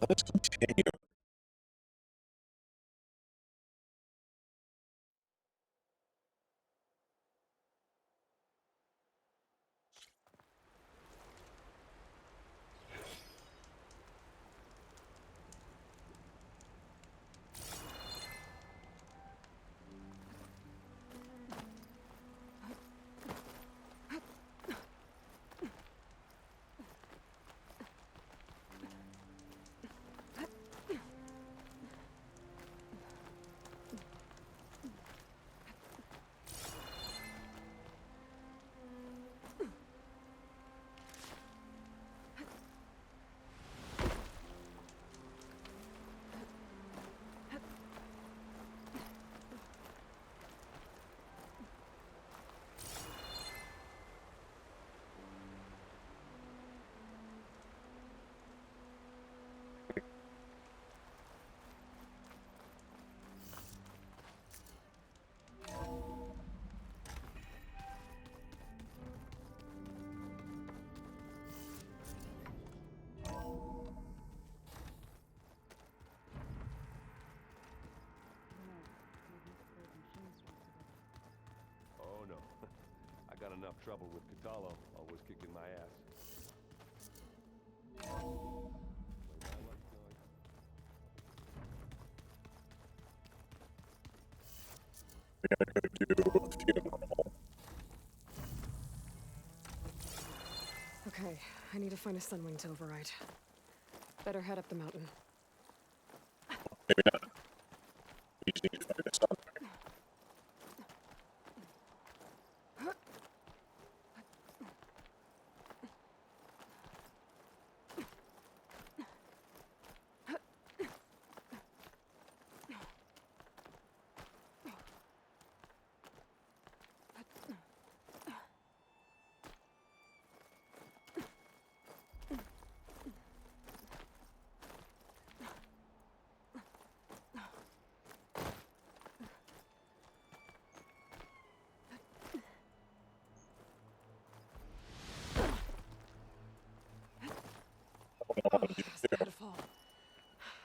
Let's continue. Oh no, I got enough trouble with Catalo, always kicking my ass. Play my luck, Joey. We're gonna go do a funeral. Okay, I need to find a Sunwing to override. Better head up the mountain. Maybe not. We just need to find a son. Oh, that was a bad fall.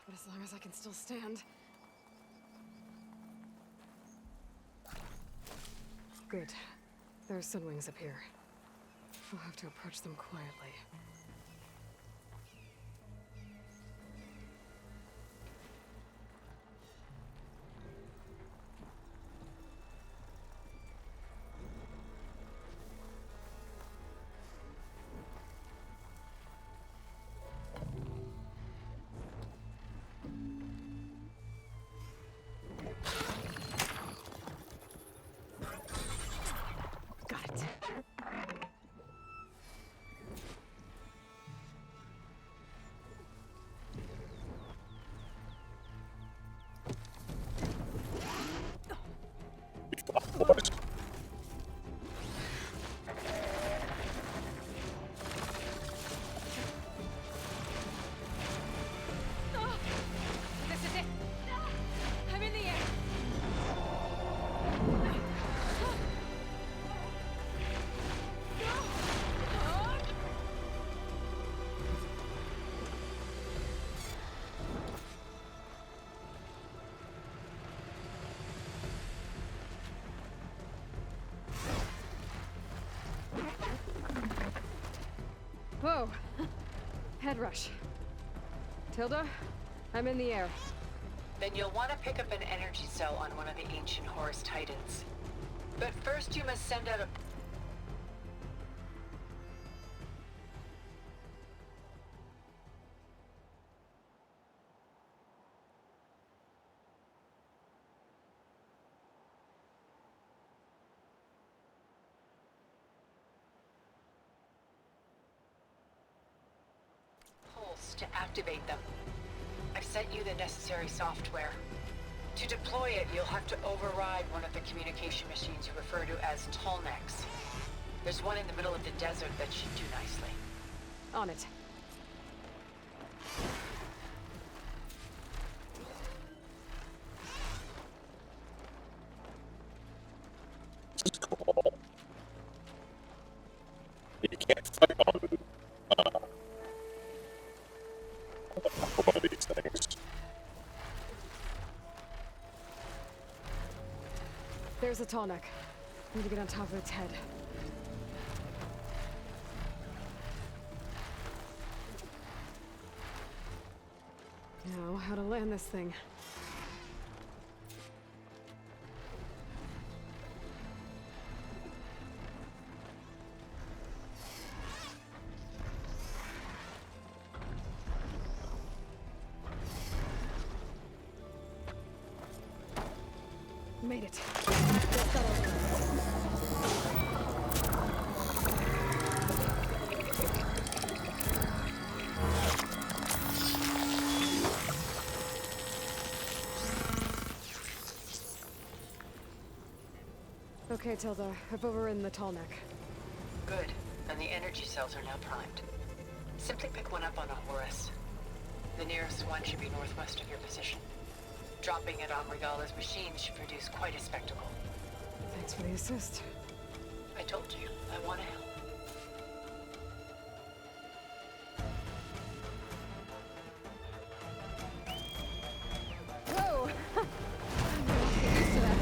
But as long as I can still stand. Good. There's Sunwings up here. We'll have to approach them quietly. Got it. Boys. This is it. I'm in the air. Whoa. Head rush. Tilda, I'm in the air. Then you'll want to pick up an energy cell on one of the ancient Horus Titans. But first you must send out a... pulse to activate them. I've sent you the necessary software. To deploy it, you'll have to override one of the communication machines you refer to as Tolnecs. There's one in the middle of the desert that should do nicely. On it. This is cool. You can't fight on one of There's the tall neck. Need to get on top of its head. Now, how to land this thing. Made it. Okay, Tilda. I've overridden the tall neck. Good. And the energy cells are now primed. Simply pick one up on a Horus. The nearest one should be northwest of your position. Dropping it on Regala's machine should produce quite a spectacle. Thanks for the assist. I told you, I want to help. Whoa! I'm not used to that.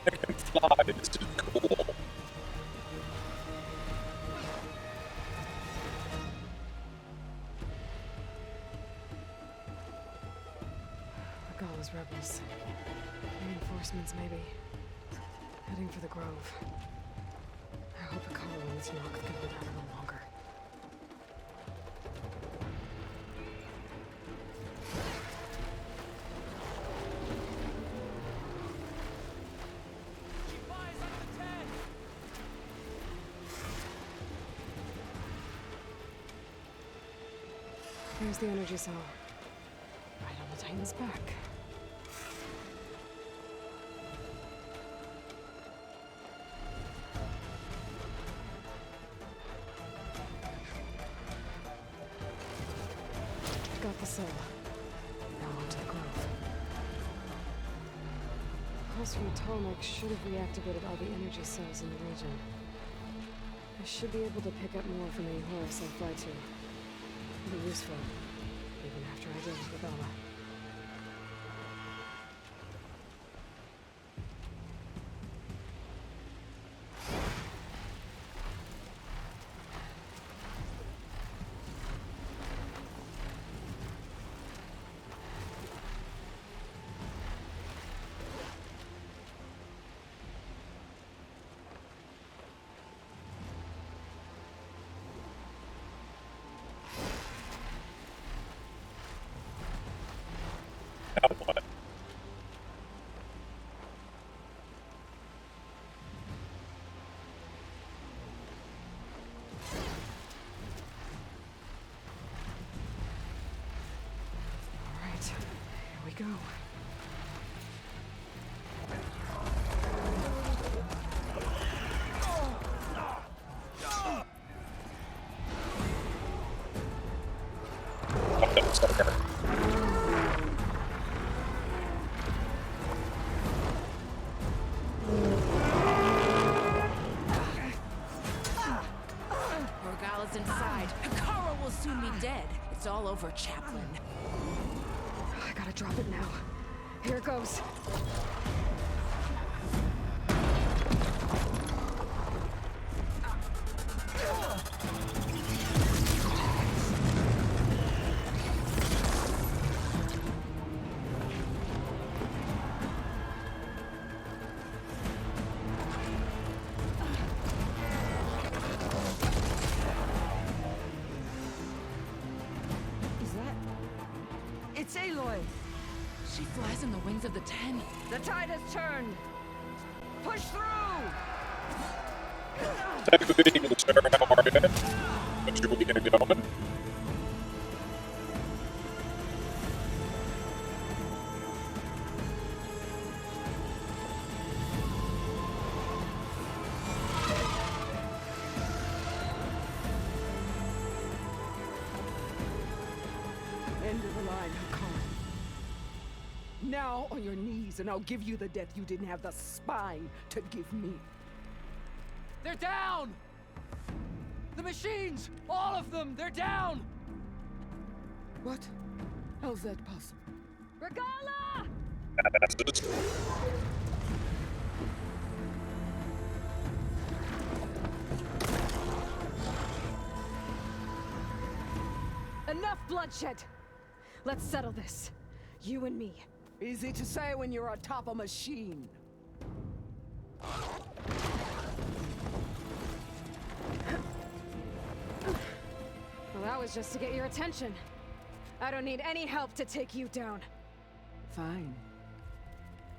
I can fly. This is cool. Regala's rebels. Reinforcements, maybe. Heading for the Grove. I hope Akala and this knock can hold out a little longer. There's the energy cell. Right on the Titan's back. Got the cell. Now on to the Grove. The pulse from Tolmec should have reactivated all the energy cells in the region. I should be able to pick up more from any Horus I fly to. It'll be useful, even after I deal with Regala. Now what? All right, here we go. Oh, that was so hard. Regala's inside. Hikaru will soon be dead. It's all over, Chaplain. I gotta drop it now. Here it goes. It's Aloy! She flies on the wings of the Ten. The tide has turned! Push through! Technically, even sure how hard it is. But should we get it going? line, Hakan. Now on your knees, and I'll give you the death you didn't have the spine to give me. They're down! The machines! All of them! They're down! What? How's that possible? Regala! Enough bloodshed! Let's settle this. You and me. Easy to say when you're atop a machine. Well, that was just to get your attention. I don't need any help to take you down. Fine.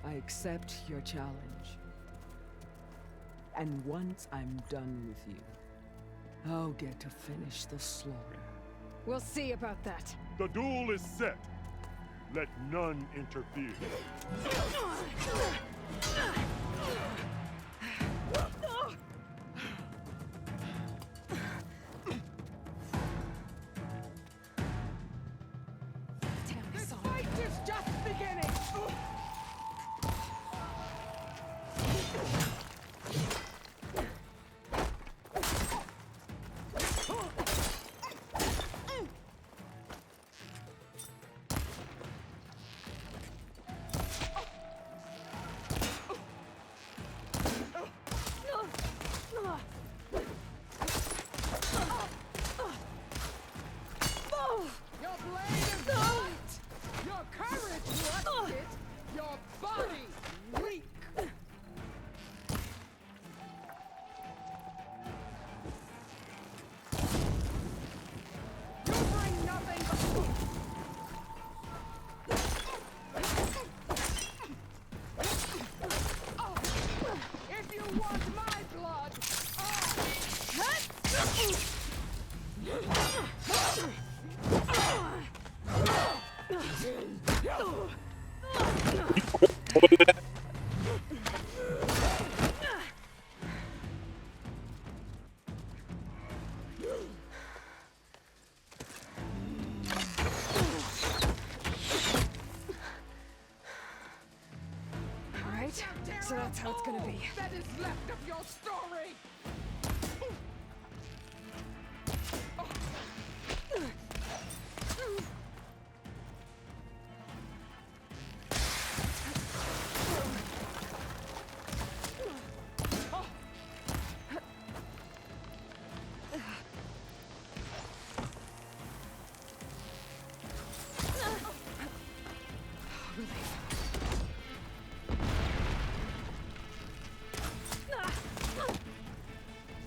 I accept your challenge. And once I'm done with you, I'll get to finish the slaughter. We'll see about that. The duel is set. Let none interfere. This fight is just beginning! Your blade is light! Your courage rusted! Your body weak! You bring nothing If you want my blood, Alright, so that's how it's gonna be. that is left of your story!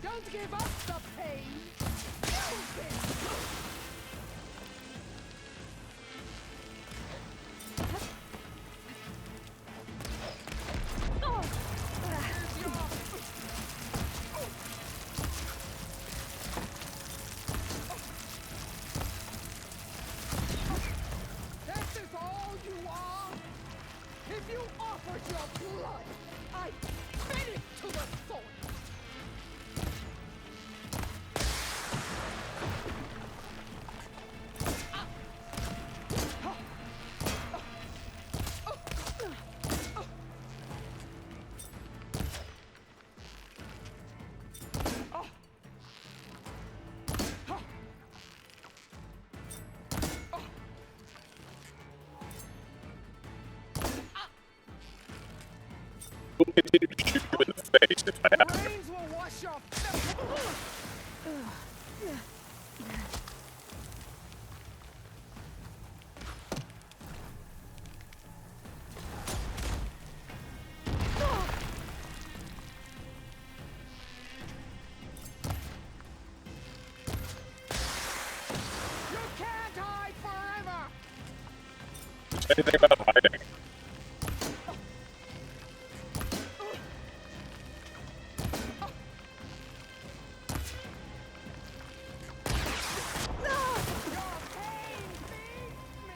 Don't give up the pain! Use it! Here's your... This is all you are? If you offered your blood, I'd spit it to the soil! We'll continue to shoot you in the face if I have to. Brains will wash your... You can't hide forever! Anything about hiding? Your pain feeds me!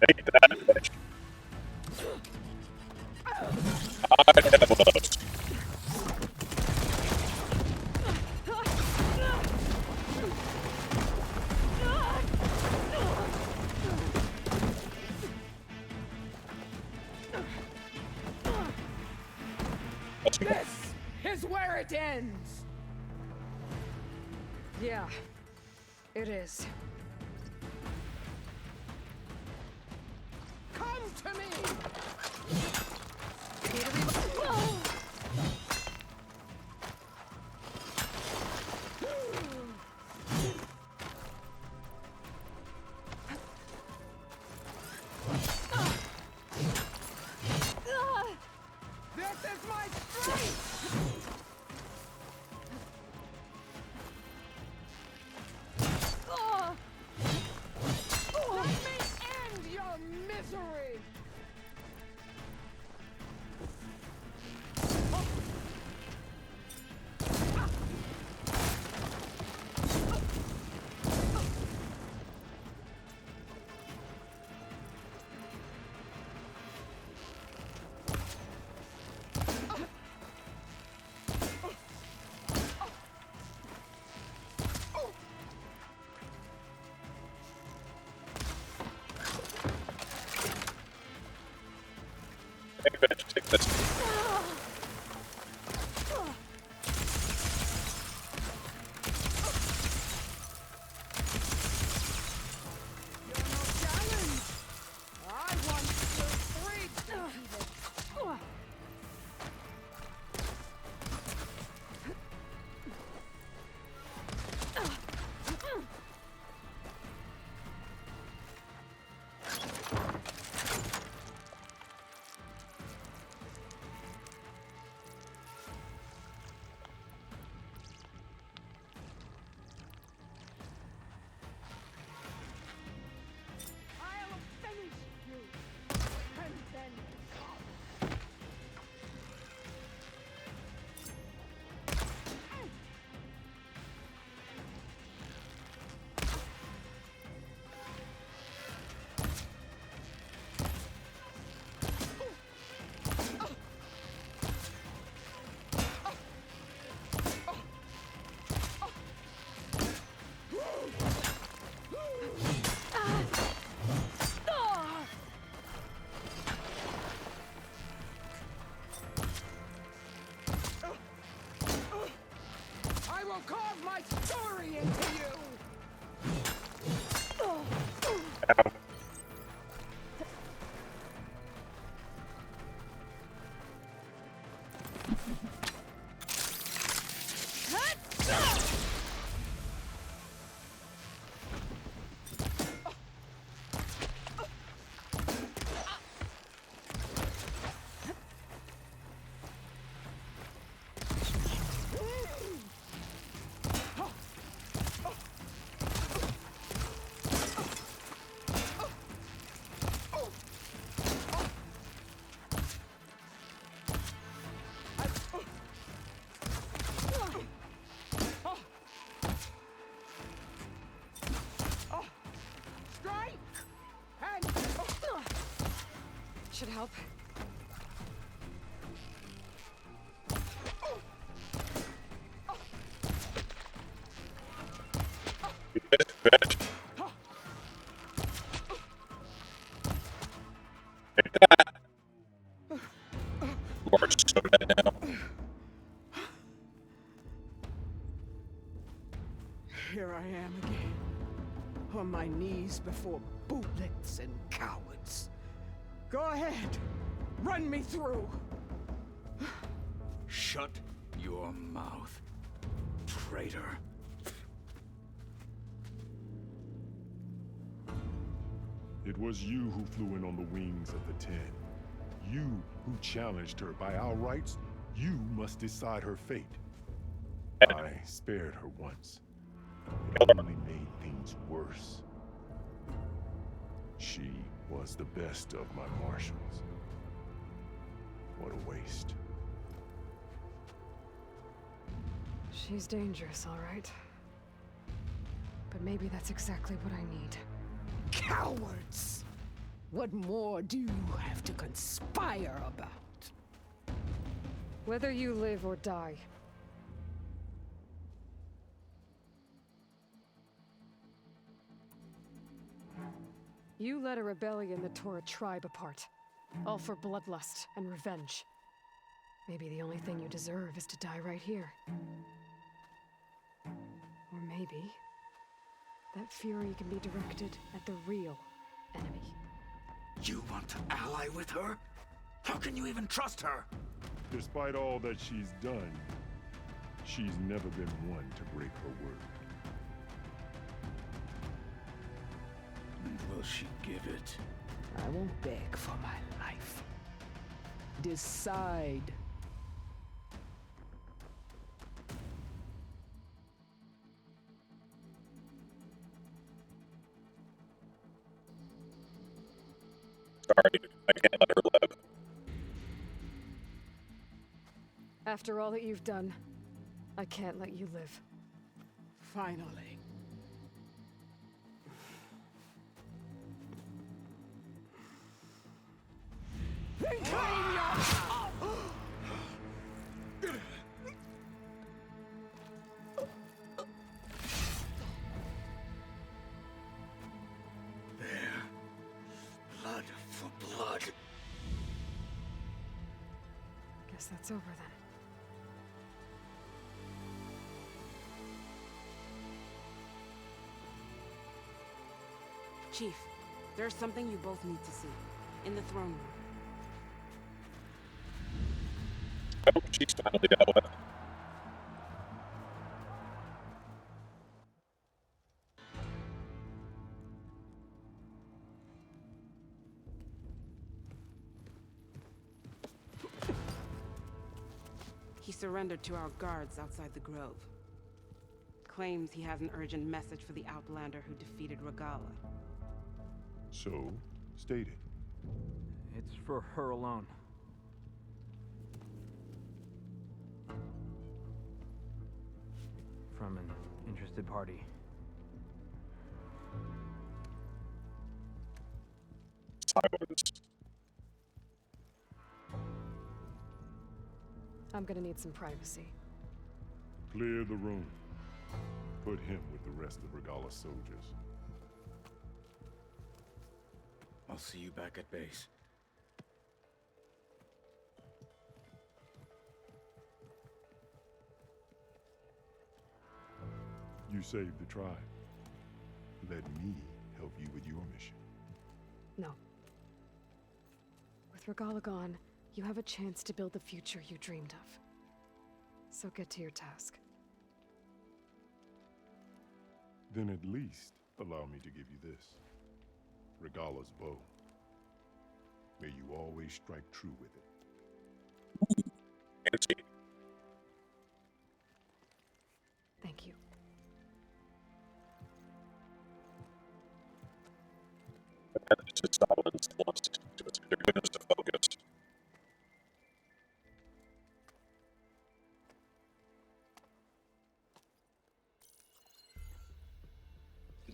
Take that, bitch. I have lost. This is where it ends. Yeah, it is. Come to me. This is my strength. Let me end your misery. Hey, bitch, take this. You're no challenge. I once slew 3 people. I'll finish you. And then I will carve my story into you. Ow. Strike and Should help. You bitch. Take that. You are so dead now. here I am again, on my knees before bootlets and cowards. Go ahead, run me through. Shut your mouth, traitor. It was you who flew in on the wings of the Ten. You who challenged her by our rights. You must decide her fate. I spared her once. It only made things worse. She was the best of my marshals. What a waste. She's dangerous, all right. But maybe that's exactly what I need. Cowards! What more do you have to conspire about? Whether you live or die. You led a rebellion that tore a tribe apart. All for bloodlust and revenge. Maybe the only thing you deserve is to die right here. Or maybe that fury can be directed at the real enemy. You want to ally with her? How can you even trust her? Despite all that she's done, she's never been one to break her word. And will she give it? I won't beg for my life. Decide. Sorry, I can't let her live. After all that you've done, I can't let you live. Finally. Then claim your... There. Blood for blood. Guess that's over then. Chief, there's something you both need to see. In the throne room. Oh, she's finally out of it. He surrendered to our guards outside the grove. Claims he has an urgent message for the Outlander who defeated Regala. So, state it. It's for her alone. From an interested party. Silence. I'm gonna need some privacy. Clear the room. Put him with the rest of Regala's soldiers. I'll see you back at base. You saved the tribe. Let me help you with your mission. No. With Regala gone, you have a chance to build the future you dreamed of. So get to your task. Then at least allow me to give you this. Regala's bow. May you always strike true with it. Fancy. Thank you. This is silence. Lost to its goodness to focus.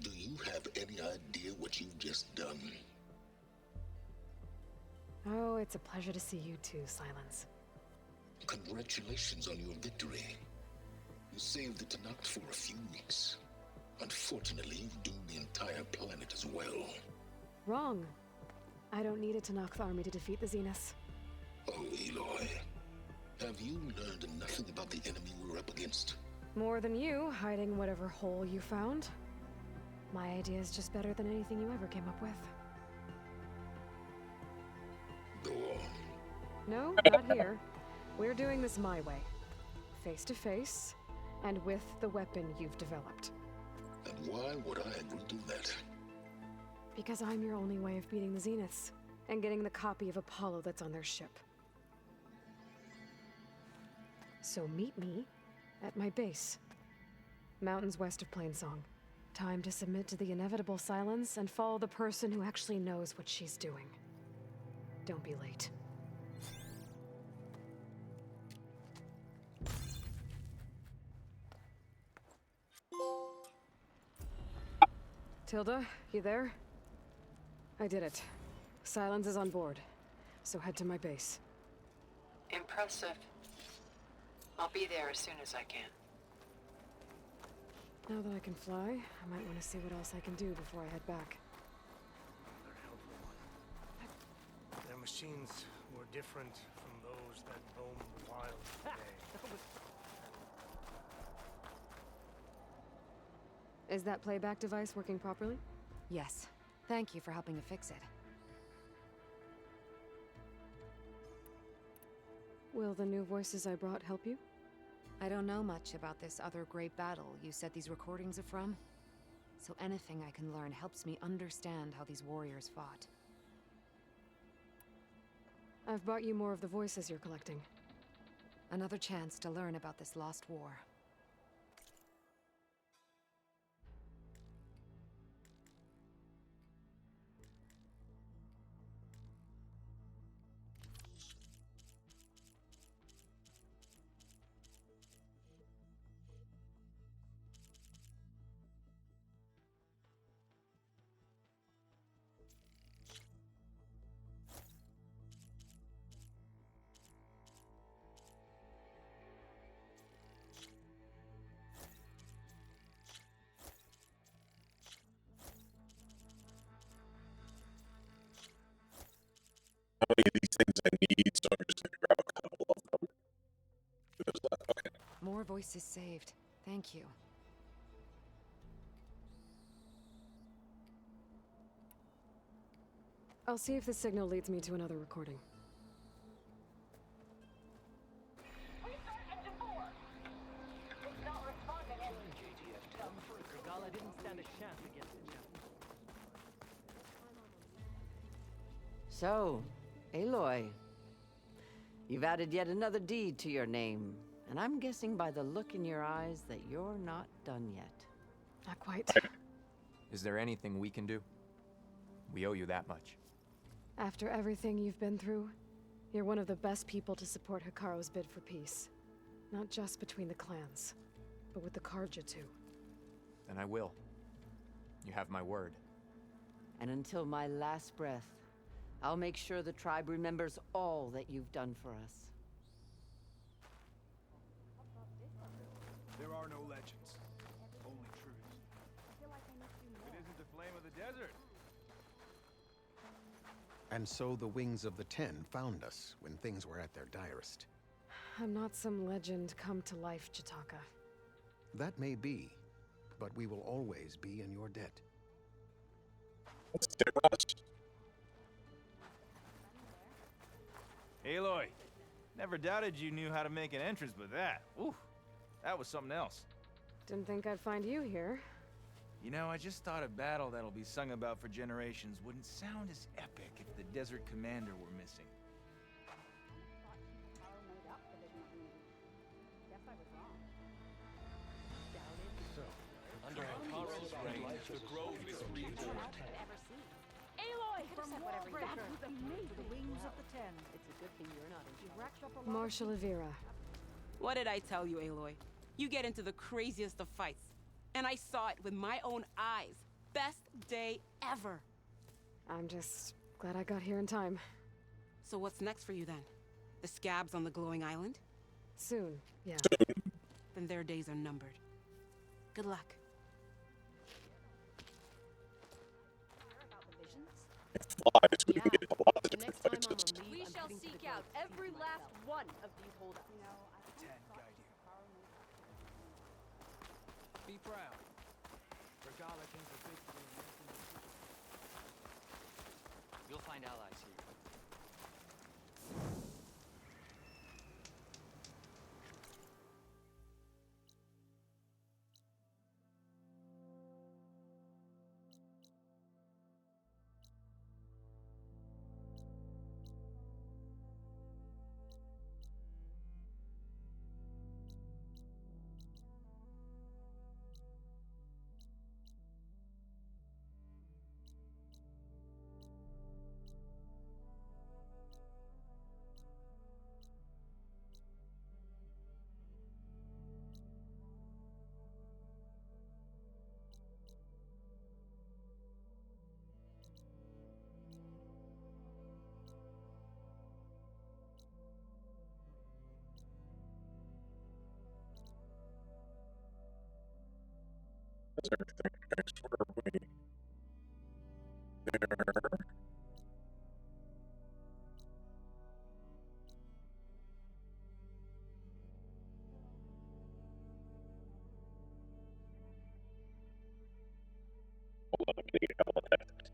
Do you have any idea what you've just done? Oh, it's a pleasure to see you too, Silence. Congratulations on your victory. You saved the Tenakth for a few weeks. Unfortunately, you've doomed the entire planet as well. Wrong. I don't need a Tenakth army to defeat the Zeniths. Oh, Aloy. Have you learned nothing about the enemy we're up against? More than you, hiding whatever hole you found. My idea is just better than anything you ever came up with. Go on. No, not here. We're doing this my way. Face to face, and with the weapon you've developed. And why would I agree to that? Because I'm your only way of beating the Zeniths, and getting the copy of Apollo that's on their ship. So meet me at my base. Mountains west of Plainsong. Time to submit to the inevitable silence and follow the person who actually knows what she's doing. Don't be late. Tilda, you there? I did it. Silence is on board, so head to my base. Impressive. I'll be there as soon as I can. Now that I can fly, I might want to see what else I can do before I head back. Their machines were different from those that roam the wild today. Is that playback device working properly? Yes. Thank you for helping to fix it. Will the new voices I brought help you? I don't know much about this other great battle you said these recordings are from. So anything I can learn helps me understand how these warriors fought. I've brought you more of the voices you're collecting. Another chance to learn about this lost war. How many of these things I need, so I'm just gonna grab a couple of them. Okay. More voices saved. Thank you. I'll see if the signal leads me to another recording. Regala didn't stand a chance against it, So, Aloy, you've added yet another deed to your name, and I'm guessing by the look in your eyes that you're not done yet. Not quite. Is there anything we can do? We owe you that much. After everything you've been through, you're one of the best people to support Hikaru's bid for peace. Not just between the clans, but with the Carja too. And I will. You have my word. And until my last breath, I'll make sure the tribe remembers all that you've done for us. There are no legends, only truths. It isn't the flame of the desert. And so the Wings of the Ten found us when things were at their direst. I'm not some legend come to life, Jataka. That may be, but we will always be in your debt. Aloy, never doubted you knew how to make an entrance, but that, ooh, that was something else. Didn't think I'd find you here. You know, I just thought a battle that'll be sung about for generations wouldn't sound as epic if the Desert Commander were missing. So, under Hikaru's reign, the Grove is reborn. Aloy, From Warbreaker, the Wings of the Ten. It's a good thing you're not in. You racked up a lot. Marshal Avira. What did I tell you, Aloy? You get into the craziest of fights. And I saw it with my own eyes. Best day ever. I'm just glad I got here in time. So what's next for you then? The scabs on the glowing island? Soon, yeah. Then their days are numbered. Good luck. Flies, we can get a lot of different fighters. We shall seek out every last one of these holdouts. The Ten guide you. Be proud. Regala came for victory. You'll find allies here. everything nice? Where are we? There. Hold on, I'm getting a couple of text.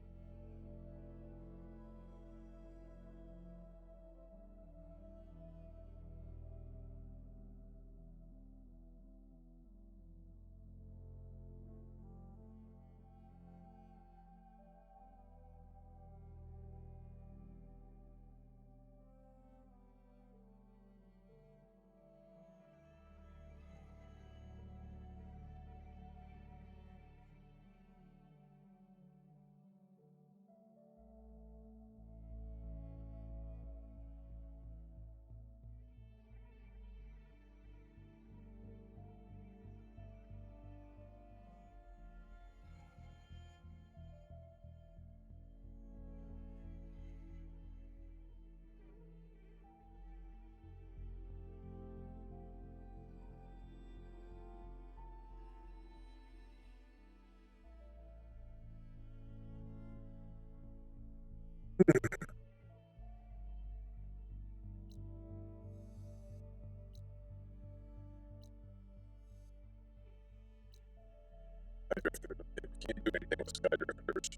Can't do anything with skydrifters.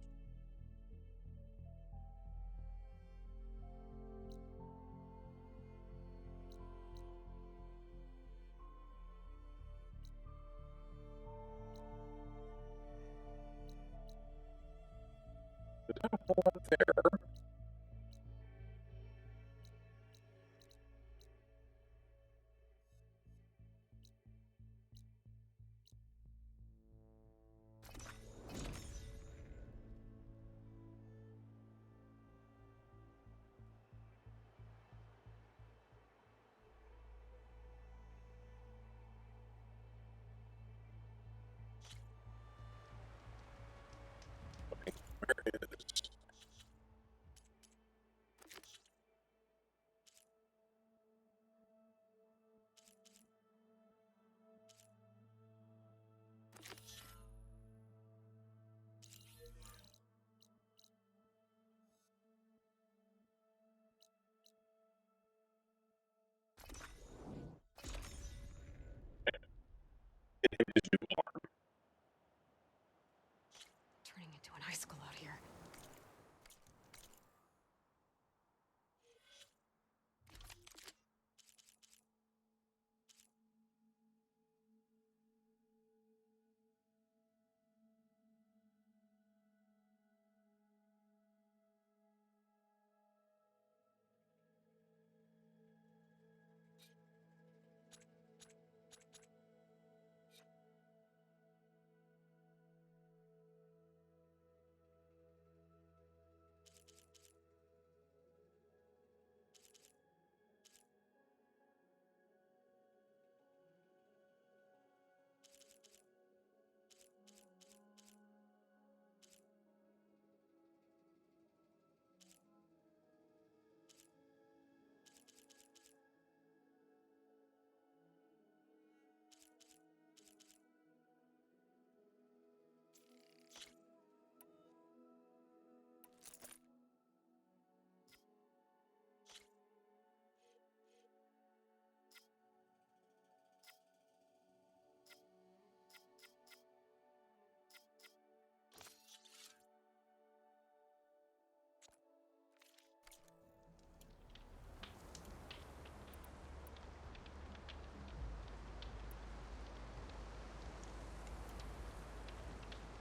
Did I pull up there? Where is? Turning into an icicle out here.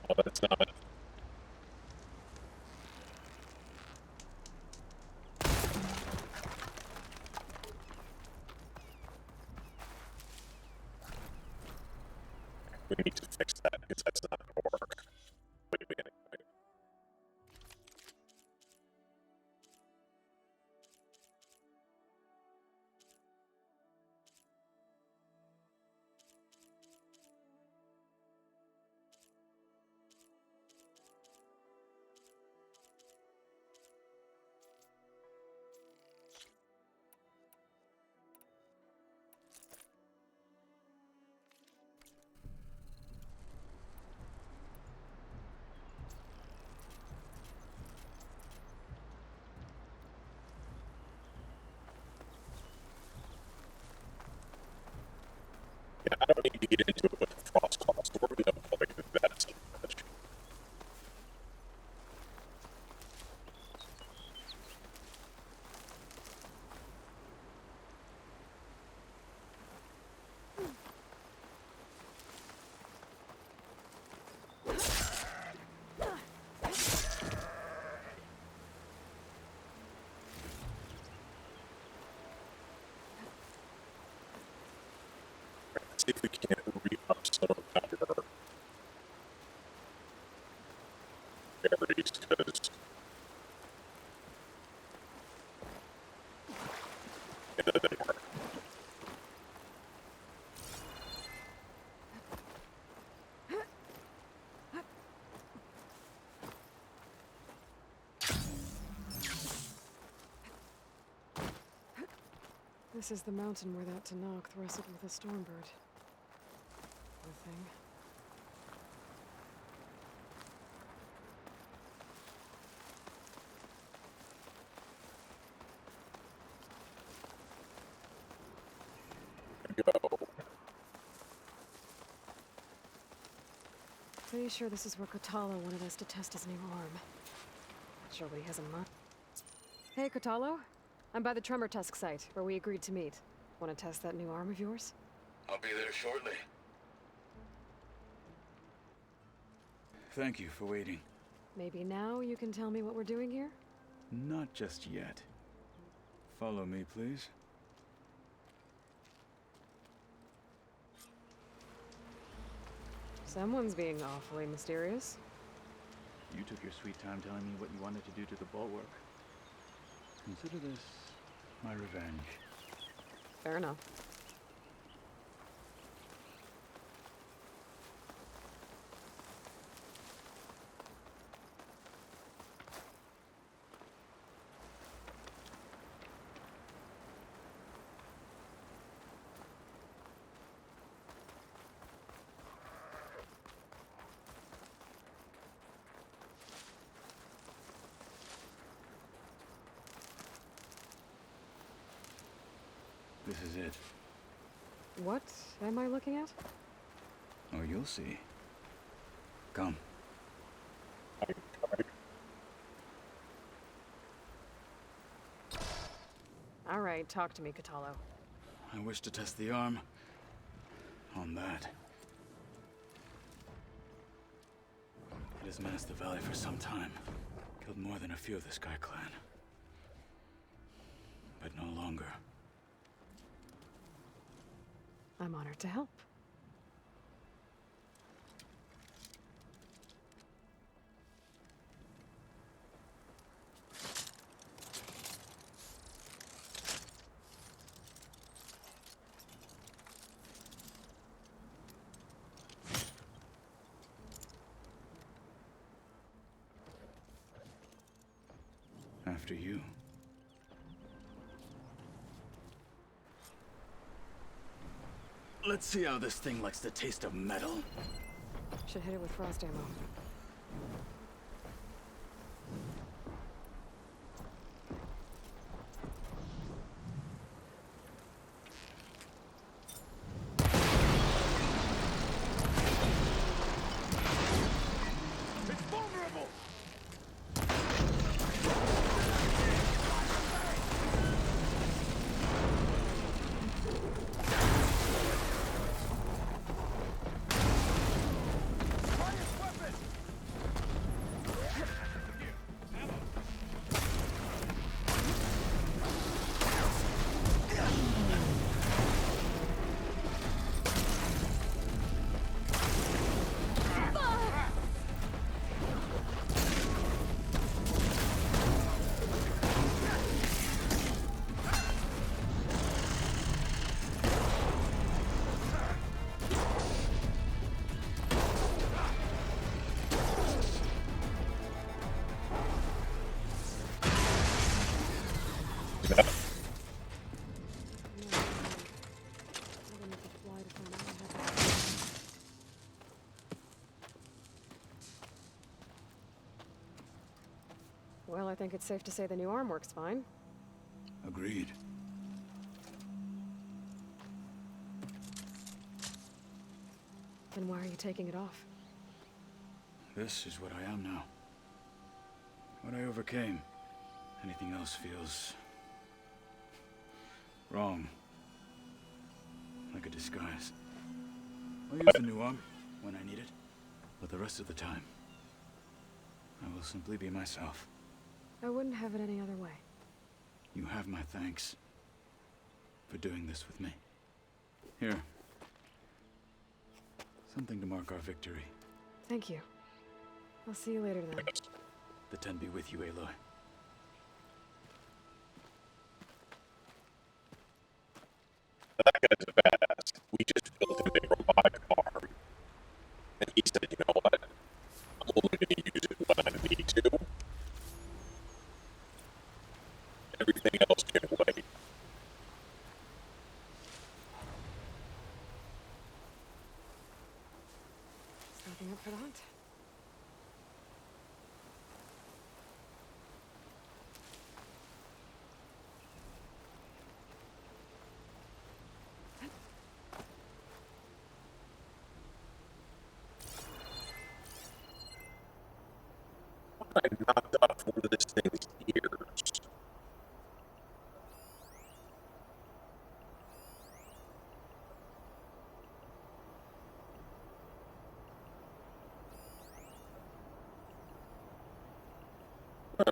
Oh, that's not. We need to fix that because that's not going to work. Wait a minute. Wait. see if we can't re-up some of our berries, because This is the mountain where that Tanakh wrestled with a stormbird. Poor thing. Pretty sure this is where Kotalo wanted us to test his new arm. Not sure what he has in mind. Hey, Kotalo. I'm by the Tremor Tusk site, where we agreed to meet. Want to test that new arm of yours? I'll be there shortly. Thank you for waiting. Maybe now you can tell me what we're doing here? Not just yet. Follow me, please. Someone's being awfully mysterious. You took your sweet time telling me what you wanted to do to the bulwark. Consider this my revenge. Fair enough. This is it. What am I looking at? Oh, you'll see. Come. All right, talk to me, Kotalo. I wish to test the arm on that. It has menaced the valley for some time. Killed more than a few of the Sky Clan. But no longer. I'm honored to help. After you. Let's see how this thing likes the taste of metal. Should hit it with frost ammo. It's vulnerable! Well, I think it's safe to say the new arm works fine. Agreed. Then why are you taking it off? This is what I am now. What I overcame. Anything else feels wrong. Like a disguise. I'll use the new arm when I need it, but the rest of the time, I will simply be myself. I wouldn't have it any other way. You have my thanks for doing this with me. Here, Something to mark our victory. Thank you. I'll see you later then. The Ten be with you, Aloy. That guy's a badass. We just built him a robotic arm. And he said, you know what? I'm only going to use it when I need to. Everything else can wait. Stopping up for the hunt. I knocked off one of this thing's ears. Huh.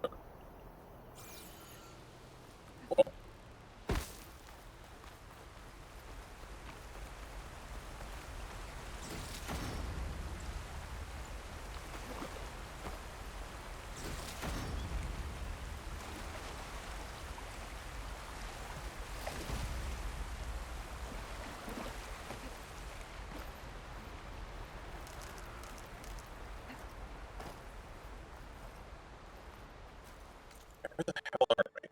Where the hell are we?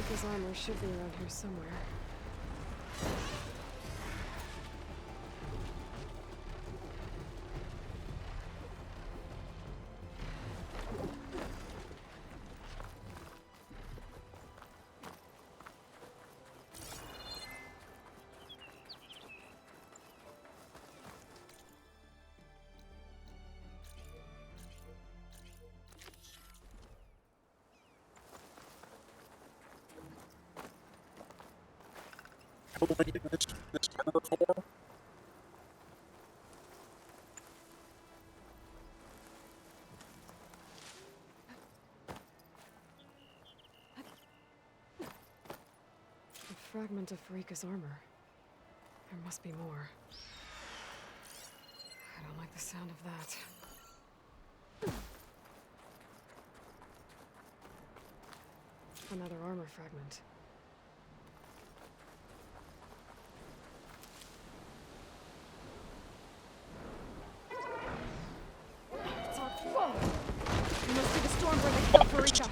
His armor should be around here somewhere. What am I getting this armor for? A fragment of Farika's armor. There must be more. I don't like the sound of that. Another armor fragment. We must see the Stormbreaker kill Farika.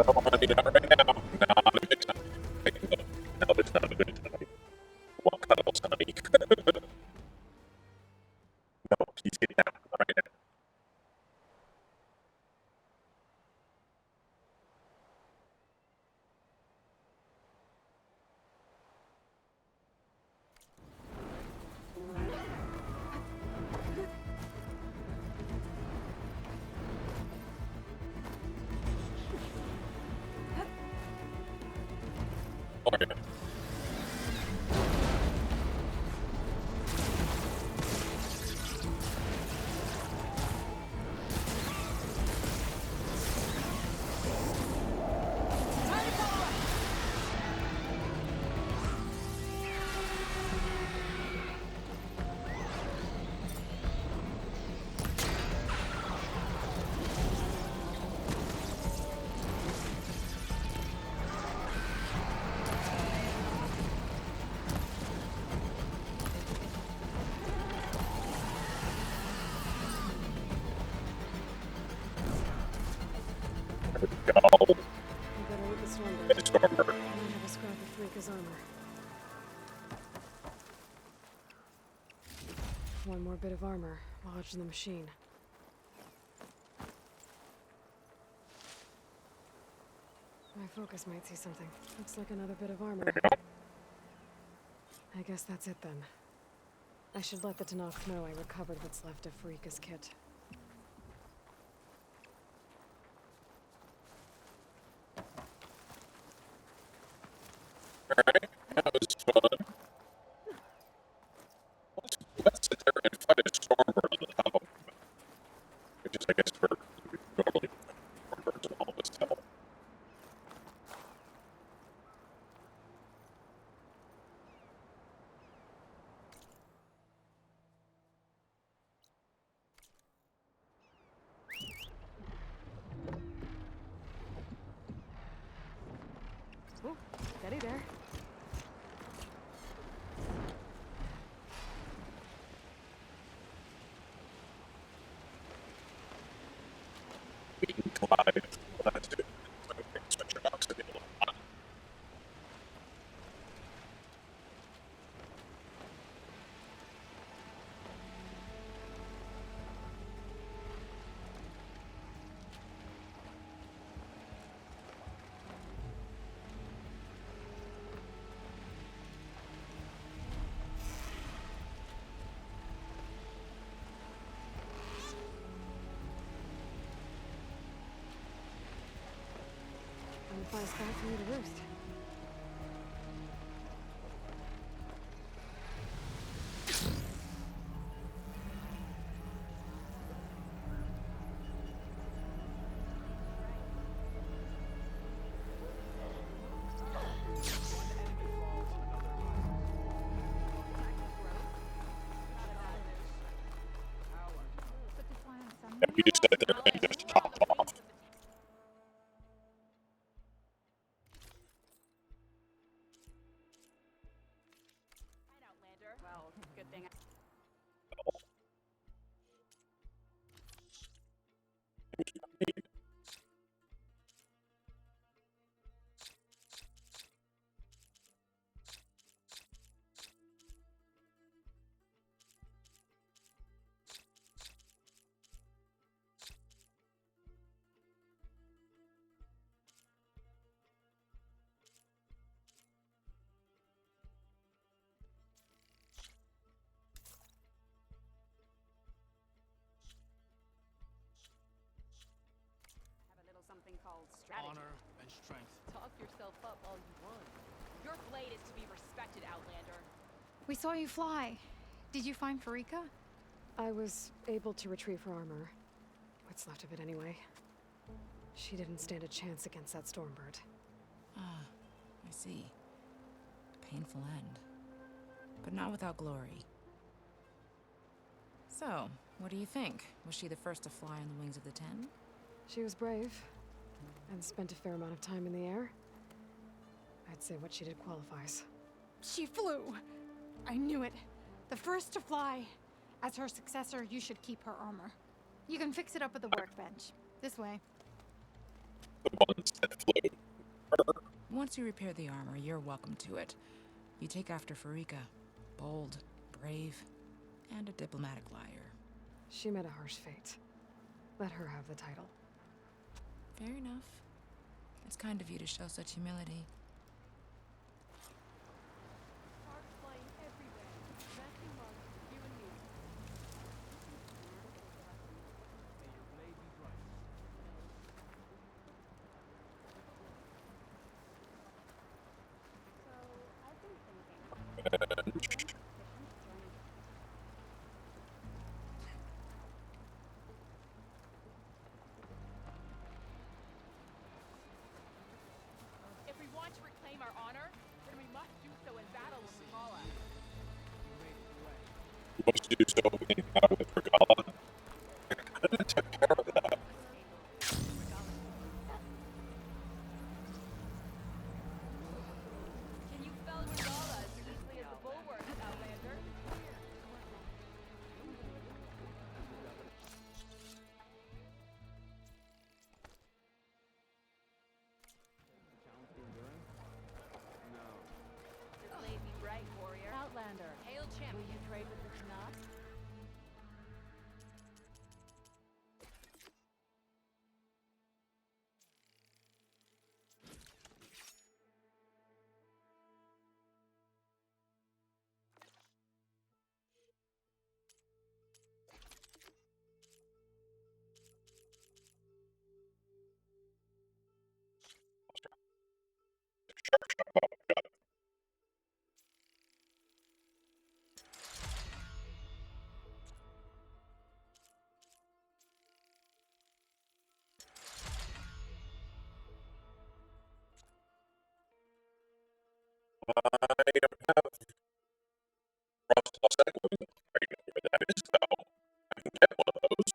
honey, not right now. Not a good time. No, it's not a good time. What cuddles, honey? No, please get down right now. Okay. Go. We better look at Stormbird. It's Stormbird. I might have a scrap of Freaka's armor. One more bit of armor lodged in the machine. My focus might see something. Looks like another bit of armor. I guess that's it then. I should let the Tenakth know I recovered what's left of Freaka's kit. Alright, that was fun. Let's sit there and fight a Stormbird on the top of him. Which is, I guess, where you would normally put Stormbirds in all this hell. Oh, steady there. We can glide. Well, that's it. Okay, switch your oxygen on. I'll find a spot for you to roost. And we just sit there and just hop off. Well, good thing. Something called strategy. Honor and strength. Talk yourself up all you want. Your blade is to be respected, Outlander. We saw you fly. Did you find Farika? I was able to retrieve her armor. What's left of it anyway. She didn't stand a chance against that Stormbird. Ah, I see. Painful end. But not without glory. So, what do you think? Was she the first to fly on the wings of the Ten? She was brave, and spent a fair amount of time in the air. I'd say what she did qualifies. She flew! I knew it. The first to fly. As her successor, you should keep her armor. You can fix it up at the workbench. This way. The ones that Once you repair the armor, you're welcome to it. You take after Farika. Bold, brave, and a diplomatic liar. She met a harsh fate. Let her have the title. Fair enough. It's kind of you to show such humility. If we want to reclaim our honor, then we must do so in battle with Regala. We must do so in battle with Regala. I took care of that. Can you fell Regala as easily as the bulwark, Outlander? This laid me right, warrior. Outlander. Hail champion. Will you trade with the Tanakh? I don't have Roswell's Equipment. I know where that is, though. I can get one of those.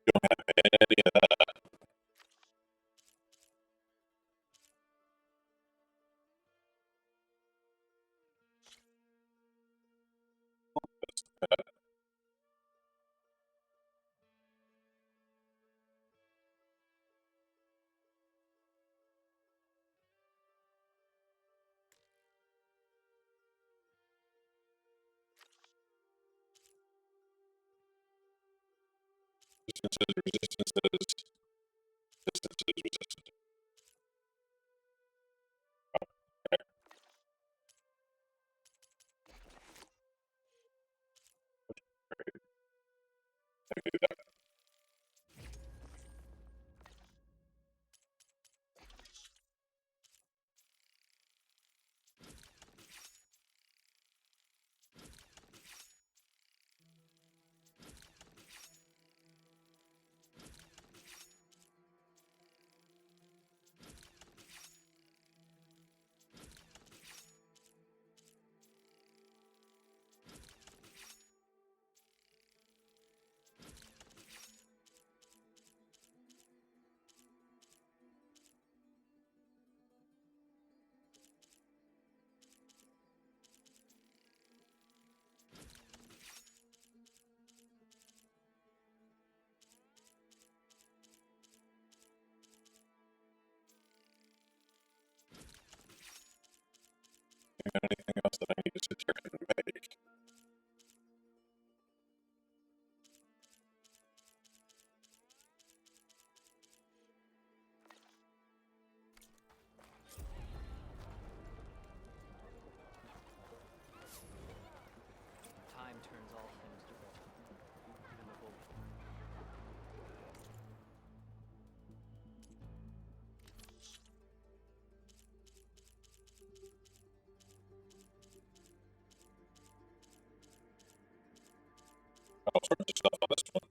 Don't have any of that. Resistances. I can do that. Anything else that I need to sit here and make? Time turns all things to gold. And the gold. All sorts of stuff on this one.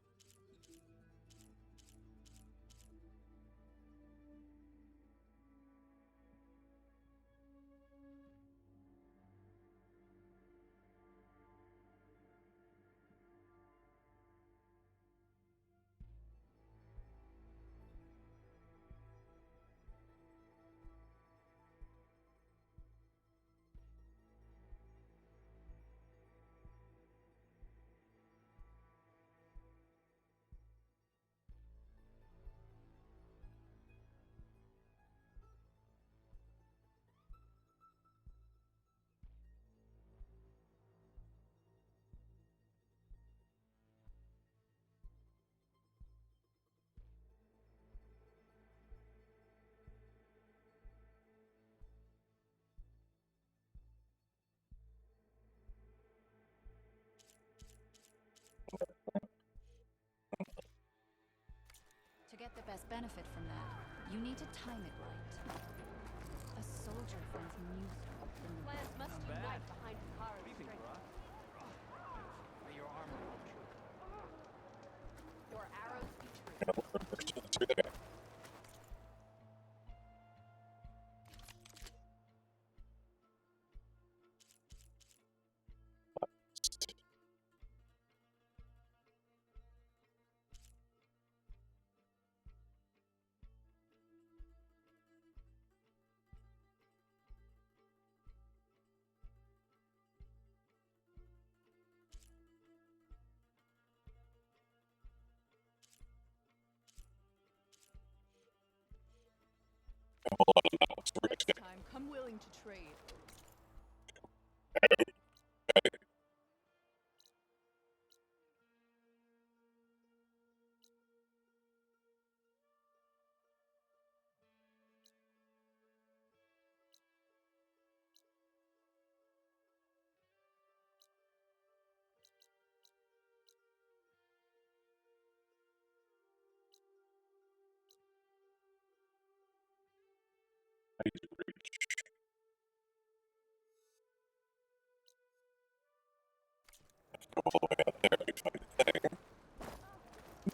get the best benefit from that, you need to time it right. A soldier finds music in the Plans must I'm back. unite behind Hikaru's Briefing, strength. May your armor hold true. Your arrows be true. You know, we're through there. Next time, come willing to trade. All the way out there, we find a thing.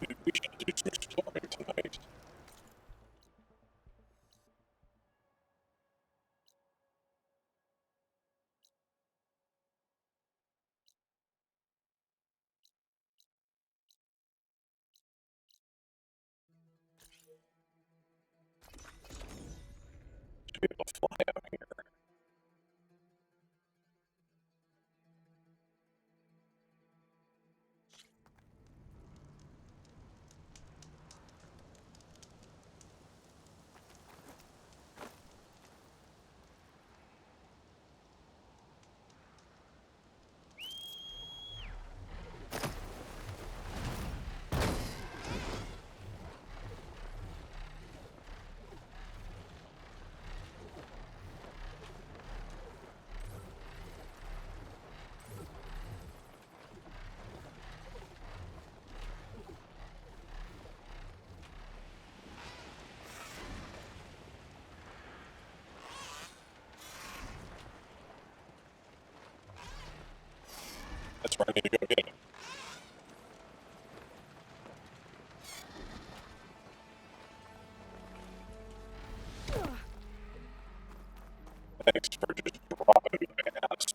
Maybe we should do some exploring tonight. Should be able to fly out here. That's where I need to go get him. Thanks for just dropping my ass.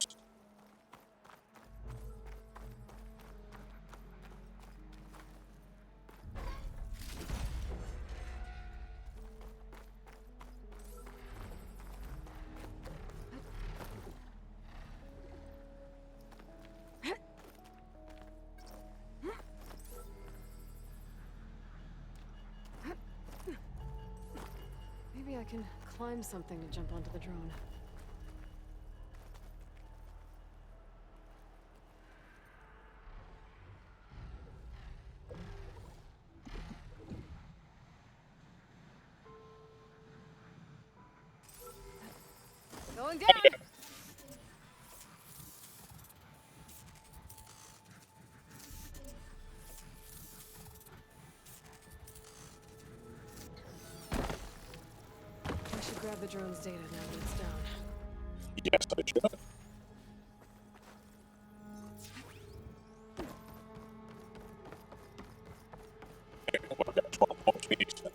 Maybe I can climb something to jump onto the drone. Going down! I should grab the drone's data now that it's down. Yes, I should. Okay, well, I've got 12 more keys then.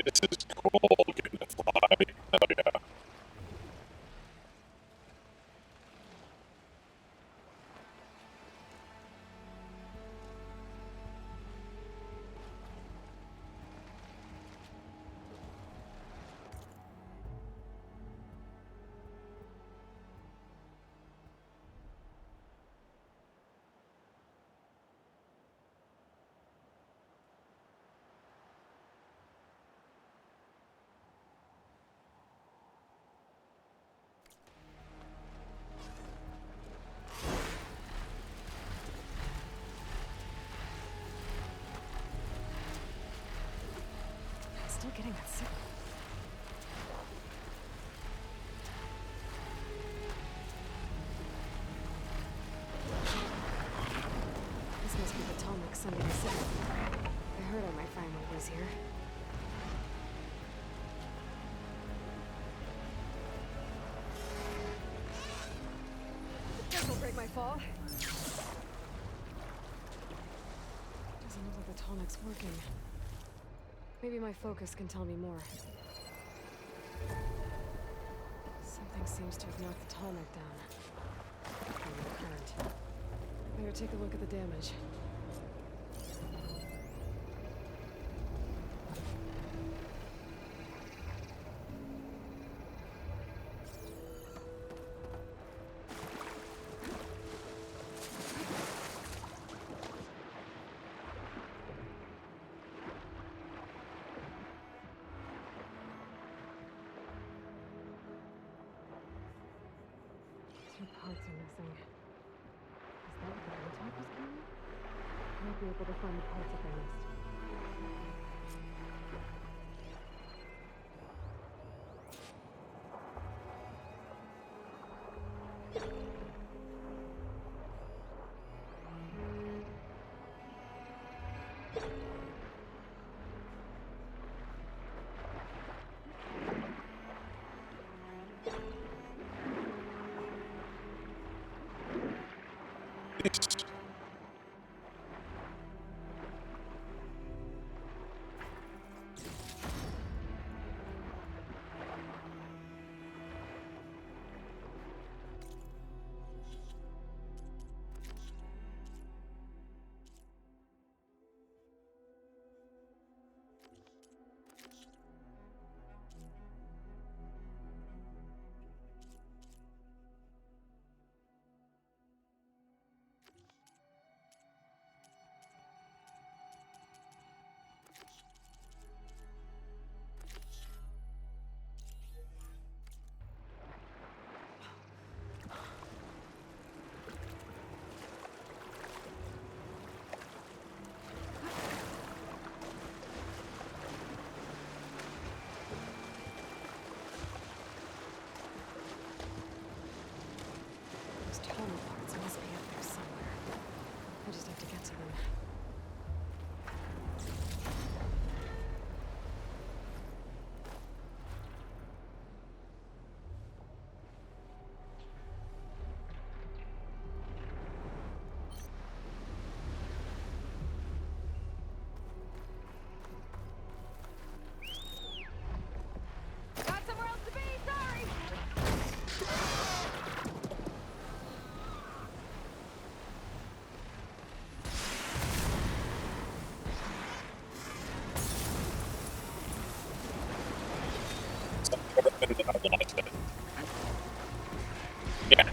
This is cool, getting to fly. Oh yeah. Still getting that signal. This must be the Tolmec sending a signal. I heard I might find one of those here. This'll break my fall. Doesn't look like the Tolmec's working. Maybe my focus can tell me more. Something seems to have knocked the Tolmec down. Maybe the current. Better take a look at the damage. Two parts are missing. Is that what the Antioch was carrying? Might be able to find the parts if I missed. Those Tolmec parts must be up there somewhere. I just have to get to them. Got somewhere else to be, sorry! Yeah.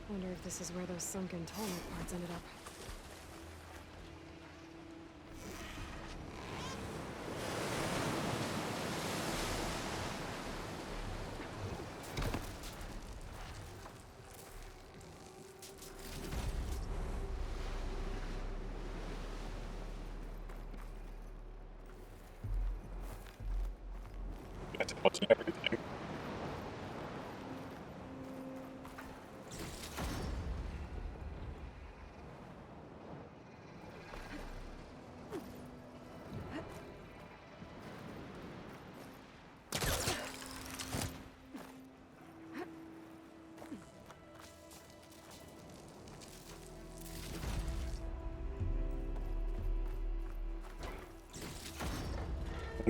Wonder if this is where those sunken Tolmec parts ended up. guess it wasn't everything.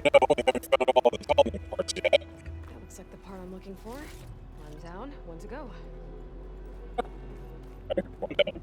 No, we haven't found all the Tolman parts yet. That looks like the part I'm looking for. One down, one to go. One down.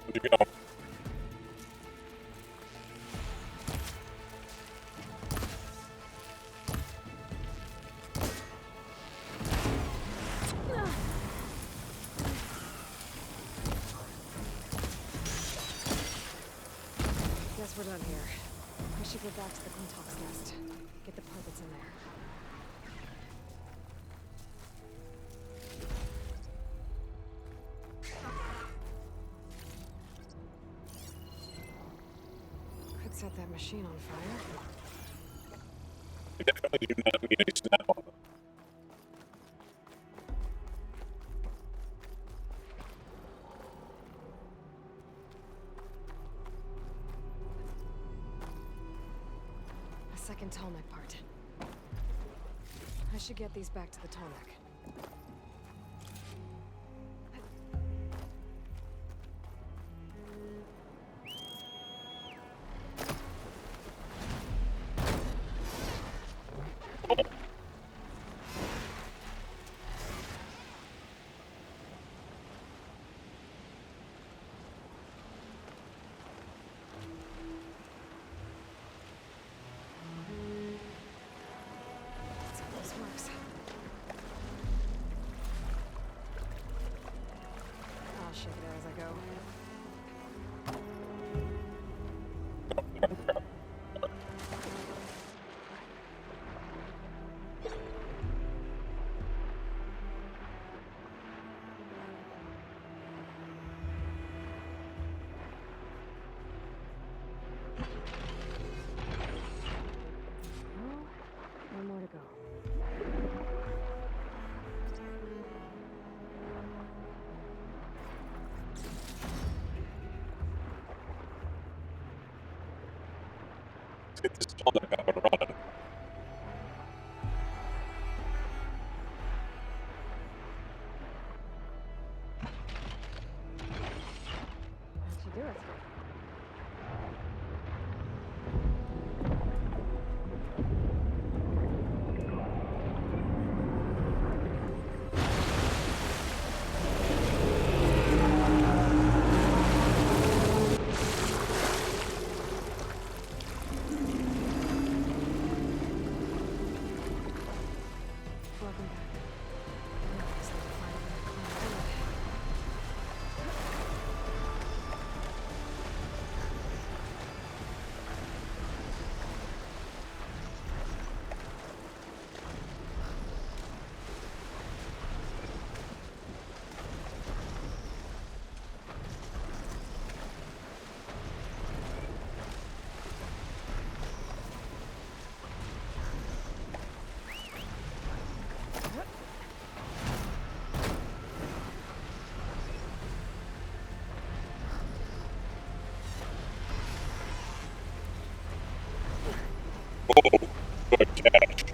Where'd you go? Guess we're done here. I should go back to the Quintox nest. Get the part that's in there. Could set that machine on fire. I definitely do not need a snap on them. A second Tolmec part. I should get these back to the Tolmec. Let's hope this works. I'll shake it as I go. One more to go. Let's get this Tolmec up and running. That should do it. Good catch.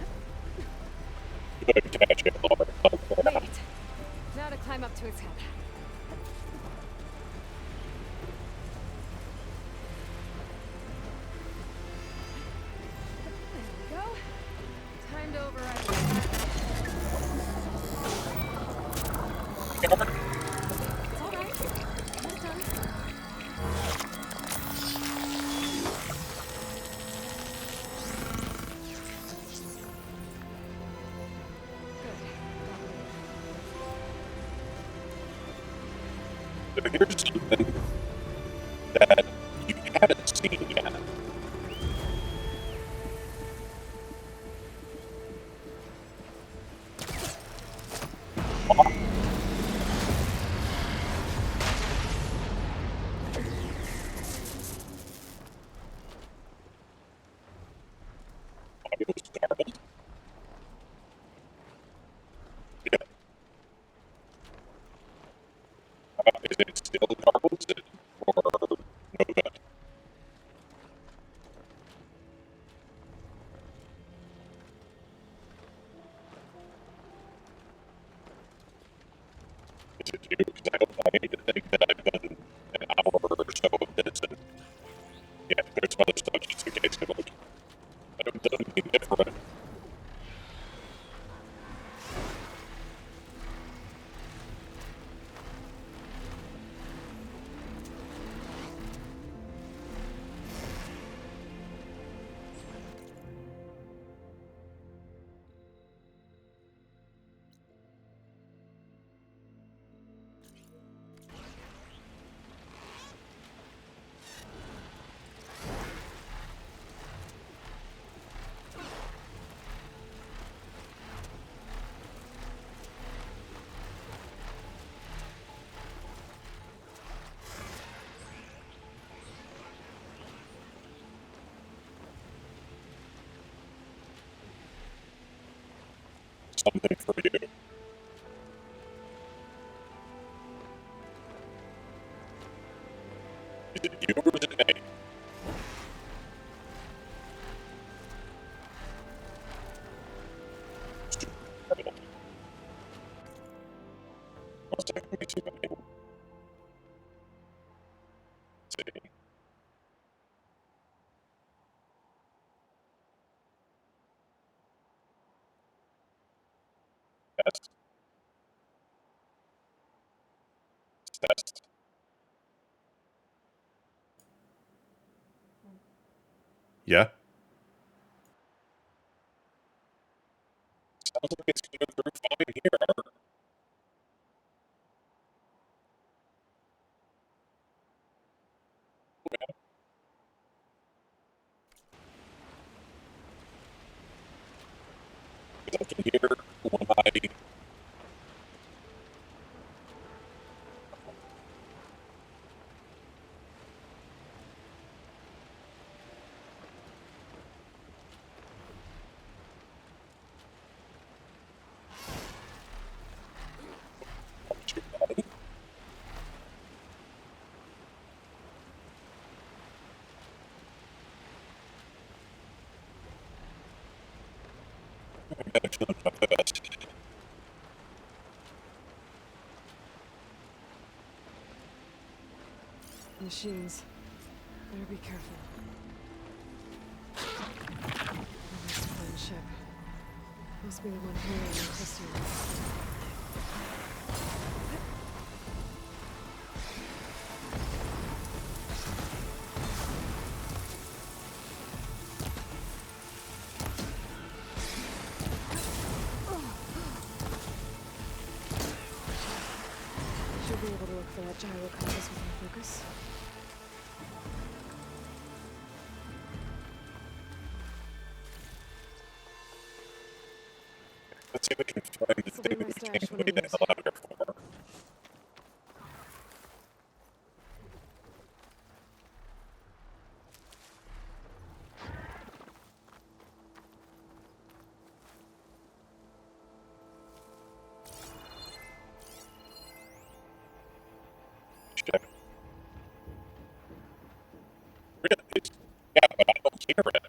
Good catch, Aloy. Wait. Now to climb up to its head. There we go. Time to override the attack. It's all right. Almost done. So here's something that you haven't seen yet. Audio's garbled. Yeah. Is it still garbled? Or no good? Is it you? Because I need to think that I've done an hour or so of this, and yeah, there's some other stuff just in case it like, I haven't done anything different. Something for you. Is it you or is it me? One second, let me see if I can see. Test. Test. Yeah. Sounds like it's going through fine here. I can hear when I Machines. Better be careful. This foreign ship. Must be the one here in the crystal. Should be able to look for that gyro compass with my focus. let's see if we can find the thing that we can't wait the hell out of here for. Check. Really? Yeah, but I don't hear it.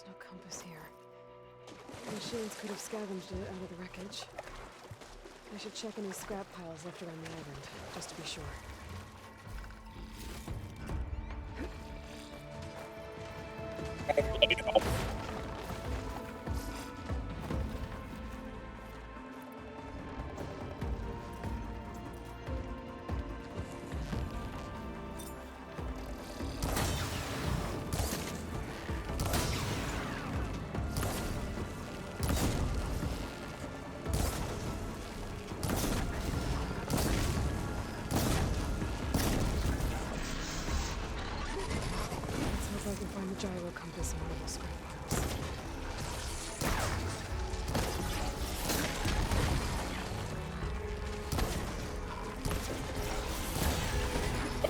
There's no compass here. The machines could have scavenged it out of the wreckage. I should check any scrap piles left around the island, just to be sure. I can find the gyro compass in one of those scrap piles.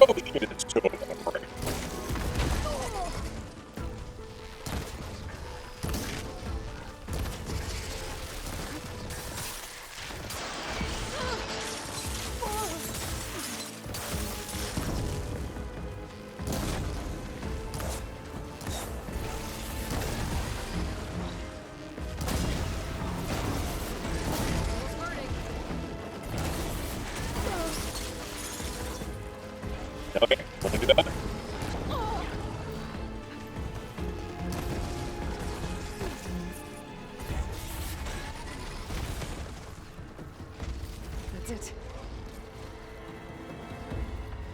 Oh shit, it's two of them, right? Okay, we'll do that. That's it.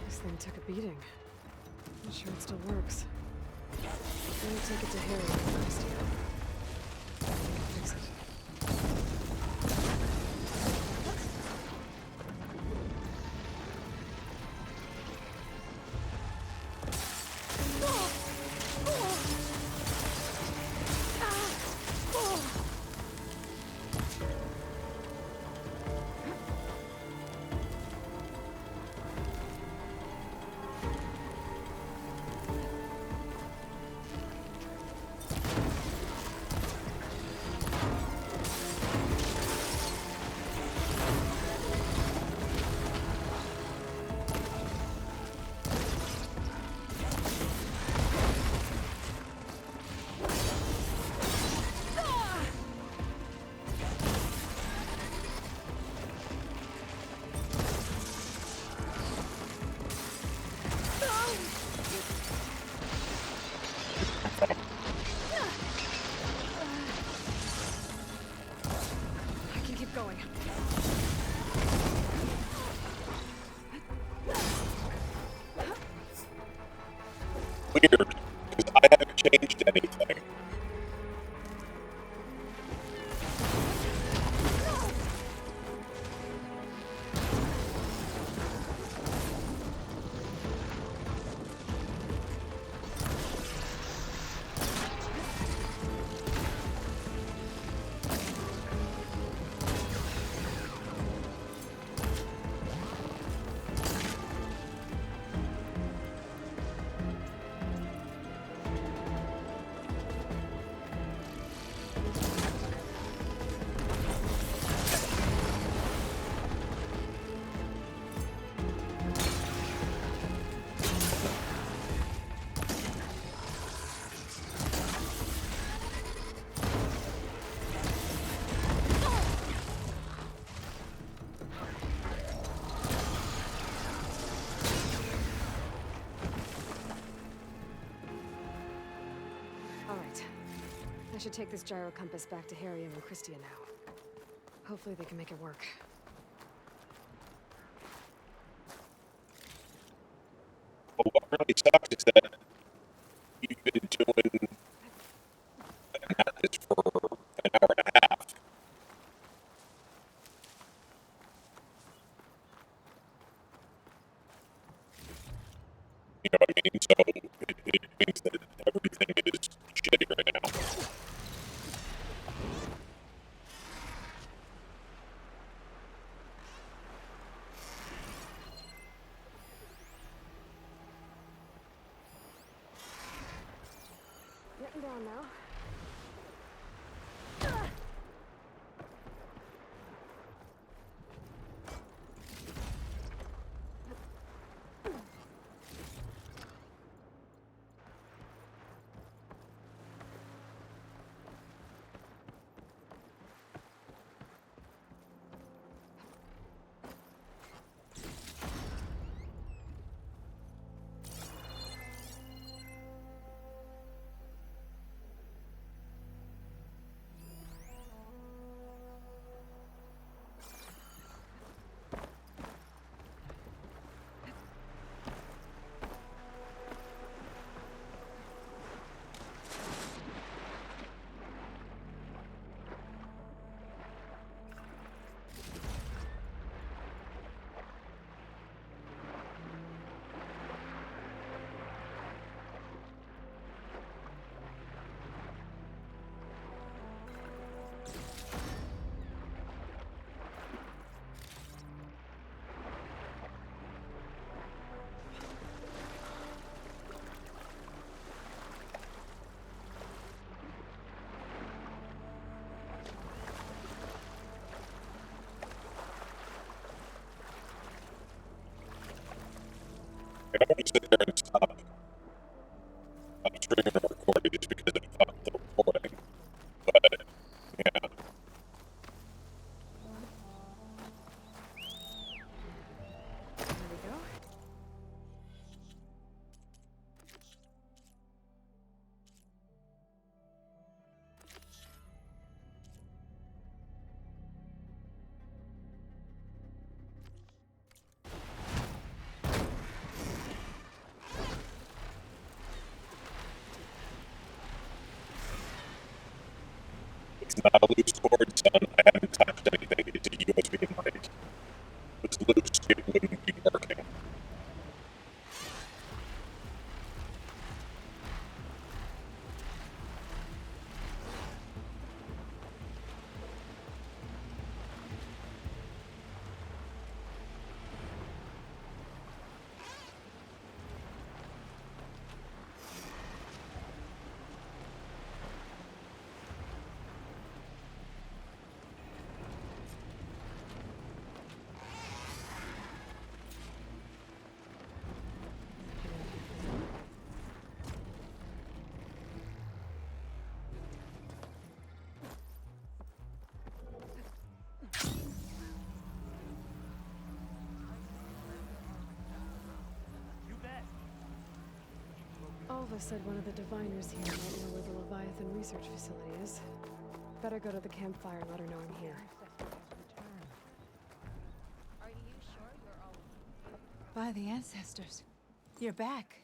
This thing took a beating. I'm sure it still works. I'm gonna take it to Harry first here. Fix it. I can keep going. Weird, because I haven't changed anything. Alright. I should take this gyro compass back to Harriet and Christia now. Hopefully they can make it work. But what really sucks is that you've been doing this for an hour and a half. You know what I mean? So it means that everything is shitty right now. Getting down now. Loose cord, son. I haven't touched anything. It's a USB mic. If it was loose, it wouldn't be working. Alva said one of the diviners here might know where the Leviathan research facility is. Better go to the campfire and let her know I'm here. Are you sure you're all... By the ancestors. You're back.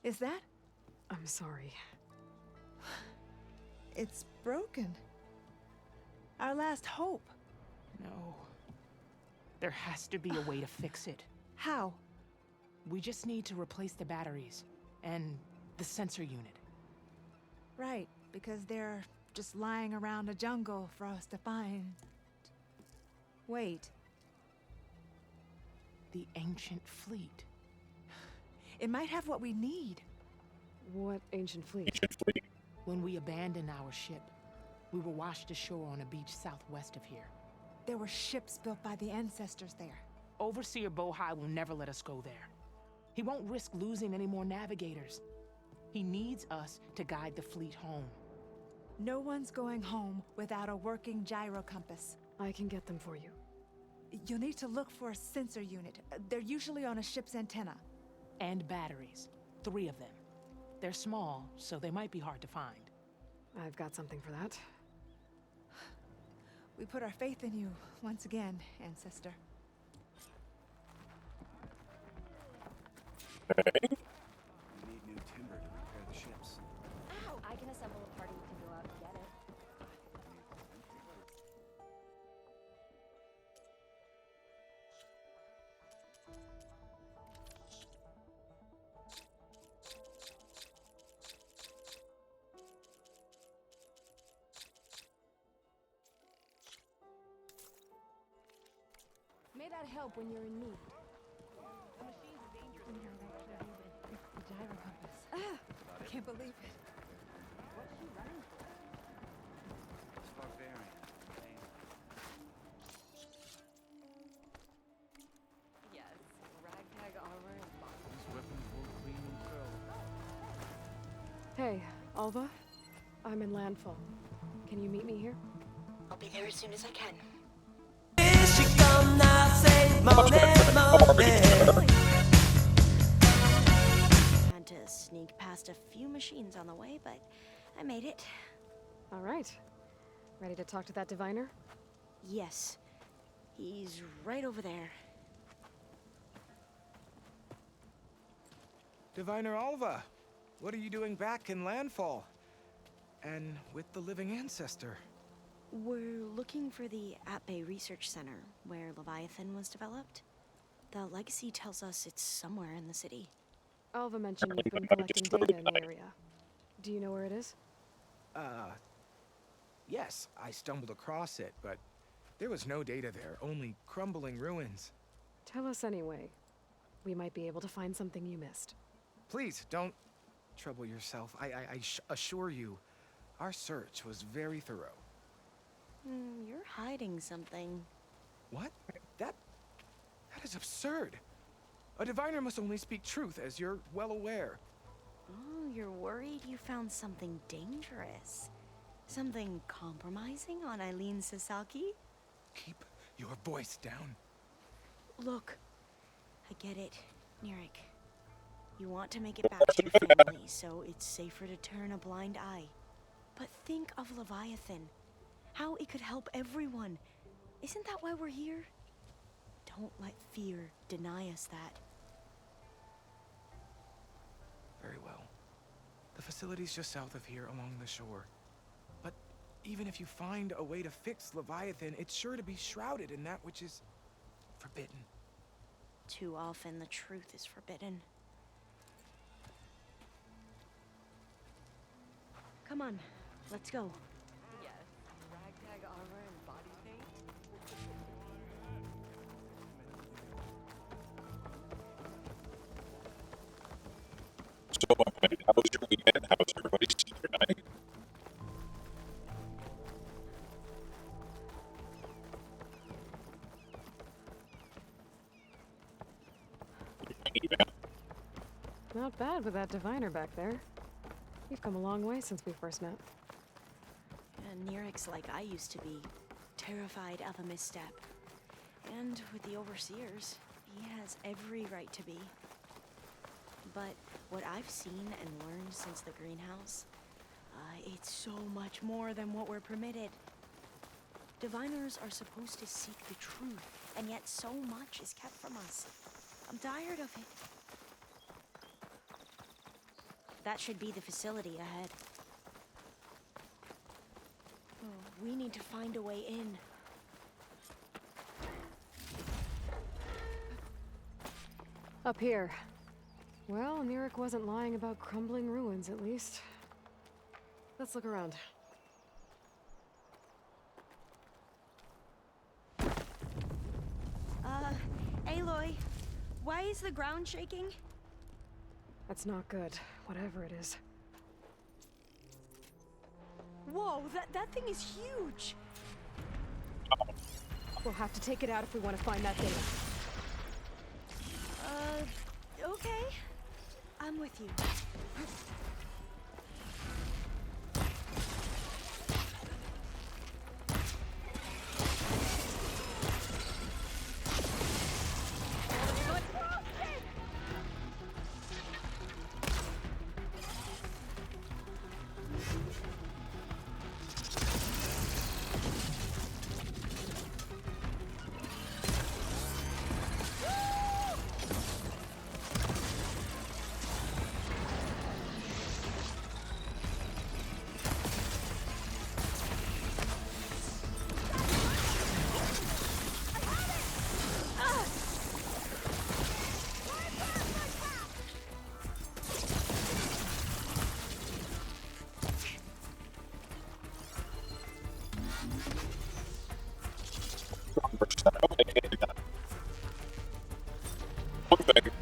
Is that? I'm sorry. It's broken. Our last hope. No. There has to be a way to fix it. How? We just need to replace the batteries and the sensor unit. Right, because they're just lying around a jungle for us to find. Wait. The ancient fleet. It might have what we need. What ancient fleet? Ancient fleet. When we abandoned our ship, we were washed ashore on a beach southwest of here. There were ships built by the ancestors there. Overseer Bohai will never let us go there. He won't risk losing any more navigators. He needs us to guide the fleet home. No one's going home without a working gyro compass. I can get them for you. You'll need to look for a sensor unit. They're usually on a ship's antenna. And batteries. 3 of them. They're small, so they might be hard to find. I've got something for that. We put our faith in you once again, Ancestor. We need new timber to repair the ships. Ow! I can assemble a party who can go out and get it. May that help when you're in need. The gyro compass. I can't believe it. What's she running for? It's barbarian. Yes, ragtag armor and bombs. These weapons will clean and throw. Hey, Alva. I'm in Landfall. Can you meet me here? I'll be there as soon as I can. Had to sneak past a few machines on the way, but I made it. All right. Ready to talk to that diviner? Yes. He's right over there. Diviner Alva, what are you doing back in Landfall? And with the living ancestor? We're looking for the At-Bay Research Center, where Leviathan was developed. The legacy tells us it's somewhere in the city. Alva mentioned you've been collecting data in the area. Do you know where it is? Yes, I stumbled across it, but there was no data there, only crumbling ruins. Tell us anyway. We might be able to find something you missed. Please, don't trouble yourself. I assure you, our search was very thorough. You're hiding something. What? That is absurd. A diviner must only speak truth, as you're well aware. Oh, you're worried you found something dangerous? Something compromising on Eileen Sasaki? Keep your voice down. Look, I get it, Nirik. You want to make it back to your family, so it's safer to turn a blind eye. But think of Leviathan. How it could help everyone. Isn't that why we're here? Don't let fear deny us that. Very well. The facility's just south of here along the shore. But even if you find a way to fix Leviathan, it's sure to be shrouded in that which is forbidden. Too often the truth is forbidden. Come on, let's go. Yes, ragtag armor and body paint. So, how was your weekend? How was everybody's senior night? Not bad with that diviner back there. You've come a long way since we first met. And Nirik's like I used to be, terrified of a misstep. And with the Overseers, he has every right to be. But what I've seen and learned since the greenhouse, it's so much more than what we're permitted. Diviners are supposed to seek the truth, and yet so much is kept from us. I'm tired of it. That should be the facility ahead. Oh, we need to find a way in. Up here. Well, Nirik wasn't lying about crumbling ruins, at least. Let's look around. Aloy, why is the ground shaking? That's not good, whatever it is. Whoa, that thing is huge! We'll have to take it out if we want to find that data. Okay. I'm with you. One thing.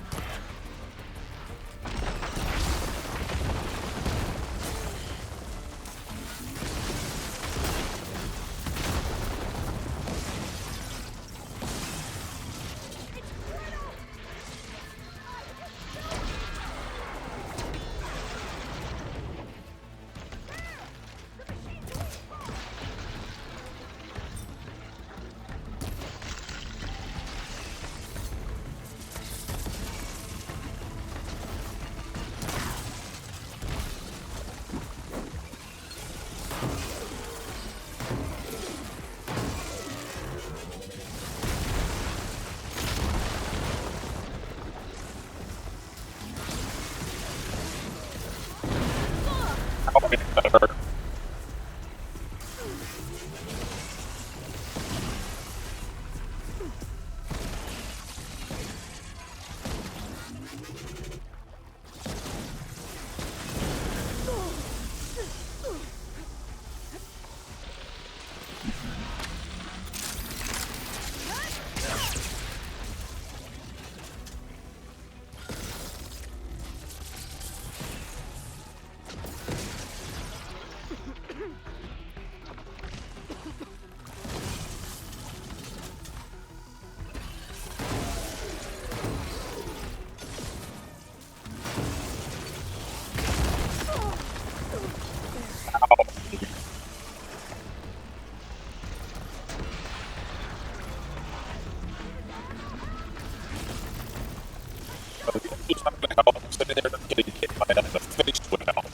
It's not gonna help. I'm sitting there getting hit by that in the face would help.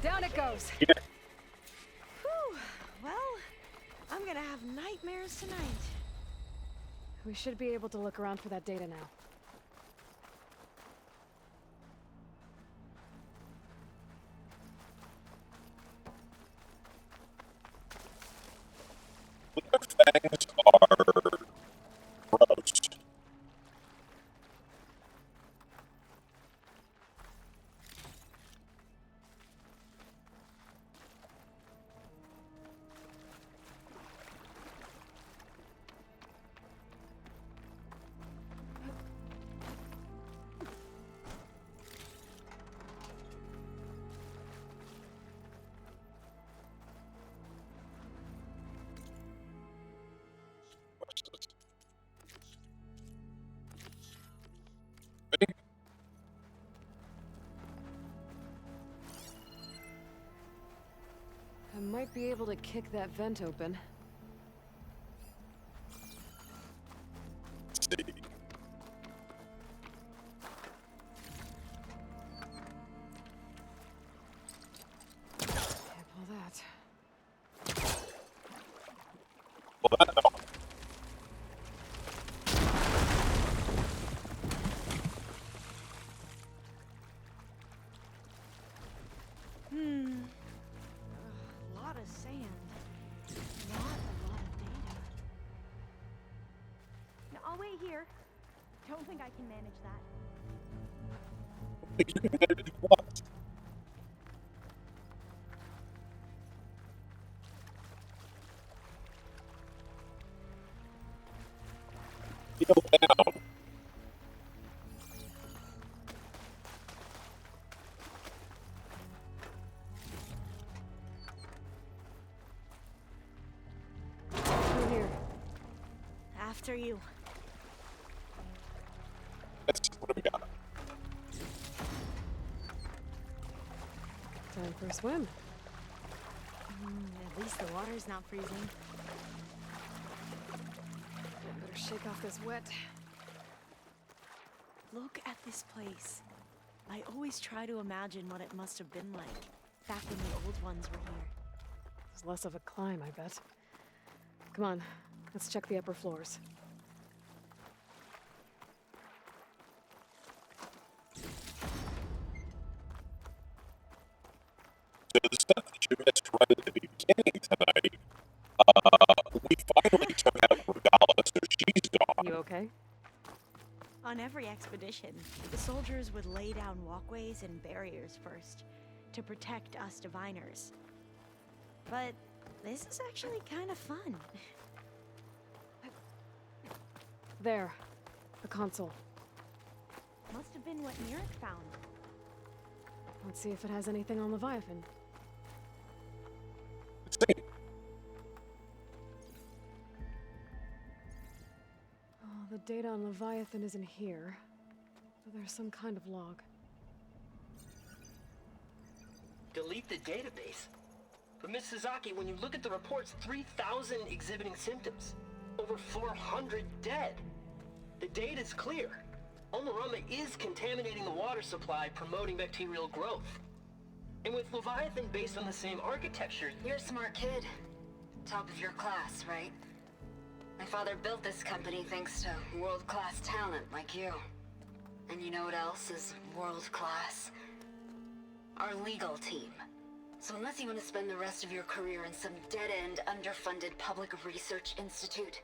Down it goes. Yeah. Whew. Well, I'm gonna have nightmares tonight. We should be able to look around for that data now. fangs are gross. I might be able to kick that vent open. Let's see. Can't pull that. Well, that no. A lot of sand. Not a lot of data. No, I'll wait here. Don't think I can manage that. You can manage what? Kneel down. Through here. After you. Let's see, what do we got? Time for a swim. At least the water's not freezing. I better shake off this wet. Look at this place. I always try to imagine what it must have been like back when the old ones were here. It's less of a climb, I bet. Come on, let's check the upper floors. So the stuff that you missed right at the beginning tonight, we finally took out Regala, so she's gone. You okay? On every expedition, the soldiers would lay down walkways and barriers first to protect us diviners. But this is actually kind of fun. There. The console. Must have been what Neric found. Let's see if it has anything on Leviathan. Let's see. Oh, the data on Leviathan isn't here. But there's some kind of log. Delete the database. But Miss Sasaki, when you look at the reports, 3,000 exhibiting symptoms. Over 400 dead. The data's clear. Omarama is contaminating the water supply, promoting bacterial growth. And with Leviathan based on the same architecture... You're a smart kid. Top of your class, right? My father built this company thanks to world-class talent like you. And you know what else is world-class? Our legal team. So unless you want to spend the rest of your career in some dead-end, underfunded public research institute,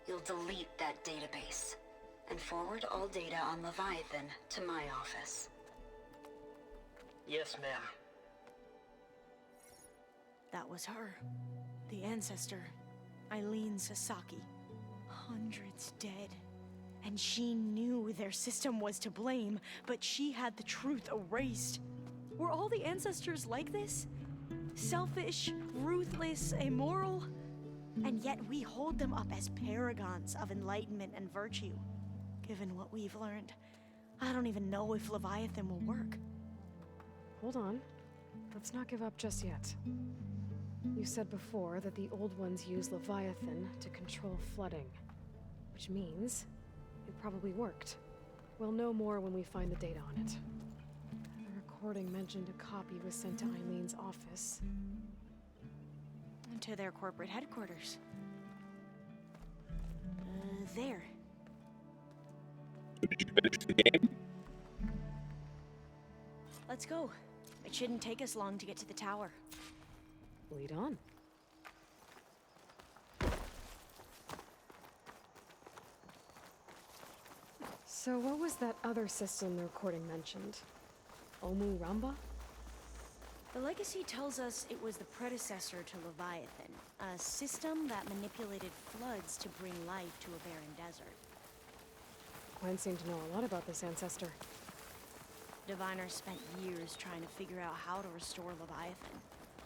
you'll delete that database and forward all data on Leviathan to my office. Yes, ma'am. That was her. The ancestor, Eileen Sasaki. Hundreds dead. And she knew their system was to blame, but she had the truth erased. Were all the ancestors like this? Selfish, ruthless, immoral? And yet we hold them up as paragons of enlightenment and virtue. Given what we've learned, I don't even know if Leviathan will work. Hold on. Let's not give up just yet. You said before that the Old Ones use Leviathan to control flooding. Which means it probably worked. We'll know more when we find the data on it. The recording mentioned a copy was sent to Eileen's office. And to their corporate headquarters. There. Did you finish the game? Let's go. It shouldn't take us long to get to the tower. Lead on. So what was that other system the recording mentioned? Omu Ramba? The legacy tells us it was the predecessor to Leviathan, a system that manipulated floods to bring life to a barren desert. Gwen seemed to know a lot about this ancestor. Diviner spent years trying to figure out how to restore Leviathan.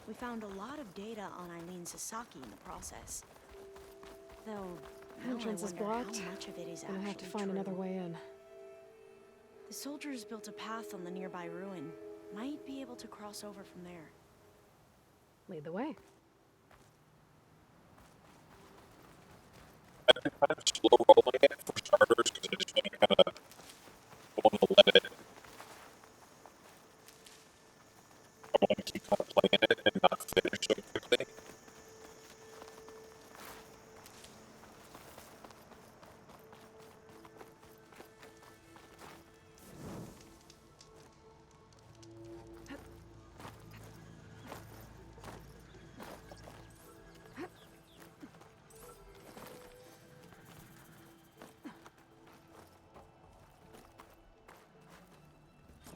We found a lot of data on Eileen Sasaki in the process. Though, now Entrance I is wonder blocked. how much of it is Gonna actually have to find true. another way in. The soldiers built a path on the nearby ruin. Might be able to cross over from there. Lead the way. I've been kind of slow rolling it for starters because I just want to kind of let it. I want to keep kind of playing it and not finish so quickly.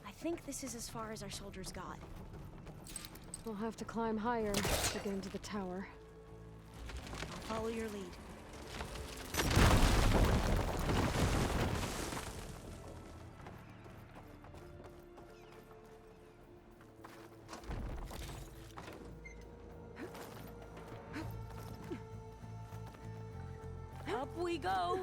I think this is as far as our soldiers got. We'll have to climb higher to get into the tower. I'll follow your lead. Up we go!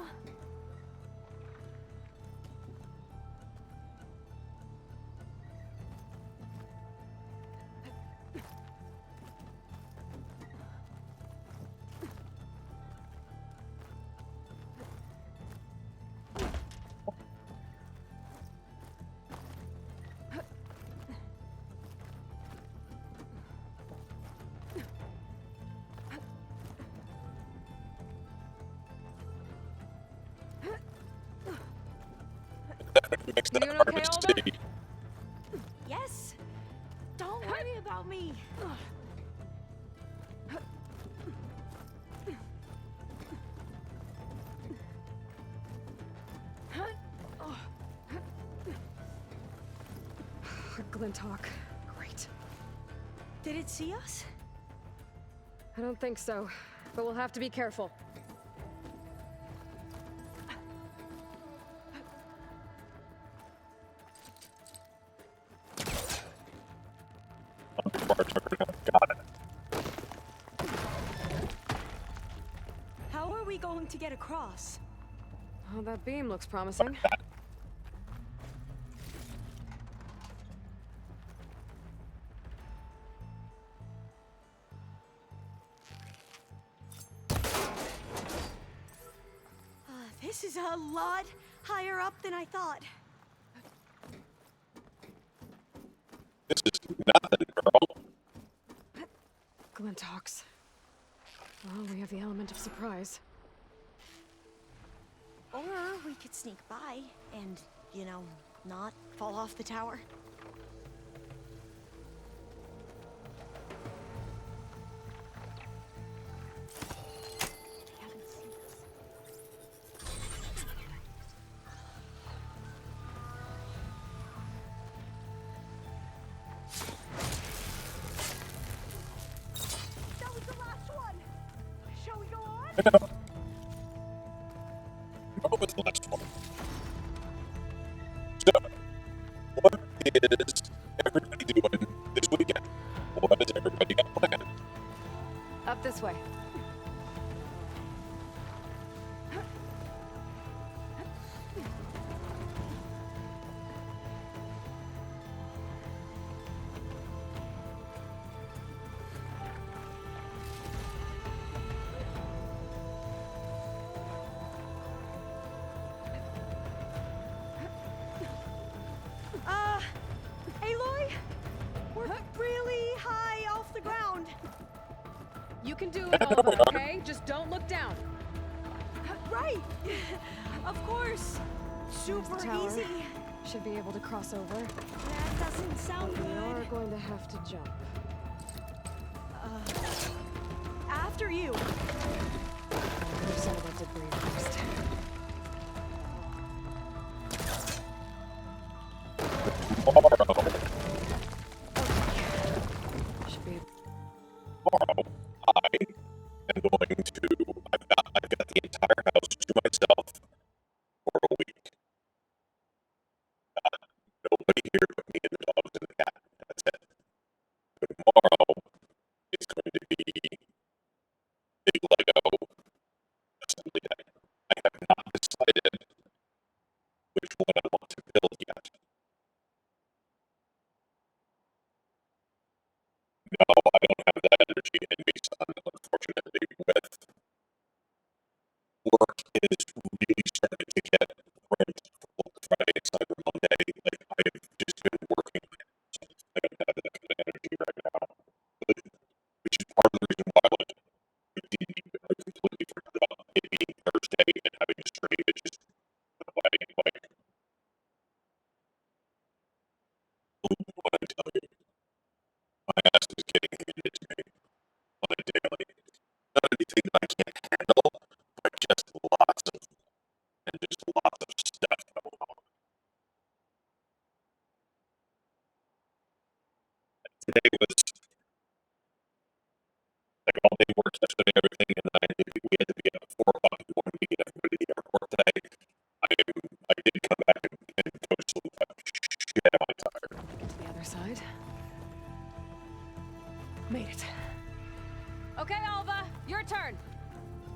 Makes that You doing hard okay, to Alda? see. Yes! Don't worry about me! Glinthawk. Great. Did it see us? I don't think so, but we'll have to be careful. Got it. How are we going to get across? Oh, that beam looks promising. This is a lot higher up than I thought. This is nothing, girl. Glinthawks. Well, we have the element of surprise. Or we could sneak by and, you know, not fall off the tower. That was the last one. Shall we go on? What was the last one? So, what is everybody doing this weekend? What has everybody got planned? Up this way. Aloy? We're really high off the ground. You can do it, Alda, okay? Just don't look down. Right. Of course. There's the Super tower. easy. Should be able to cross over. That doesn't sound But we good. are going to have to jump. After you. Move some of that debris first.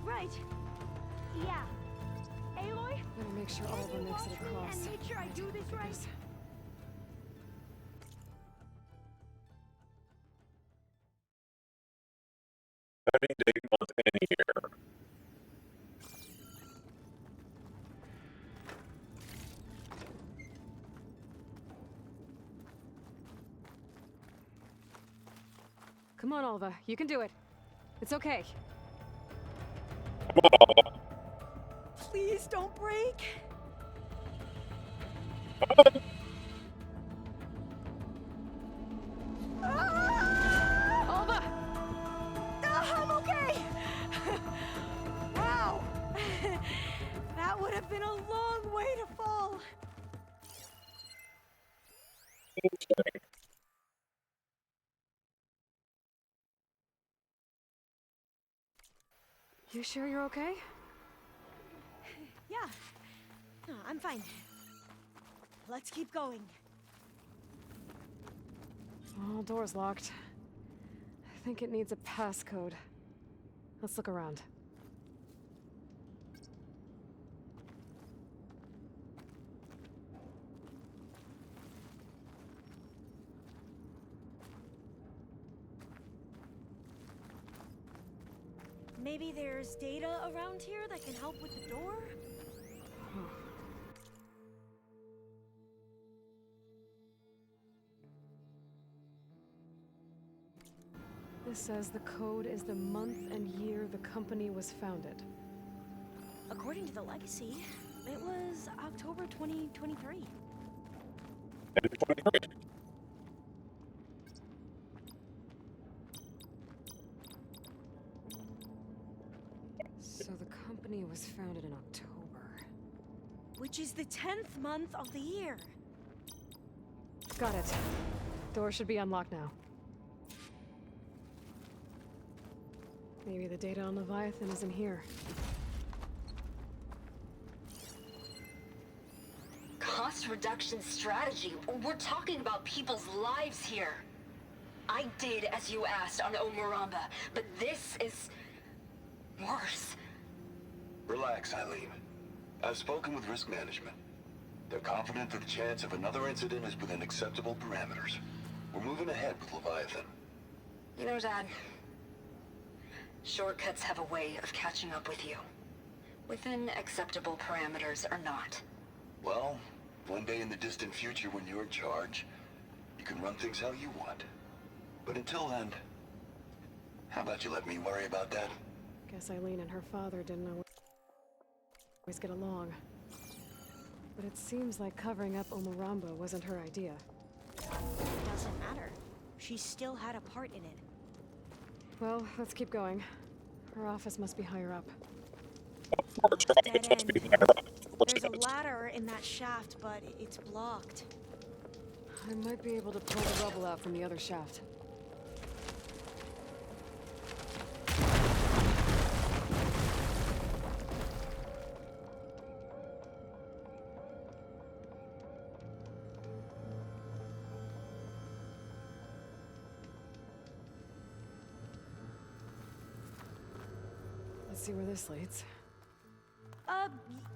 Right. Yeah. Aloy? Better make sure Alva makes it across. And make sure I do this right. Any day, month, any year. Come on, Alva. You can do it. It's okay. Come on, Alva. Please don't break. Alva! I'm okay. Wow. That would have been a long way to fall. You sure you're okay? Yeah. No, I'm fine. Let's keep going. All doors locked. I think it needs a passcode. Let's look around. Maybe there's data around here that can help with the door? This says the code is the month and year the company was founded. According to the legacy, it was October 2023. So the company was founded in October. Which is the 10th month of the year. Got it. Door should be unlocked now. Maybe the data on Leviathan isn't here. Cost reduction strategy? We're talking about people's lives here. I did as you asked on Omuramba, but this is worse. Relax, Eileen. I've spoken with risk management. They're confident that the chance of another incident is within acceptable parameters. We're moving ahead with Leviathan. You know, Dad, shortcuts have a way of catching up with you. Within acceptable parameters or not. Well, one day in the distant future when you're in charge, you can run things how you want. But until then, how about you let me worry about that? Guess Eileen and her father didn't always get along. But it seems like covering up Omuramba wasn't her idea. It doesn't matter. She still had a part in it. Well, let's keep going. Her office must be higher up. Dead end. There's a ladder in that shaft, but it's blocked. I might be able to pull the rubble out from the other shaft. Let's see where this leads.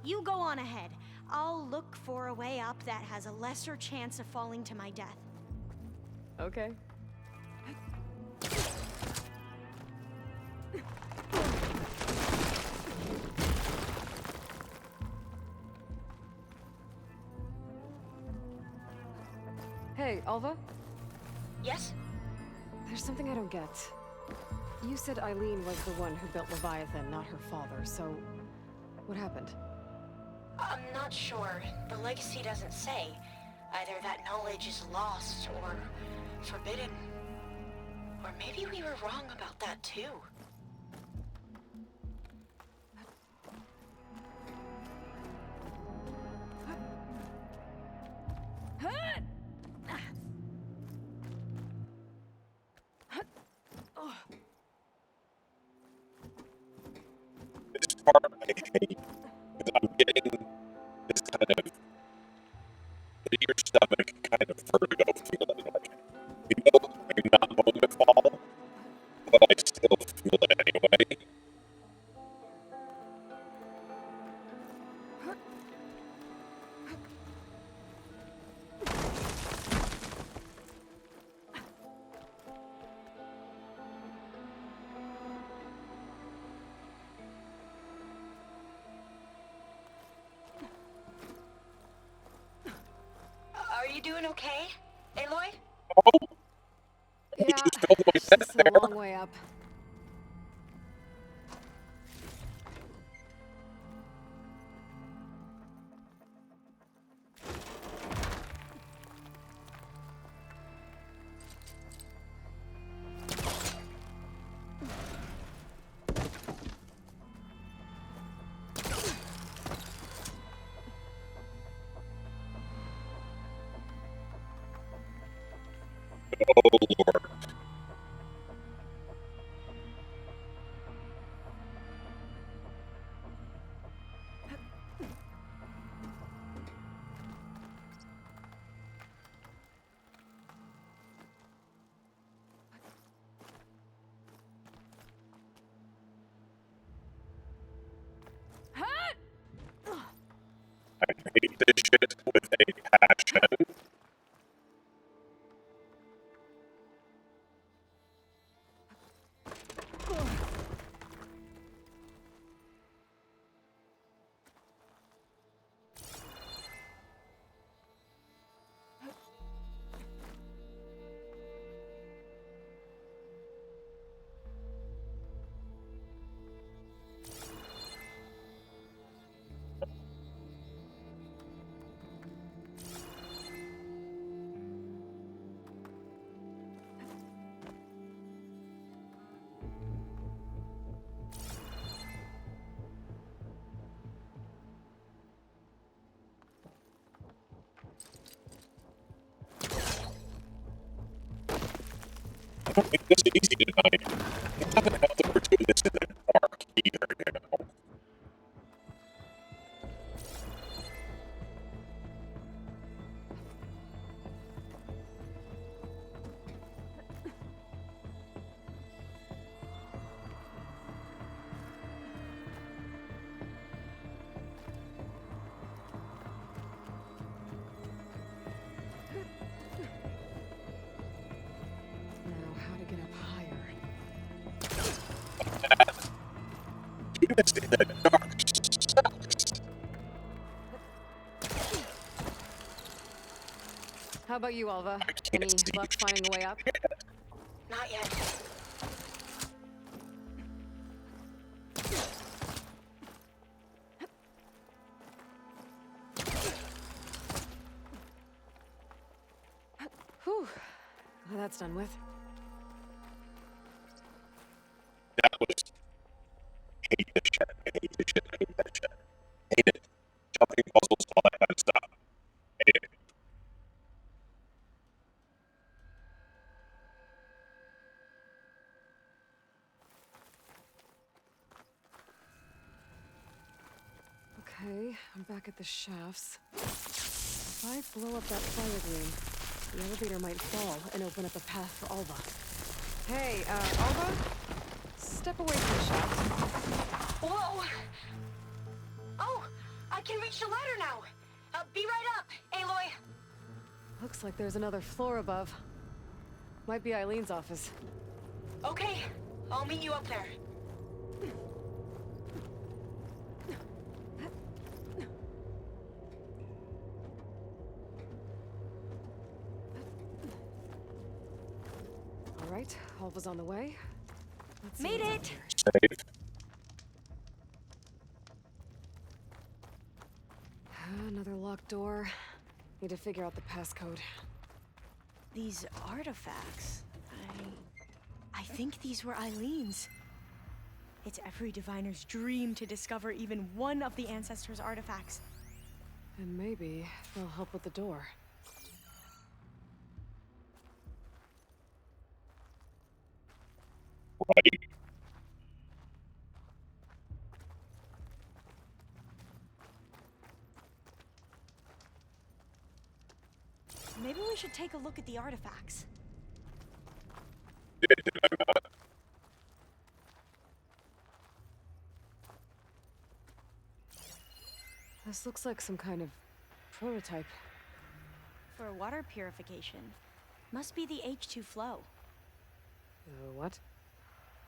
You go on ahead. I'll look for a way up that has a lesser chance of falling to my death. Okay. Hey, Alva? Yes? There's something I don't get. You said Eileen was the one who built Leviathan, not her father, so what happened? I'm not sure. The legacy doesn't say. Either that knowledge is lost or forbidden. Or maybe we were wrong about that too. This part I hate, because I'm getting this kind of in your stomach kind of vertigo feeling. Like, you know, I'm not going to fall, but I still feel it anyway. doing okay, Aloy? Yeah, it's just a long way up. Oh, Lord. I hate this shit with a passion. I don't think this is easy tonight. It doesn't help that we're doing this in the dark either, you know. Now, how to get up higher? Doing this in the dark sucks. How about you, Alva? Any luck finding a way up? Not yet. Whew. Well, that's done with. That was... hate this shit. I hate this shit. I hate that shit. Hate it. Jumping puzzles while I had to stop. Hate it. Okay, I'm back at the shafts. If I blow up that fire room, the elevator might fall and open up a path for Alva. Hey, Alva? Step away from the shafts. Whoa! Oh, I can reach the ladder now. Be right up, Aloy. Looks like there's another floor above. Might be Eileen's office. Okay, I'll meet you up there. All right, Alva's on the way. Let's see Made what's it! up here. Safe. Another locked door. Need to figure out the passcode. These artifacts, I think these were Eileen's. It's every diviner's dream to discover even one of the ancestors' artifacts. And maybe they'll help with the door. Right. Maybe we should take a look at the artifacts. Did I not? This looks like some kind of prototype. For water purification. Must be the H2 flow. What?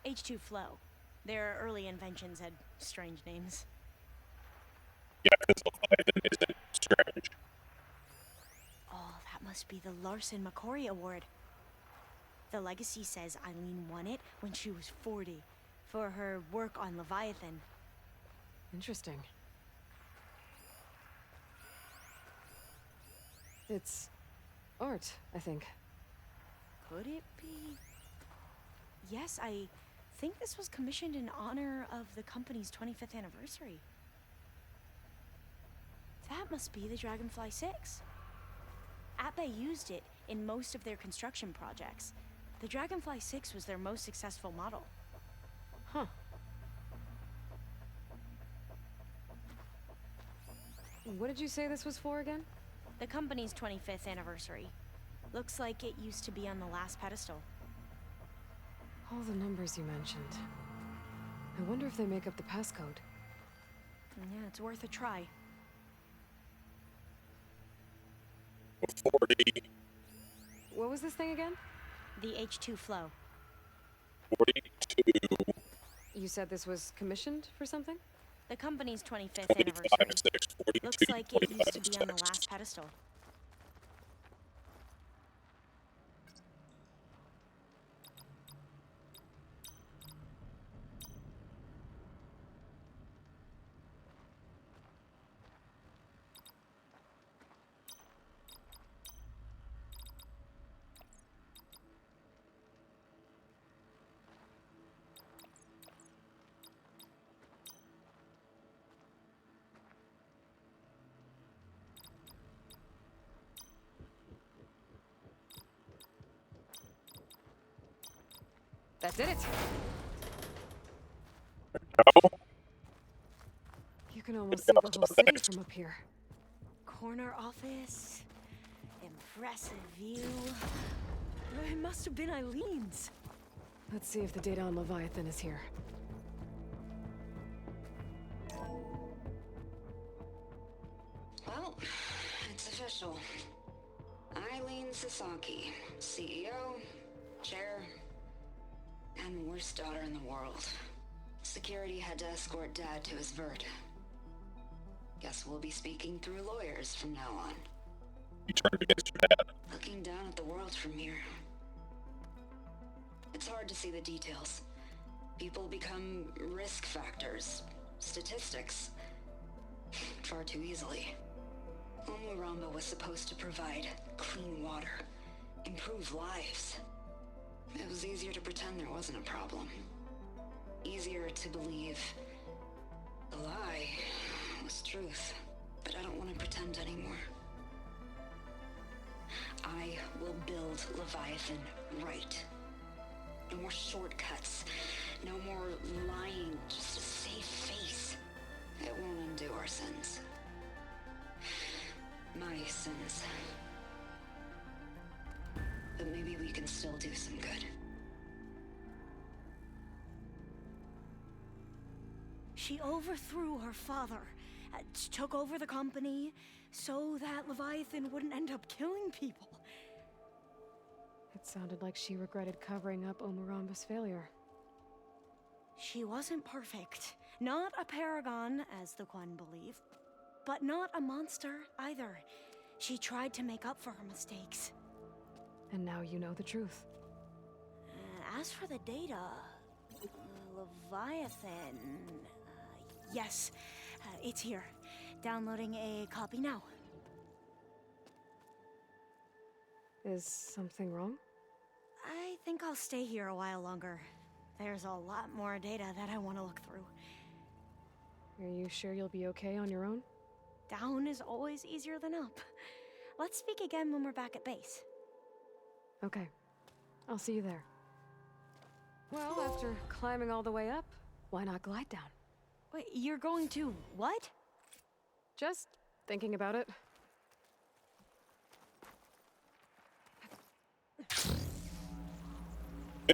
H2 flow. Their early inventions had strange names. Yeah, because Leviathan isn't strange. Oh, that must be the Larson McCory Award. The legacy says Eileen won it when she was 40 for her work on Leviathan. Interesting. It's art, I think. Could it be? Yes, I think this was commissioned in honor of the company's 25th anniversary. That must be the Dragonfly 6. Atbay used it in most of their construction projects. The Dragonfly 6 was their most successful model. Huh. What did you say this was for again? The company's 25th anniversary. Looks like it used to be on the last pedestal. All the numbers you mentioned. I wonder if they make up the passcode. Yeah, it's worth a try. 40. What was this thing again? The H2 flow. 42. You said this was commissioned for something? The company's 25th 25 anniversary. 6, 42, Looks like it used to be 25 on the 6. last pedestal. That did it! No? You can almost see the whole city from up here. Corner office. Impressive view. It must have been Eileen's. Let's see if the data on Leviathan is here. Well, it's official. Eileen Sasaki, CEO, chair, and worst daughter in the world. Security had to escort Dad to his vert. Guess we'll be speaking through lawyers from now on. You turned against your dad. Looking down at the world from here. It's hard to see the details. People become risk factors, statistics, far too easily. Omuramba was supposed to provide clean water, improve lives. It was easier to pretend there wasn't a problem. Easier to believe the lie was truth. But I don't want to pretend anymore. I will build Leviathan right. No more shortcuts. No more lying just to save face. It won't undo our sins. My sins. But maybe we can still do some good. She overthrew her father, took over the company, so that Leviathan wouldn't end up killing people. It sounded like she regretted covering up Omuramba's failure. She wasn't perfect. Not a paragon, as the Quan believe, but not a monster either. She tried to make up for her mistakes. And now you know the truth. As for the data, Leviathan... yes, it's here. Downloading a copy now. Is something wrong? I think I'll stay here a while longer. There's a lot more data that I want to look through. Are you sure you'll be okay on your own? Down is always easier than up. Let's speak again when we're back at base. Okay. I'll see you there. Well, after climbing all the way up, why not glide down? Wait, you're going to what? Just thinking about it.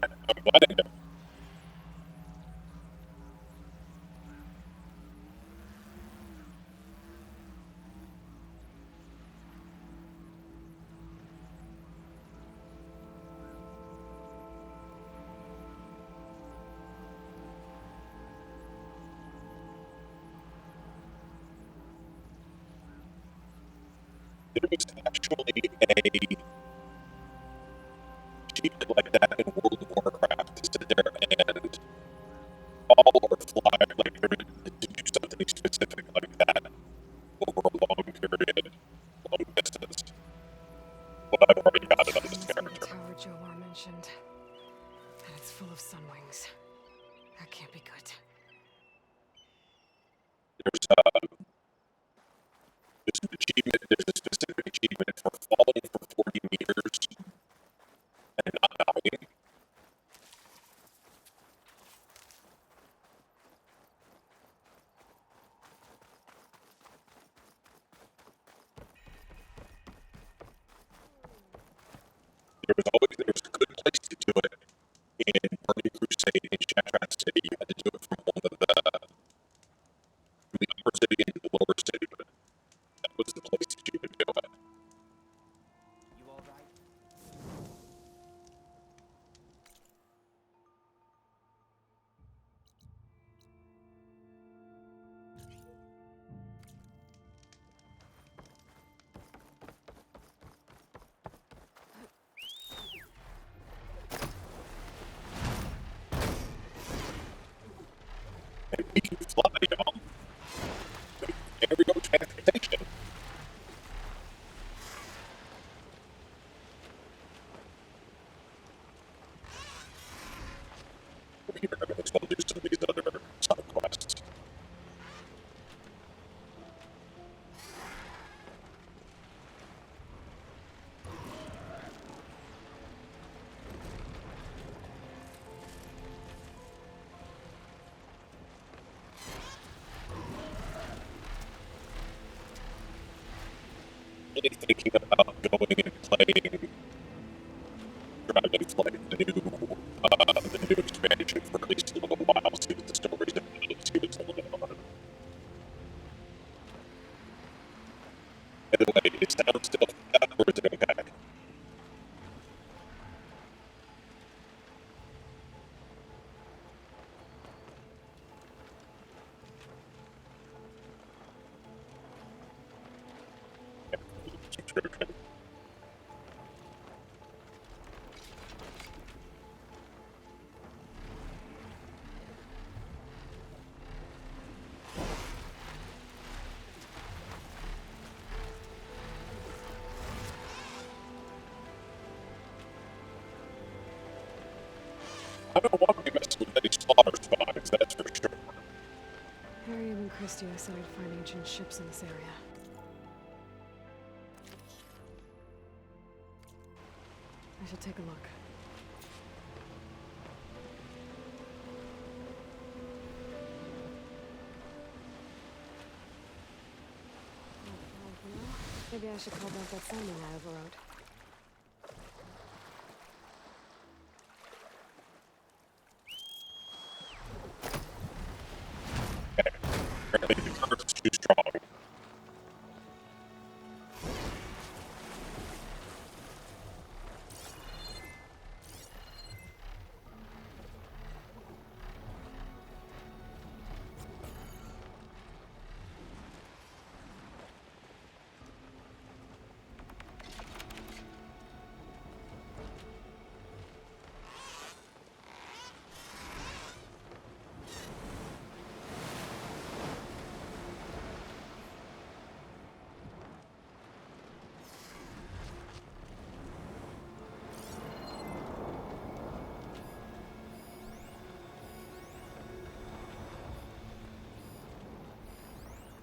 I'm glad. There was actually a achievement like that in World of Warcraft to sit there and fall or fly, like to do something specific like that over a long period, long distance. But I've already got it on this character. The tower Jomar mentioned. And it's full of sunwings. That can't be good. There's an achievement, there's a specific achievement for falling for 40 meters and not dying. There was a good place to do it in Burning Crusade in Shattrath City. You had to do it from one of the upper city and the lower city, but that was the place that you could do it. You all right? And we can fly, y'all. Aerial transportation. Here, I might as well do some of these other side quests. Really thinking about going and playing Dragonflight, the new expansion for at least a little while, see what the story's about, see what's going on. By the way, is sound still up or is it okay? Subscription. I don't want to be messing with any slaughter spines, that's for sure. Harriam and Christie said I'd find ancient ships in this area. I should take a look. Maybe I should call back that sanding I overrode. Apparently the curse is too strong.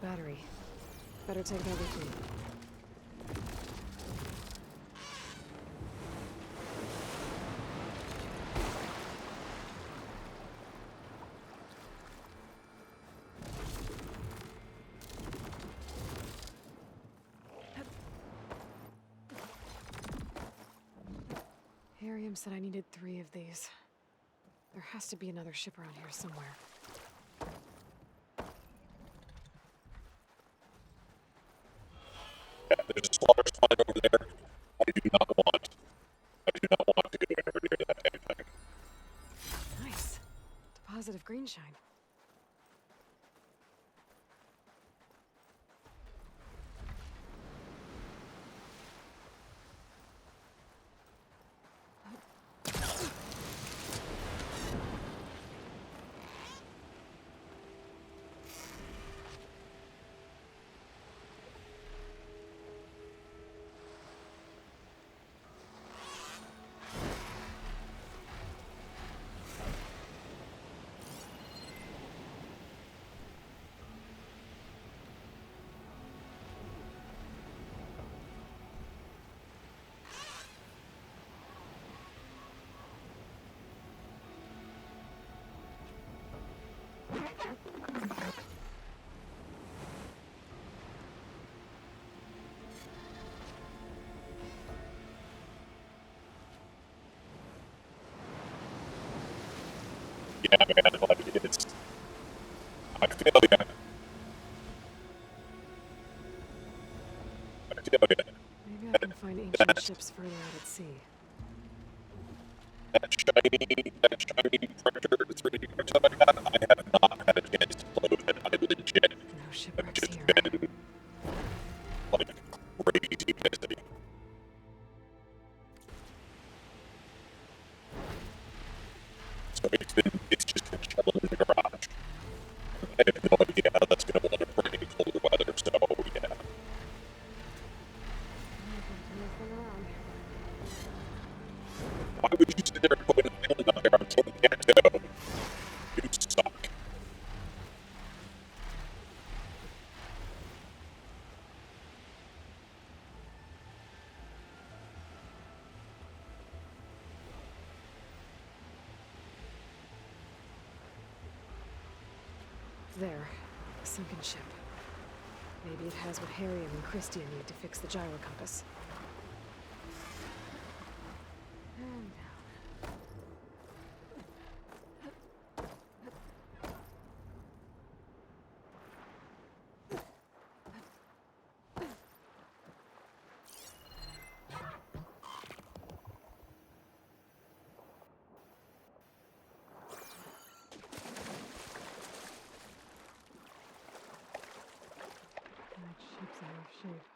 Battery. Better take that with me. Harriam said I needed 3 of these. There has to be another ship around here somewhere. There's a slaughter spine over there. I do not want to go anywhere near that damn thing. Nice. Deposit of green shine. man. Like, it's... I feel ya. Maybe I can find ancient ships further out at sea. That shiny Predator 3D printer I got, I have not had a chance to play with it. I legit have just been, like, crazy busy. So it's just been chilling in the garage. I have no idea how that's going to want to bring in colder weather, so yeah. Why would you sit there and put an island out there on King Ghetto? You suck. There, a sunken ship. Maybe it has what Harriet and Christian need to fix the gyro compass. And down. That ship's out of shape.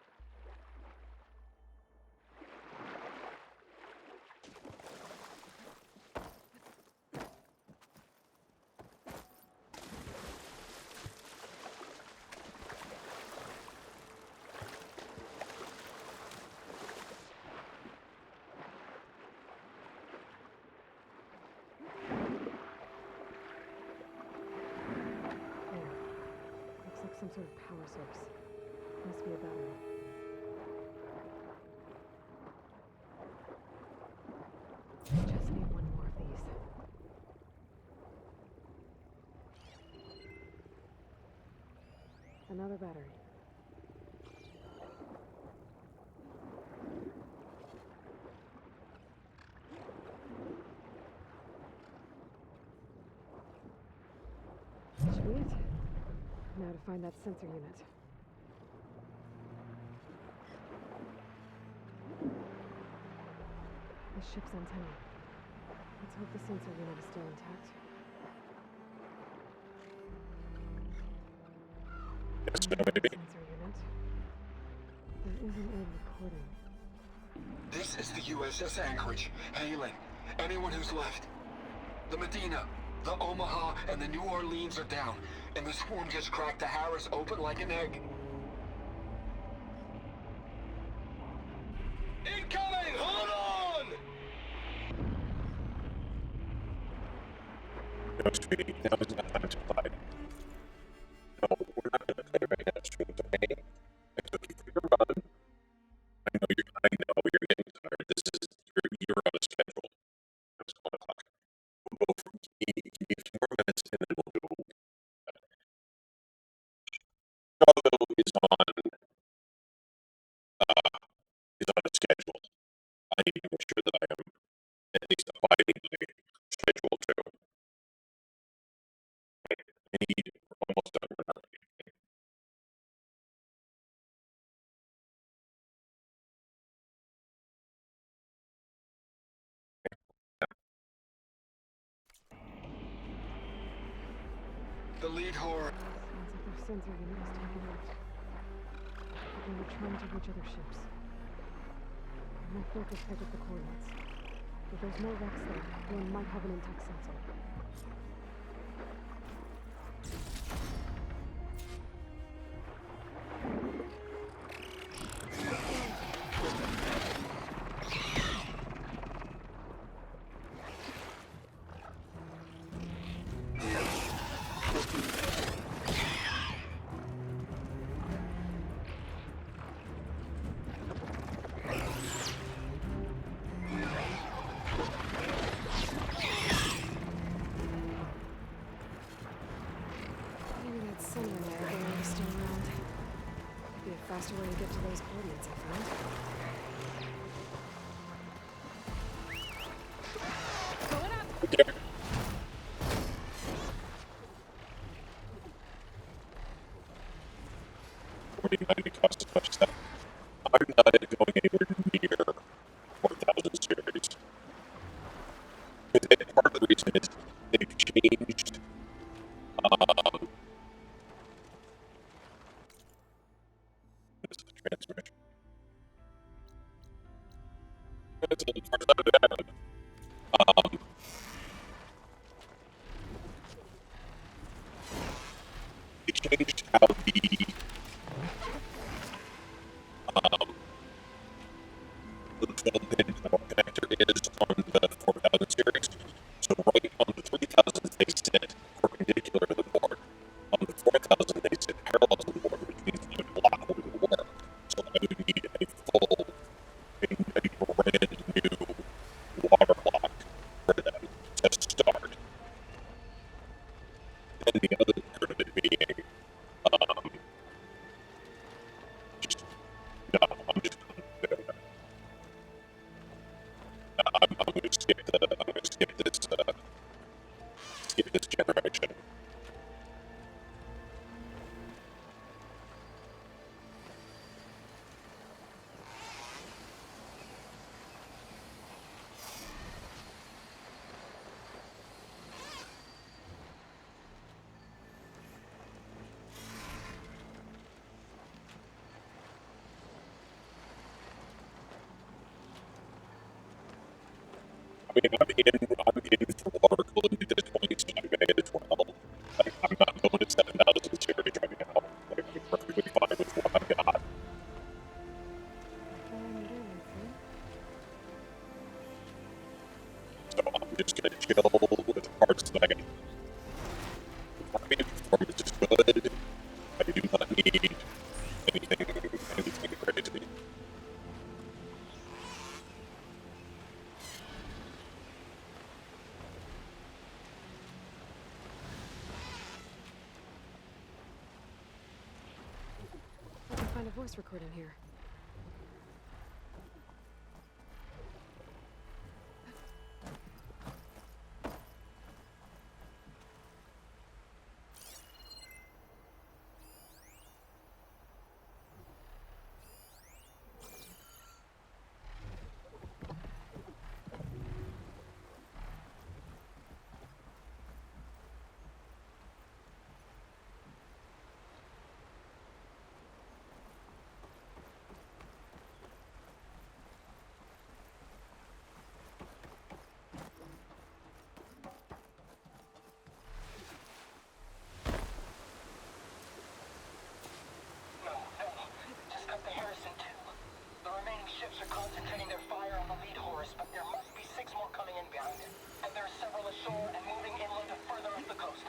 There. Looks like some sort of power source. Must be a battery. Just need one more of these. Another battery. Should be it. Now to find that sensor unit. The ship's antenna. Let's hope the sensor unit is still intact. Sensor unit. There isn't a recording. This is the USS Anchorage. Hailing anyone who's left. The Medina, the Omaha, and the New Orleans are down, and the swarm just cracked the Harris open like an egg. Incoming! Hold on! No, sweetie, now is not time to fight. No, we're not going to play right now, stream to me. I took you for your run. I know you're getting tired. You're on a schedule. It's 1 o'clock. We'll go from give me a few more minutes and then we'll go. Chicago is on a schedule. I need to make sure that I am at least abiding by schedule too. I need almost done with everything. The lead horror. Sounds like their sensor unit was taken out. They were trying to reach other ships. My focus picked up the coordinates. If there's more wrecks there, one might have an intact sensor. Maybe that sender layer is still around. Could be a faster way to get to those coordinates I found. Going up! it might cost as much as that. I'm not going anywhere near 4000 series. Part of the reason is they've changed this is the transmission. That's as far as I've had. They changed how the little pin connector is on the 4000 series. So right on the 3000 they sit perpendicular to the board. On the 4000 they sit parallel to the board, which means they would block what would work. So I would need a full, a brand new water block for them to start. And the other part of it being, just, no, I'm just going to skip this generation. I mean, I'm in for water cooling at this point, so I may as well. Like, I'm not going to 7000 series right now. Like, I'm perfectly fine with what I've got. So I'm just going to chill with the parts that I get. The performance is good. I do not need anything crazy. I can find a voice recording here. Just cut the Harrison too. The remaining ships are concentrating their fire on the lead Horus, but there must be 6 more coming in behind it. And there are several ashore and moving inland to further up the coast.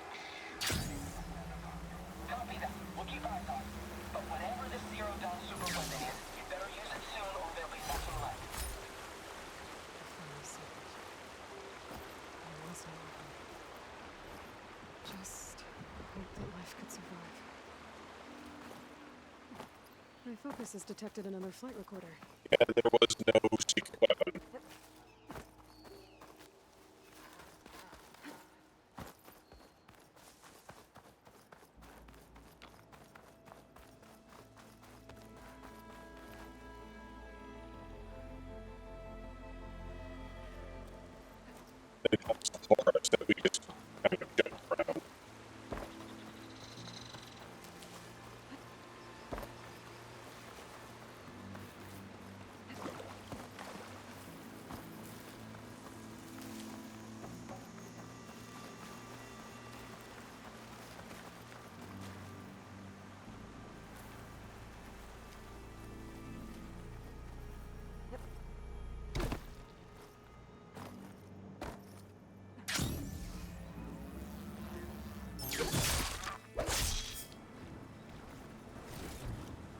Copy that. We'll keep eyes on it. But whatever this Zero Dawn super weapon is, you better use it soon or there'll be nothing left. Just hope that life could survive. My focus has detected another flight recorder. Yeah, there was no secret weapon. It helps the forest that we just kind of jump around.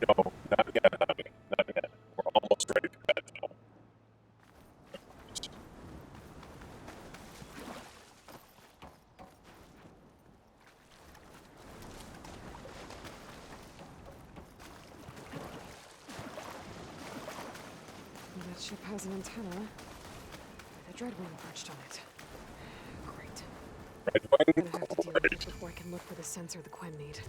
No, not yet, honey. Not yet. We're almost ready for bed now. That ship has an antenna. The Dreadwing perched on it. Great. Dreadwing? I'm gonna have to deal with it before I can look for the sensor the Quen need.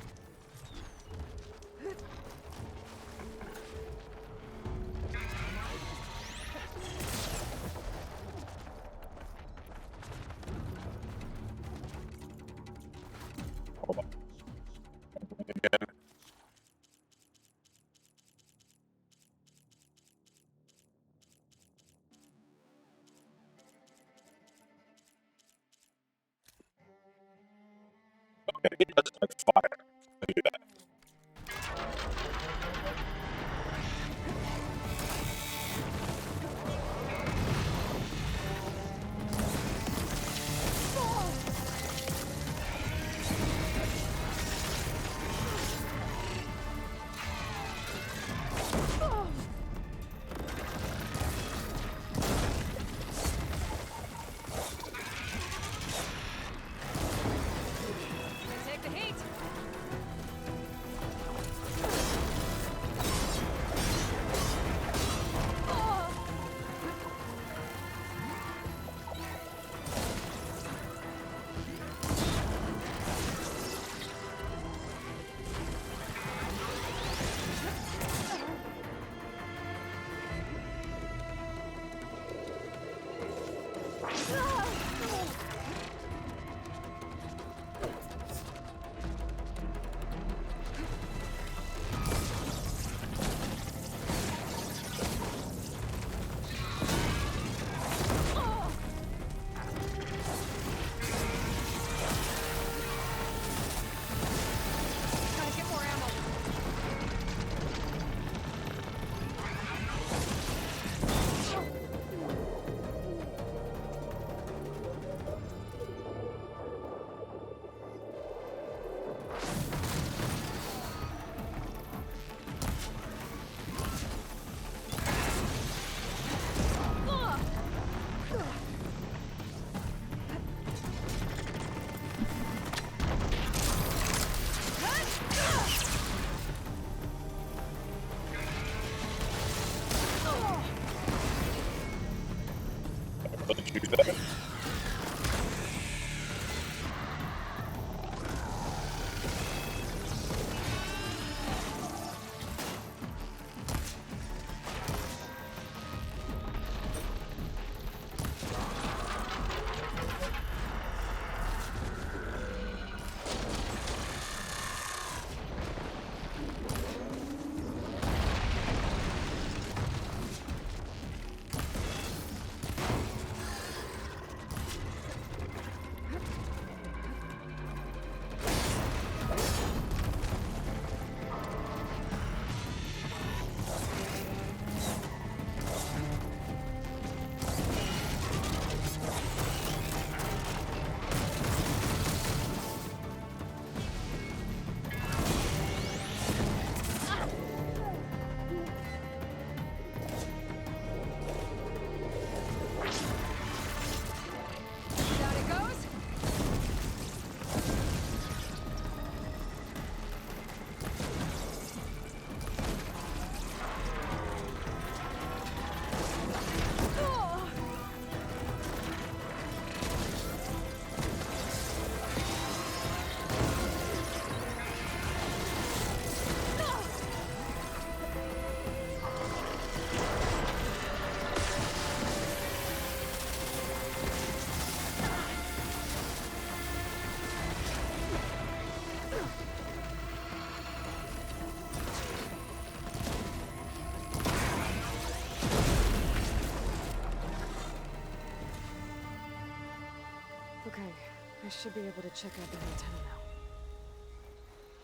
I should be able to check out the antenna now.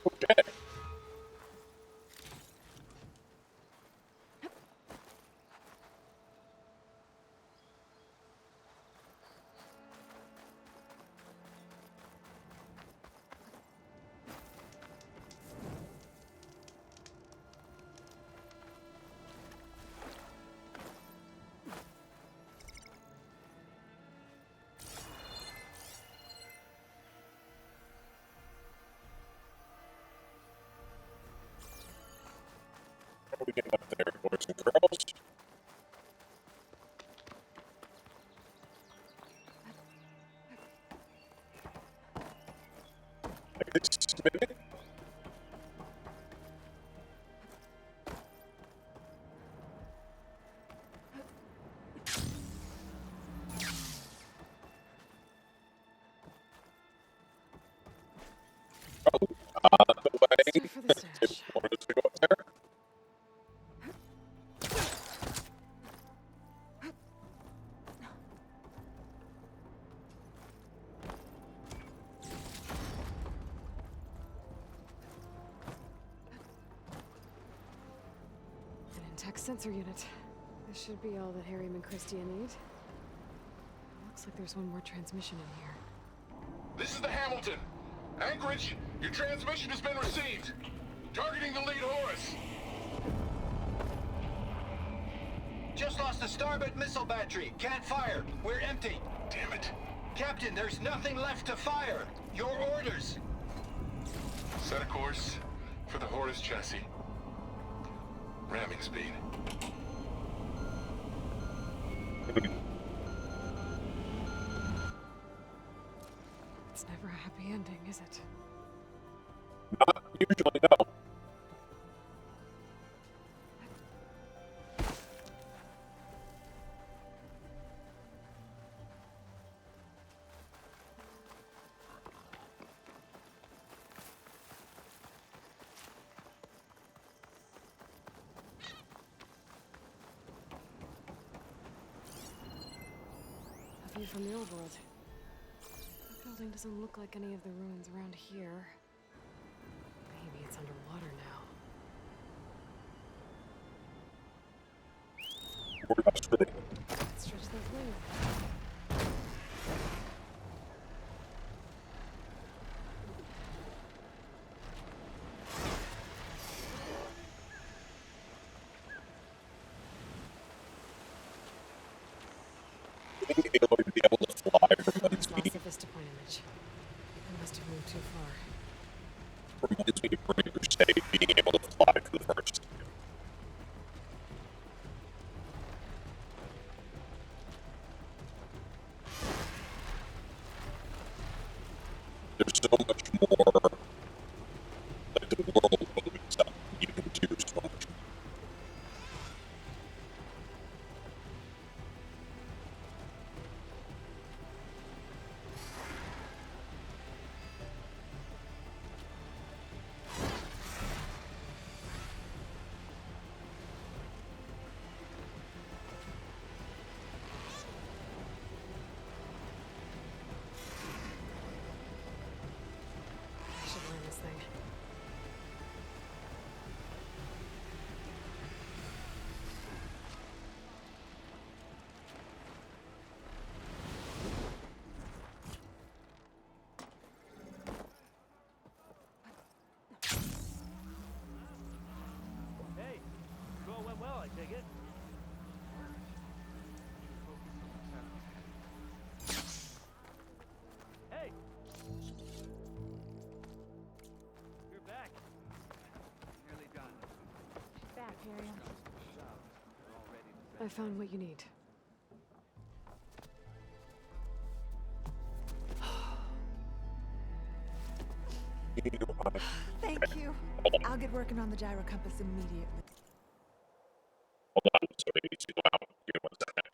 Okay. How are we getting up there, boys and girls? Like this, maybe? Oh, the way. Time for the stash. Just wanted us to go up there. An intact sensor unit. This should be all that Harry and Christia need. Looks like there's one more transmission in here. This is the Hamilton. Anchorage, your transmission has been received. Targeting the lead Horus. Just lost a starboard missile battery. Can't fire. We're empty. Damn it. Captain, there's nothing left to fire. Your orders. Set a course for the Horus chassis. Ramming speed. It's never a happy ending, is it? Not usually, no. A view from the old world. The building doesn't look like any of the ruins around here. Maybe it's underwater now. Let's stretch those wings. Being able to be able to fly reminds me, Lost the Vista Point image. I must have moved too far. reminds me of Burning Crusade being able to fly for the first time. There's so much more, like the world opens up, you can do so much more. I should learn this thing. Hey, all went well, I take it. Hey! You're back. Nearly done. Back, Harry. I found what you need. Thank you. I'll get working on the gyro compass immediately. Hold on, so it's too loud. Give me 1 second.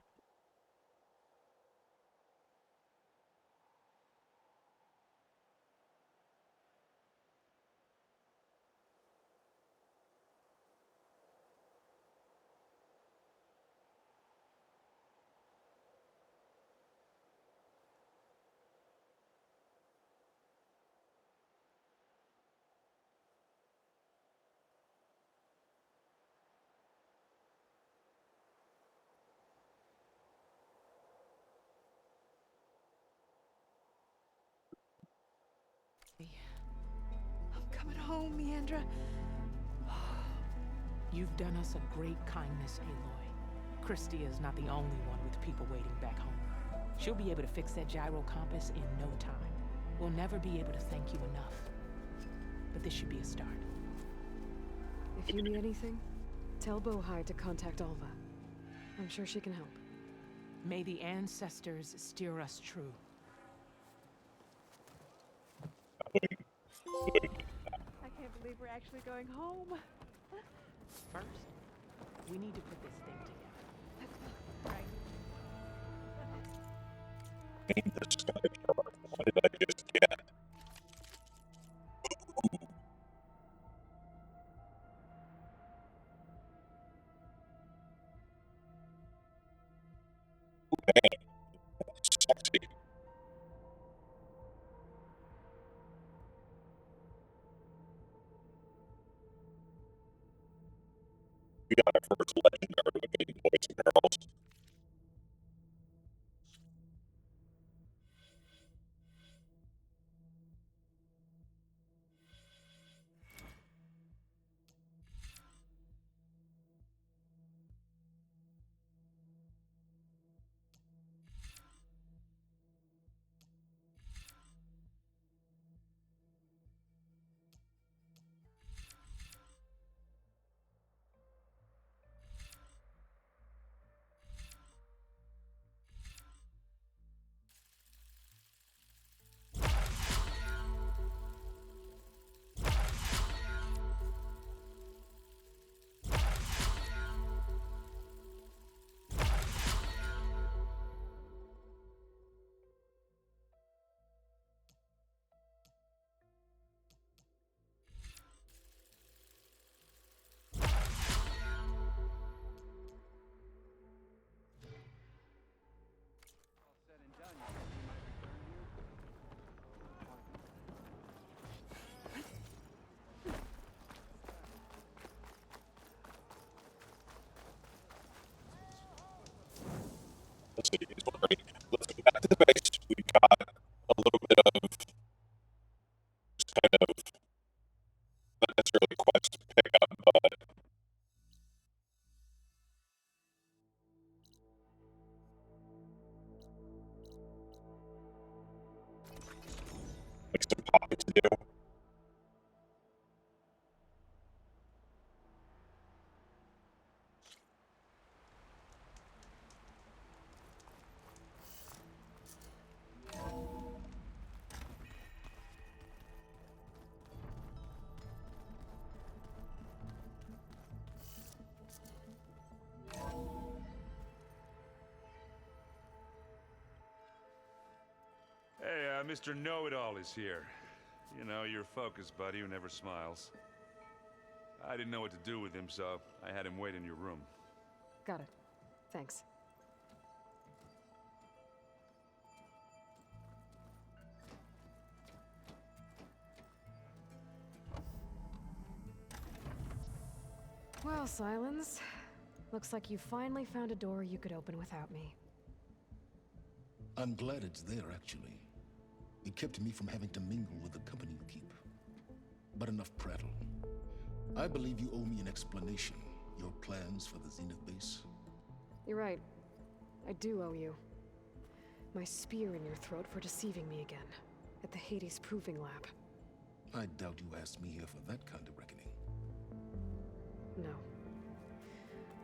home, Meandra. You've done us a great kindness, Aloy. Christy is not the only one with people waiting back home. She'll be able to fix that gyro compass in no time. We'll never be able to thank you enough. But this should be a start. If you need anything, tell Bohai to contact Alva. I'm sure she can help. May the ancestors steer us true. I can't believe we're actually going home. First, we need to put this thing together. Right. Name the sky tower. What did I just get? Man, that's sexy. We got our first legendary looking boys and girls. Let's see, let's go back to the base. We got a little bit of just kind of not necessarily quest to pick up, but like some popping to do. Hey, Mr. Know-It-All is here. You know, your focus buddy who never smiles. I didn't know what to do with him, so I had him wait in your room. Got it. Thanks. Well, Silence. Looks like you finally found a door you could open without me. I'm glad it's there, actually. It kept me from having to mingle with the company you keep. But enough prattle. I believe you owe me an explanation. Your plans for the Zenith base? You're right. I do owe you. My spear in your throat for deceiving me again. At the Hades Proving Lab. I doubt you asked me here for that kind of reckoning. No.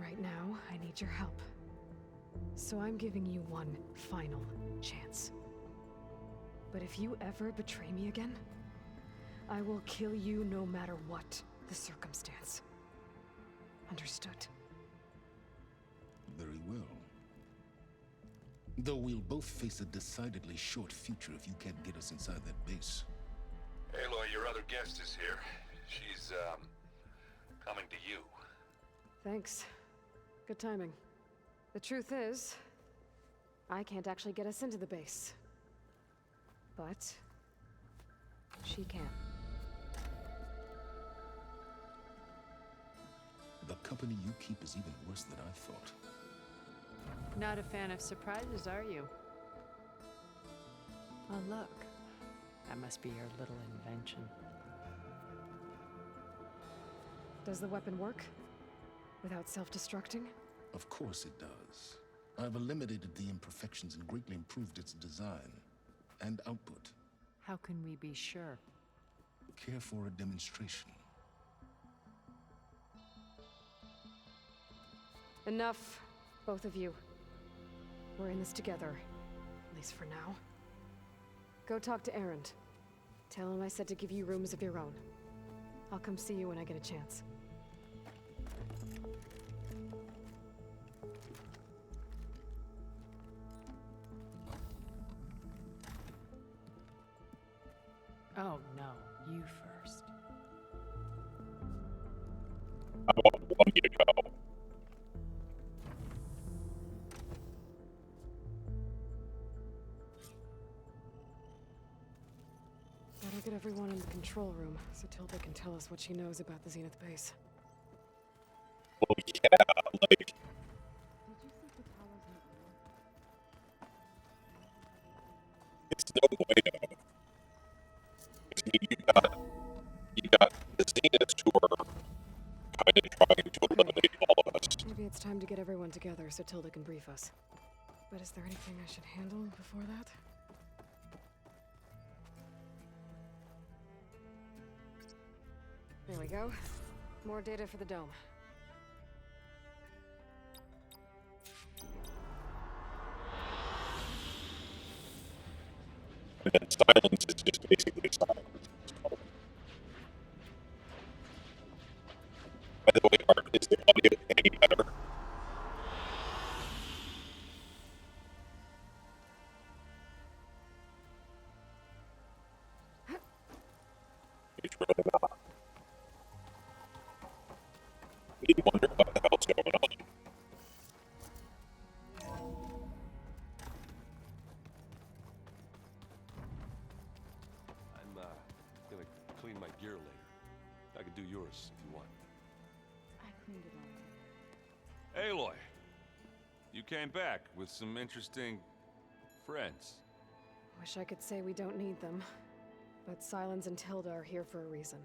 Right now, I need your help. So I'm giving you one final chance. But if you ever betray me again, I will kill you no matter what the circumstance. Understood? Very well. Though we'll both face a decidedly short future if you can't get us inside that base. Aloy, your other guest is here. She's, coming to you. Thanks. Good timing. The truth is, I can't actually get us into the base. But she can. The company you keep is even worse than I thought. Not a fan of surprises, are you? Oh, look. That must be your little invention. Does the weapon work? Without self-destructing? Of course it does. I've eliminated the imperfections and greatly improved its design and output. How can we be sure? Care for a demonstration? Enough, both of you. We're in this together, at least for now. Go talk to Erend. Tell him I said to give you rooms of your own. I'll come see you when I get a chance. Oh no, you first. I want you to go. Better get everyone in the control room, so Tilda can tell us what she knows about the Zenith base. Well, yeah, like... It's no way to... I mean, you got the Zeniths who are kind of trying to eliminate all of us. Maybe it's time to get everyone together so Tilda can brief us. But is there anything I should handle before that? There we go. More data for the dome. And then silence is just basically silence. By the way, Art, is the audio any better? It's really not. We wonder what the hell's going on. I'm gonna clean my gear later. I can do yours if you want. I cleaned it all. Aloy, you came back with some interesting friends. Wish I could say we don't need them. But Silence and Tilda are here for a reason.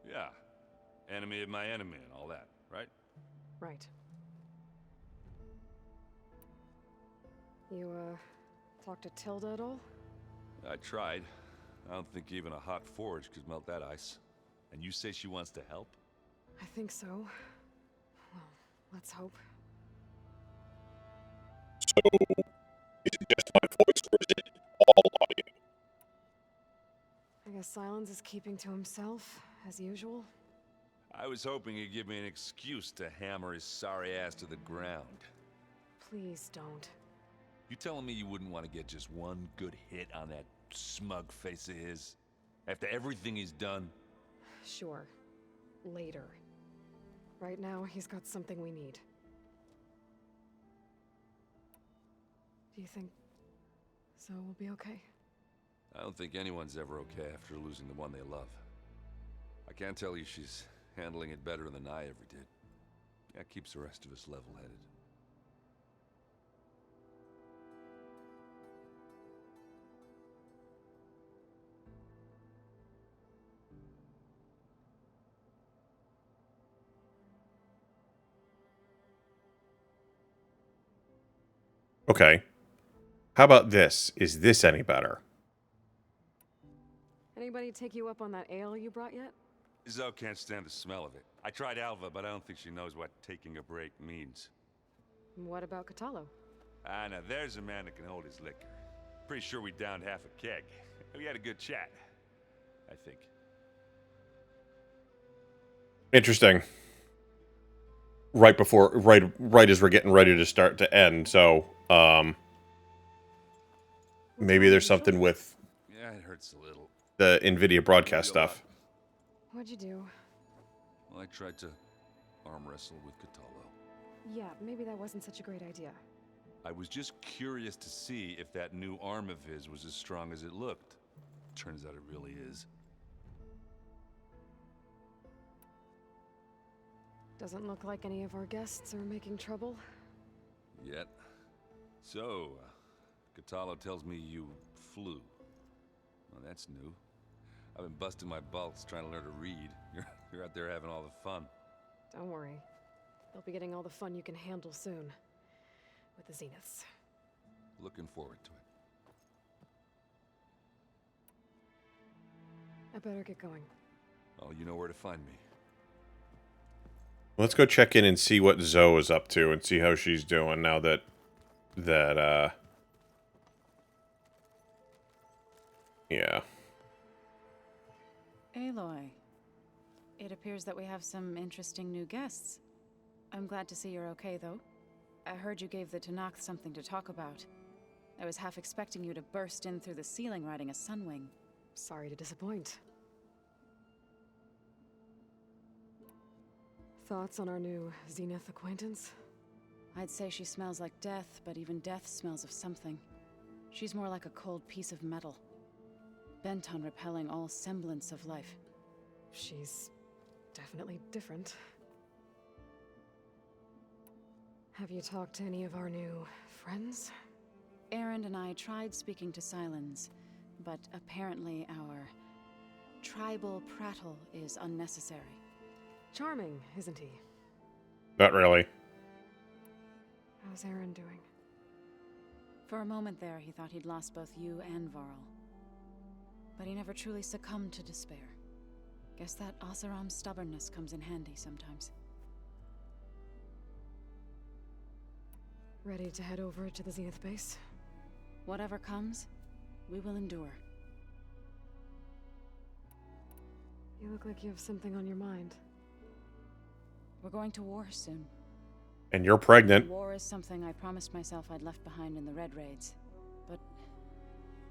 Yeah, enemy of my enemy and all that, right? Right. You, talk to Tilda at all? I tried. I don't think even a hot forge could melt that ice. And you say she wants to help? I think so. Well, let's hope. So, is it just my voice or is it all audio? I guess Silence is keeping to himself, as usual. I was hoping he'd give me an excuse to hammer his sorry ass to the ground. Please don't. You telling me you wouldn't want to get just one good hit on that smug face of his? After everything he's done? Sure. Later. Right now, he's got something we need. Do you think Zoe will be okay? I don't think anyone's ever okay after losing the one they love. I can't tell you she's handling it better than I ever did. That keeps the rest of us level-headed. Okay. How about this? Is this any better? Anybody take you up on that ale you brought yet? Zoe can't stand the smell of it. I tried Alva, but I don't think she knows what taking a break means. What about Kotallo? Ah, now there's a man that can hold his liquor. Pretty sure we downed half a keg. We had a good chat, I think. Interesting. Right as we're getting ready to start to end, so, maybe there's something with Yeah, it hurts a little. the NVIDIA broadcast stuff. What'd you do? Well, I tried to arm wrestle with Kotallo. Yeah, maybe that wasn't such a great idea. I was just curious to see if that new arm of his was as strong as it looked. Turns out it really is. Doesn't look like any of our guests are making trouble. Yet. So, Kotallo tells me you flew. Well, that's new. I've been busting my balls trying to learn to read. You're You're out there having all the fun. Don't worry. You'll be getting all the fun you can handle soon. With the Zeniths. Looking forward to it. I better get going. Oh, you know where to find me. Let's go check in and see what Zoe is up to and see how she's doing now that yeah. Aloy, it appears that we have some interesting new guests. I'm glad to see you're okay, though. I heard you gave the Tenakth something to talk about. I was half expecting you to burst in through the ceiling riding a Sunwing. Sorry to disappoint. Thoughts on our new Zenith acquaintance? I'd say she smells like death, but even death smells of something. She's more like a cold piece of metal, bent on repelling all semblance of life. She's definitely different. Have you talked to any of our new friends? Erend and I tried speaking to Sylens, but apparently our tribal prattle is unnecessary. Charming, isn't he? Not really. How's Erend doing? For a moment there, he thought he'd lost both you and Varl. But he never truly succumbed to despair. Guess that Oseram's stubbornness comes in handy sometimes. Ready to head over to the Zenith base? Whatever comes, we will endure. You look like you have something on your mind. We're going to war soon. And you're pregnant. War is something I promised myself I'd left behind in the Red Raids. But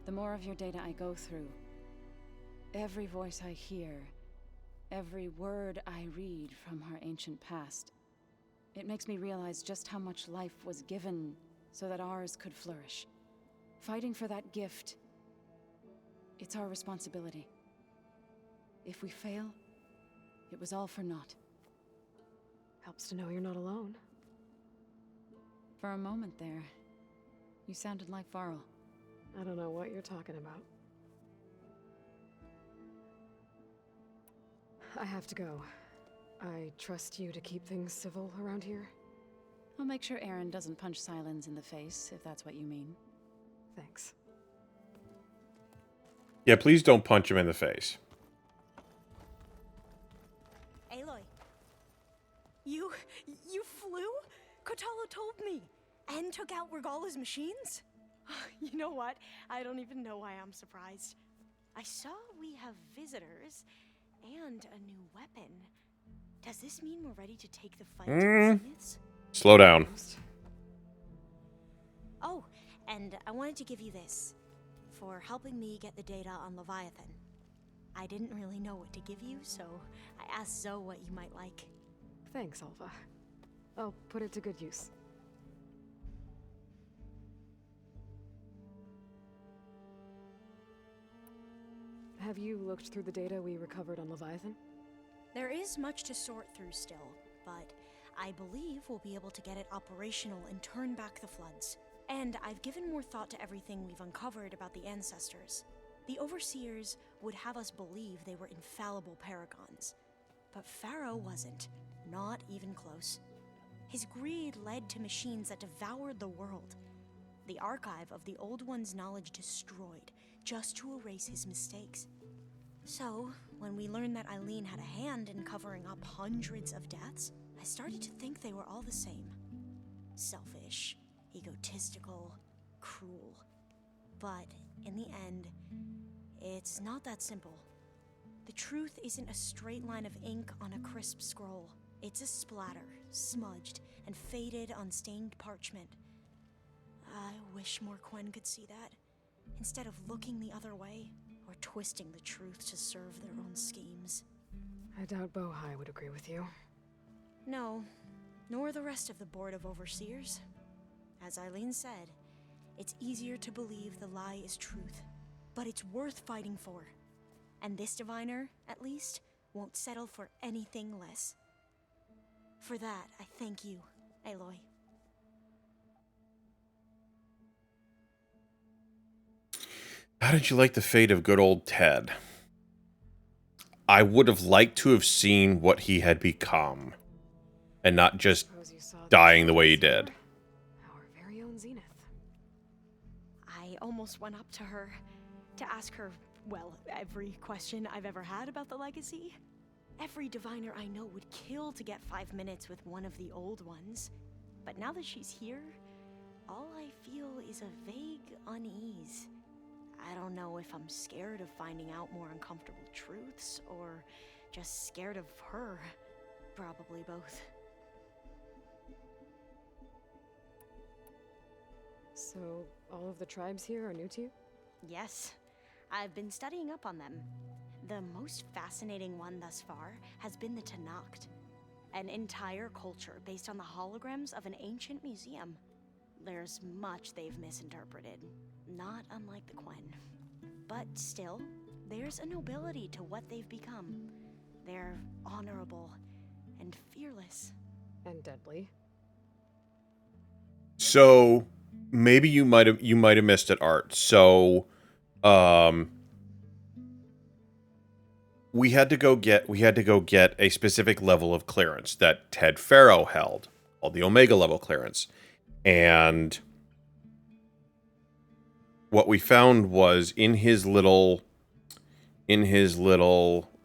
the more of your data I go through, every voice I hear, every word I read from our ancient past, it makes me realize just how much life was given so that ours could flourish. Fighting for that gift, it's our responsibility. If we fail, it was all for naught. Helps to know you're not alone. For a moment there, you sounded like Varl. I don't know what you're talking about. I have to go. I trust you to keep things civil around here. I'll make sure Erend doesn't punch Sylens in the face, if that's what you mean. Thanks. Yeah, please don't punch him in the face. Aloy. You flew? Kotallo told me. And took out Regala's machines? You know what? I don't even know why I'm surprised. I saw we have visitors and a new weapon. Does this mean we're ready to take the fight to the Zeniths? Slow down. Oh, and I wanted to give you this for helping me get the data on Leviathan. I didn't really know what to give you, so I asked Zoe what you might like. Thanks, Alva. I'll put it to good use. Have you looked through the data we recovered on Leviathan? There is much to sort through still, but I believe we'll be able to get it operational and turn back the floods. And I've given more thought to everything we've uncovered about the ancestors. The Overseers would have us believe they were infallible paragons. But Pharaoh wasn't. Not even close. His greed led to machines that devoured the world. The archive of the Old One's knowledge destroyed, just to erase his mistakes. So, when we learned that Eileen had a hand in covering up hundreds of deaths, I started to think they were all the same. Selfish, egotistical, cruel. But, in the end, it's not that simple. The truth isn't a straight line of ink on a crisp scroll. It's a splatter, smudged, and faded on stained parchment. I wish more Quen could see that, instead of looking the other way, or twisting the truth to serve their own schemes. I doubt Bohai would agree with you. No, nor the rest of the Board of Overseers. As Eileen said, it's easier to believe the lie is truth, but it's worth fighting for. And this diviner, at least, won't settle for anything less. For that, I thank you, Aloy. How did you like the fate of good old Ted? I would have liked to have seen what he had become, and not just dying the way he did. Our very own Zenith. I almost went up to her to ask her, well, every question I've ever had about the legacy. Every diviner I know would kill to get 5 minutes with one of the old ones. But now that she's here, all I feel is a vague unease. I don't know if I'm scared of finding out more uncomfortable truths, or just scared of her. Probably both. So, all of the tribes here are new to you? Yes. I've been studying up on them. The most fascinating one thus far has been the Tenakth, an entire culture based on the holograms of an ancient museum. There's much they've misinterpreted, not unlike the Quen. But still, there's a nobility to what they've become. They're honorable and fearless. And deadly. So maybe you might have missed it, Art. So we had to go get a specific level of clearance that Ted Faro held, called the Omega level clearance. And what we found was in his little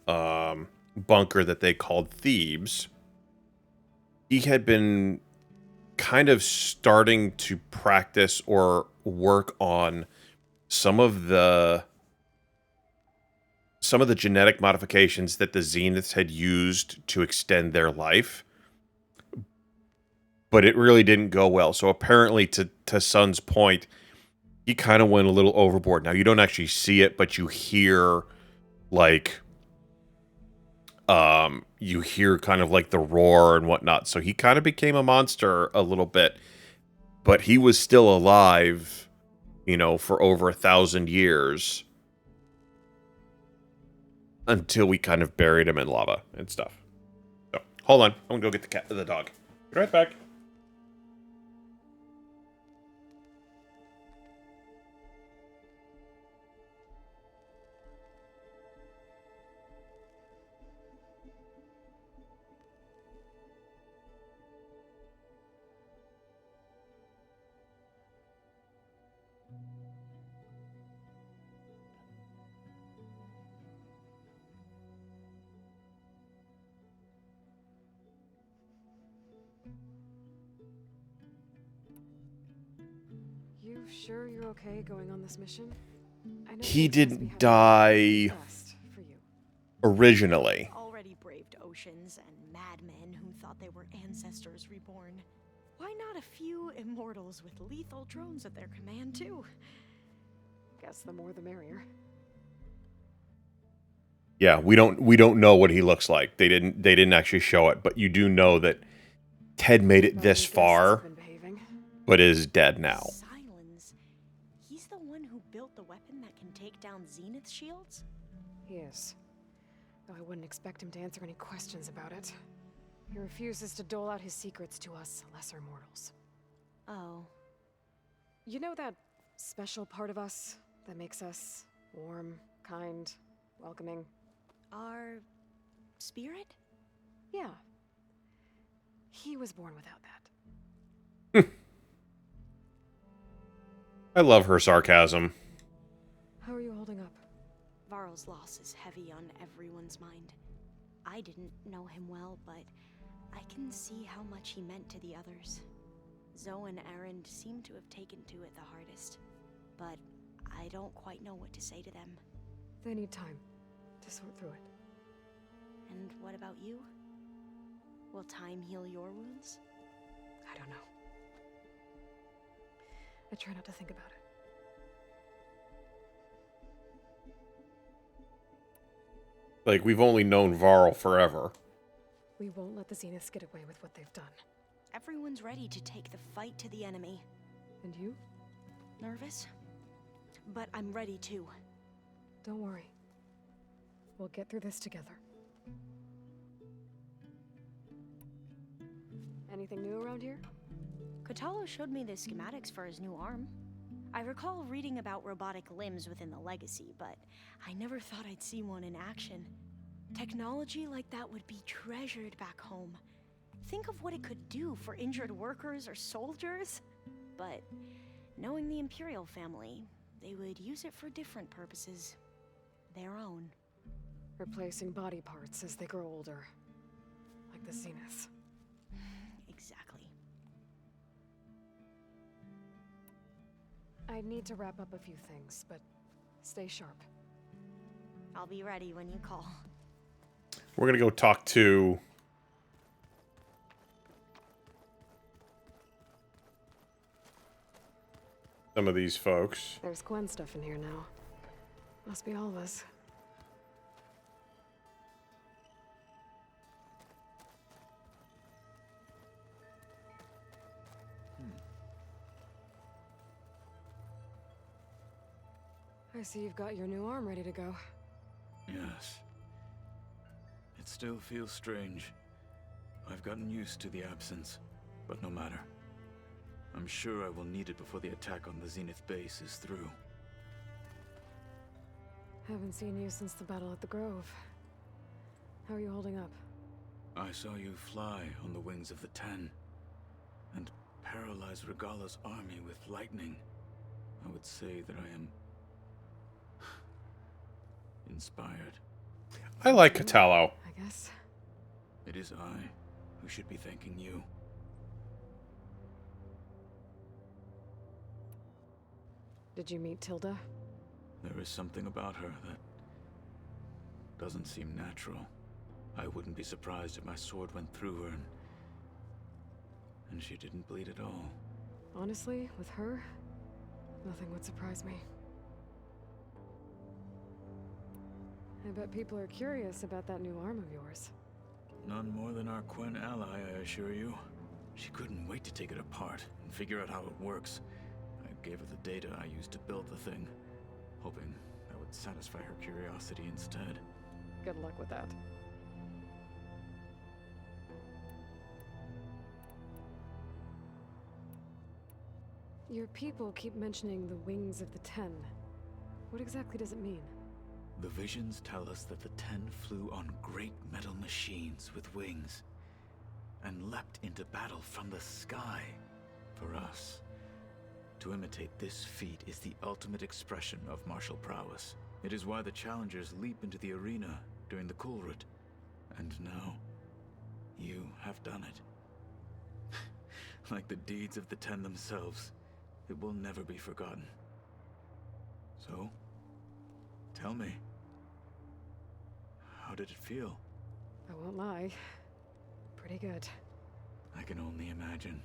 bunker that they called Thebes, he had been kind of starting to practice or work on some of the genetic modifications that the Zeniths had used to extend their life. But it really didn't go well. So apparently, to Sun's point, he kind of went a little overboard. Now, you don't actually see it, but you hear, like, kind of like the roar and whatnot. So he kind of became a monster a little bit. But he was still alive, for over 1,000 years. Until we kind of buried him in lava and stuff. So, hold on. I'm going to go get the dog. Be right back. You sure you're okay going on this mission? I know He it's supposed to be didn't die best for you. originally. Already braved oceans and madmen who thought they were ancestors reborn. Why not a few immortals with lethal drones at their command, too? Guess the more the merrier. Yeah, we don't know what he looks like. They didn't actually show it, but you do know that Ted made it this far, but is dead now. Silence. He's the one who built the weapon that can take down Zenith shields? He is. Though I wouldn't expect him to answer any questions about it. He refuses to dole out his secrets to us lesser mortals. Oh. You know that special part of us that makes us warm, kind, welcoming? Our spirit? Yeah. He was born without that. I love her sarcasm. How are you holding up? Varl's loss is heavy on everyone's mind. I didn't know him well, but I can see how much he meant to the others. Zoe and Erend seem to have taken to it the hardest, but I don't quite know what to say to them. They need time to sort through it. And what about you? Will time heal your wounds? I don't know. I try not to think about it. Like, we've only known Varl forever. We won't let the Zeniths get away with what they've done. Everyone's ready to take the fight to the enemy. And you? Nervous? But I'm ready too. Don't worry. We'll get through this together. Anything new around here? Kotallo showed me the schematics for his new arm. I recall reading about robotic limbs within the Legacy, but I never thought I'd see one in action. Technology like that would be treasured back home. Think of what it could do for injured workers or soldiers. But knowing the Imperial family, they would use it for different purposes. Their own. Replacing body parts as they grow older. Like the Zeniths. Exactly. I need to wrap up a few things, but stay sharp. I'll be ready when you call. We're gonna go talk to some of these folks. There's Gwen stuff in here now. Must be all of us. I see you've got your new arm ready to go. Yes. It still feels strange. I've gotten used to the absence, but no matter. I'm sure I will need it before the attack on the Zenith base is through. Haven't seen you since the battle at the Grove. How are you holding up? I saw you fly on the wings of the Ten, and paralyze Regala's army with lightning. I would say that I am inspired. I like Catallo. I guess. It is I who should be thanking you. Did you meet Tilda? There is something about her that doesn't seem natural. I wouldn't be surprised if my sword went through her and she didn't bleed at all. Honestly, with her, nothing would surprise me. I bet people are curious about that new arm of yours. None more than our Quen ally, I assure you. She couldn't wait to take it apart and figure out how it works. I gave her the data I used to build the thing, hoping that would satisfy her curiosity instead. Good luck with that. Your people keep mentioning the wings of the Ten. What exactly does it mean? The visions tell us that the Ten flew on great metal machines with wings and leapt into battle from the sky. For us, to imitate this feat is the ultimate expression of martial prowess. It is why the challengers leap into the arena during the Kulrut. And now, you have done it. Like the deeds of the Ten themselves, it will never be forgotten. So, tell me, how did it feel? I won't lie. Pretty good. I can only imagine.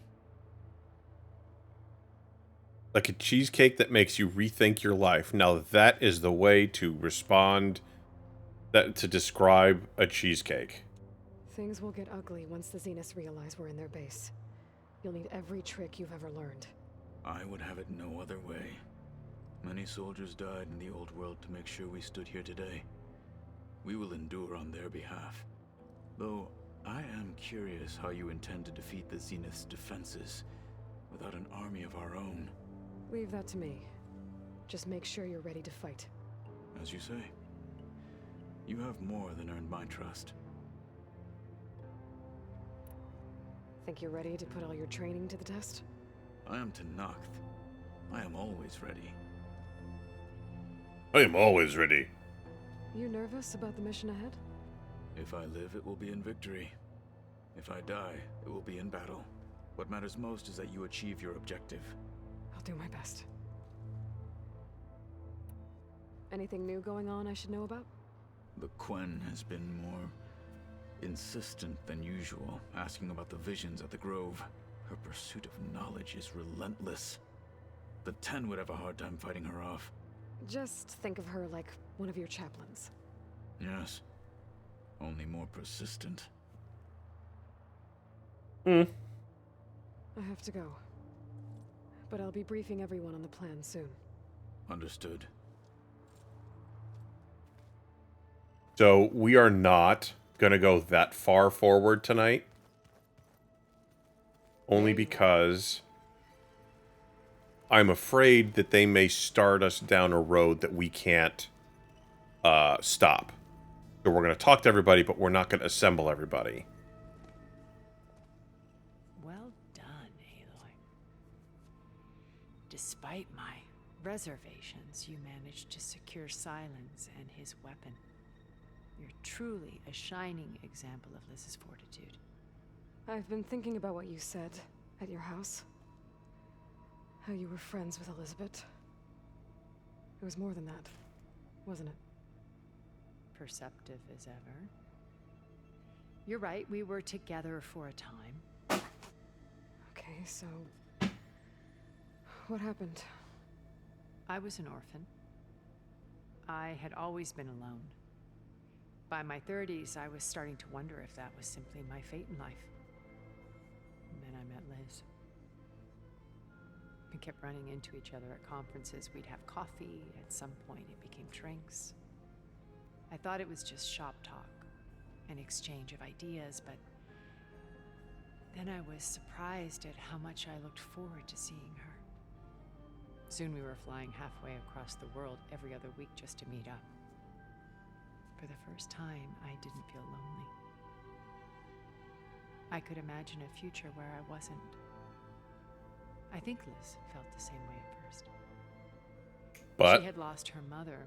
Like a cheesecake that makes you rethink your life. Now that is the way to respond, to describe a cheesecake. Things will get ugly once the Zeniths realize we're in their base. You'll need every trick you've ever learned. I would have it no other way. Many soldiers died in the old world to make sure we stood here today. We will endure on their behalf. Though, I am curious how you intend to defeat the Zenith's defenses without an army of our own. Leave that to me. Just make sure you're ready to fight. As you say. You have more than earned my trust. Think you're ready to put all your training to the test? I am Tenakth. I am always ready. I am always ready. You nervous about the mission ahead? If I live, it will be in victory. If I die, it will be in battle. What matters most is that you achieve your objective. I'll do my best. Anything new going on I should know about? The Quen has been more insistent than usual, asking about the visions at the Grove. Her pursuit of knowledge is relentless. The Ten would have a hard time fighting her off. Just think of her like one of your chaplains. Yes. Only more persistent. I have to go. But I'll be briefing everyone on the plan soon. Understood. So we are not gonna go that far forward tonight. Only because I'm afraid that they may start us down a road that we can't stop. So we're going to talk to everybody, but we're not going to assemble everybody. Well done, Aloy. Despite my reservations, you managed to secure Silence and his weapon. You're truly a shining example of Liz's fortitude. I've been thinking about what you said at your house. How you were friends with Elizabeth. It was more than that, wasn't it? Perceptive as ever. You're right, we were together for a time. Okay, so... what happened? I was an orphan. I had always been alone. By my 30s, I was starting to wonder if that was simply my fate in life. And then I met Liz. We kept running into each other at conferences. We'd have coffee. At some point, it became drinks. I thought it was just shop talk, an exchange of ideas, but then I was surprised at how much I looked forward to seeing her. Soon we were flying halfway across the world every other week just to meet up. For the first time, I didn't feel lonely. I could imagine a future where I wasn't. I think Liz felt the same way at first. But she had lost her mother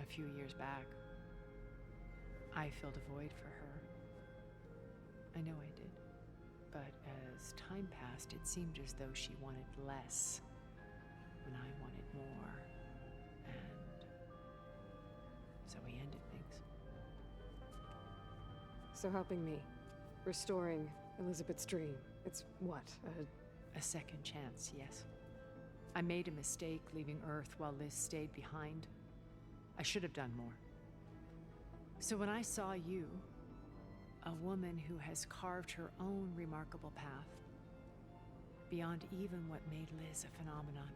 a few years back. I filled a void for her. I know I did. But as time passed, it seemed as though she wanted less when I wanted more. And so we ended things. So helping me. Restoring Elizabeth's dream. It's what? A second chance, yes. I made a mistake leaving Earth while Liz stayed behind. I should have done more. So when I saw you, a woman who has carved her own remarkable path, beyond even what made Liz a phenomenon,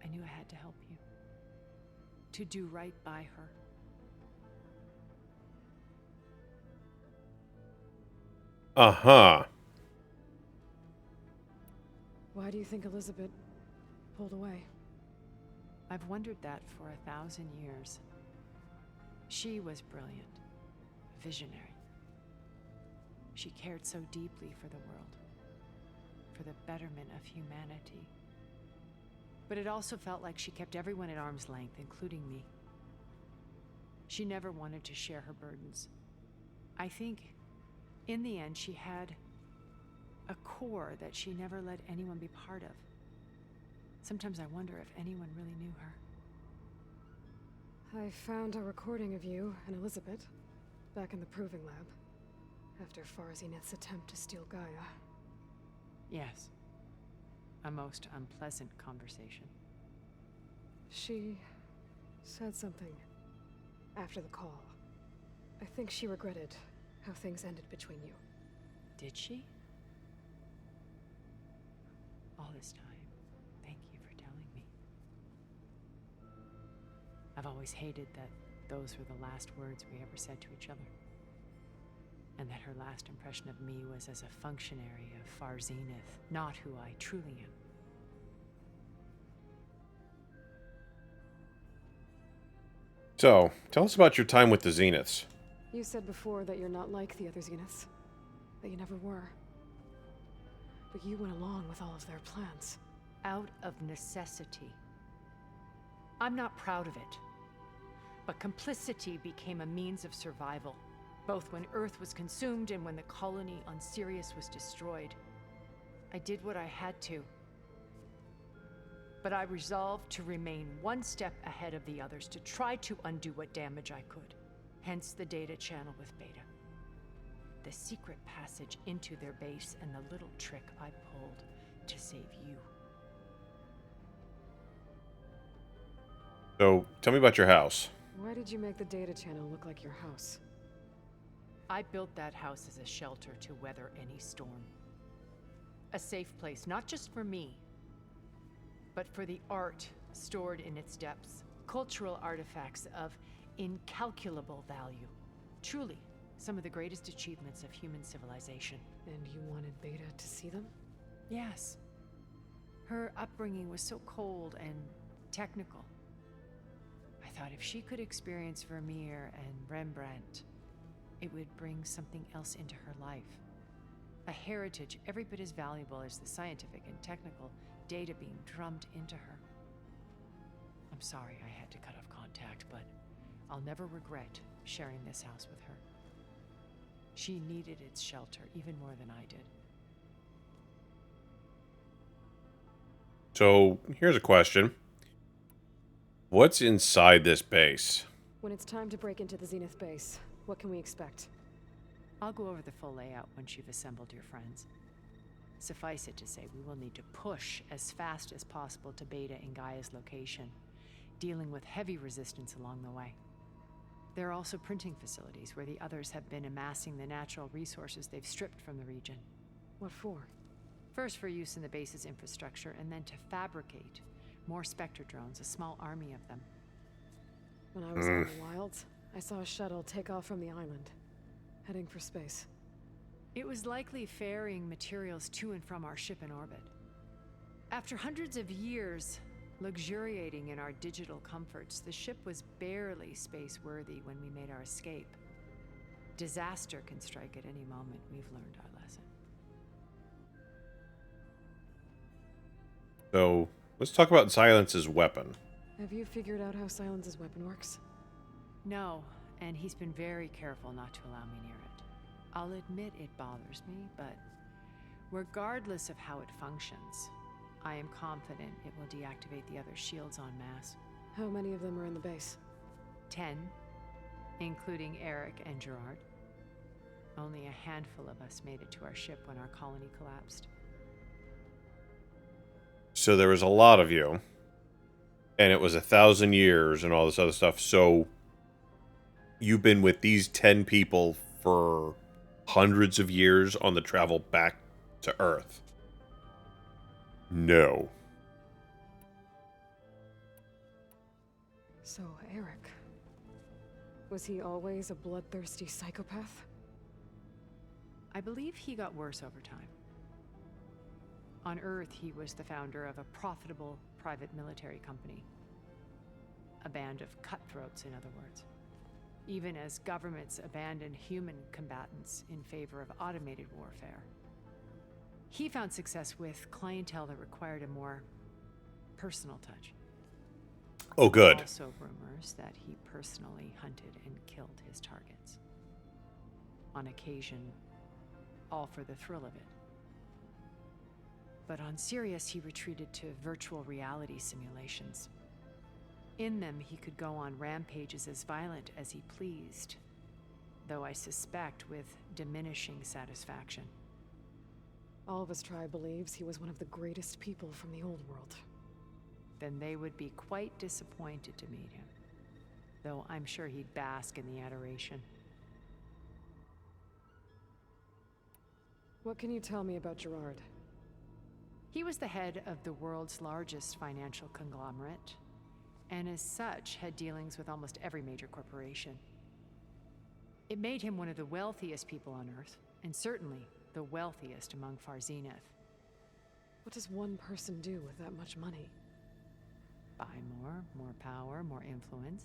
I knew I had to help you. To do right by her. Uh-huh. Why do you think Elizabeth pulled away? I've wondered that for 1,000 years. She was brilliant, visionary. She cared so deeply for the world, for the betterment of humanity. But it also felt like she kept everyone at arm's length, including me. She never wanted to share her burdens. I think, in the end, she had a core that she never let anyone be part of. Sometimes I wonder if anyone really knew her. I found a recording of you and Elizabeth back in the Proving Lab after Farzineth's attempt to steal Gaia. Yes. A most unpleasant conversation. She said something after the call. I think she regretted how things ended between you. Did she? All this time, thank you for telling me. I've always hated that those were the last words we ever said to each other. And that her last impression of me was as a functionary of Farzineth, not who I truly am. So, tell us about your time with the Zeniths. You said before that you're not like the other Zeniths. That you never were. But you went along with all of their plans. Out of necessity. I'm not proud of it. But complicity became a means of survival, both when Earth was consumed and when the colony on Sirius was destroyed. I did what I had to. But I resolved to remain one step ahead of the others, to try to undo what damage I could. Hence the data channel with Beta. The secret passage into their base and the little trick I pulled to save you. So, tell me about your house. Why did you make the data channel look like your house? I built that house as a shelter to weather any storm. A safe place, not just for me, but for the art stored in its depths. Cultural artifacts of incalculable value. Truly, some of the greatest achievements of human civilization. And you wanted Beta to see them? Yes. Her upbringing was so cold and technical. I thought if she could experience Vermeer and Rembrandt, it would bring something else into her life. A heritage every bit as valuable as the scientific and technical data being drummed into her. I'm sorry I had to cut off contact, but I'll never regret sharing this house with her. She needed its shelter even more than I did. So, here's a question. What's inside this base? When it's time to break into the Zenith base, what can we expect? I'll go over the full layout once you've assembled your friends. Suffice it to say, we will need to push as fast as possible to Beta and Gaia's location, dealing with heavy resistance along the way. There are also printing facilities where the others have been amassing the natural resources they've stripped from the region. What for? First for use in the base's infrastructure, and then to fabricate more Spectre drones, a small army of them. When I was out in the wilds, I saw a shuttle take off from the island, heading for space. It was likely ferrying materials to and from our ship in orbit. After hundreds of years luxuriating in our digital comforts, the ship was barely space-worthy when we made our escape. Disaster can strike at any moment. We've learned our lesson. So, let's talk about Silence's weapon. Have you figured out how Silence's weapon works? No, and he's been very careful not to allow me near it. I'll admit it bothers me, but regardless of how it functions, I am confident it will deactivate the other shields en masse. How many of them are in the base? 10, including Eric and Gerard. Only a handful of us made it to our ship when our colony collapsed. So there was a lot of you, and it was 1,000 years and all this other stuff. So you've been with these 10 people for hundreds of years on the travel back to Earth. No. So, Eric. Was he always a bloodthirsty psychopath? I believe he got worse over time. On Earth, he was the founder of a profitable private military company. A band of cutthroats, in other words. Even as governments abandoned human combatants in favor of automated warfare. He found success with clientele that required a more personal touch. Oh, good. Also rumors that he personally hunted and killed his targets. On occasion, all for the thrill of it. But on Sirius, he retreated to virtual reality simulations. In them, he could go on rampages as violent as he pleased, though I suspect with diminishing satisfaction. All of his tribe believes he was one of the greatest people from the old world. Then they would be quite disappointed to meet him, though I'm sure he'd bask in the adoration. What can you tell me about Gerard? He was the head of the world's largest financial conglomerate, and as such had dealings with almost every major corporation. It made him one of the wealthiest people on Earth, and certainly the wealthiest among Far Zenith. What does one person do with that much money? Buy more power, more influence.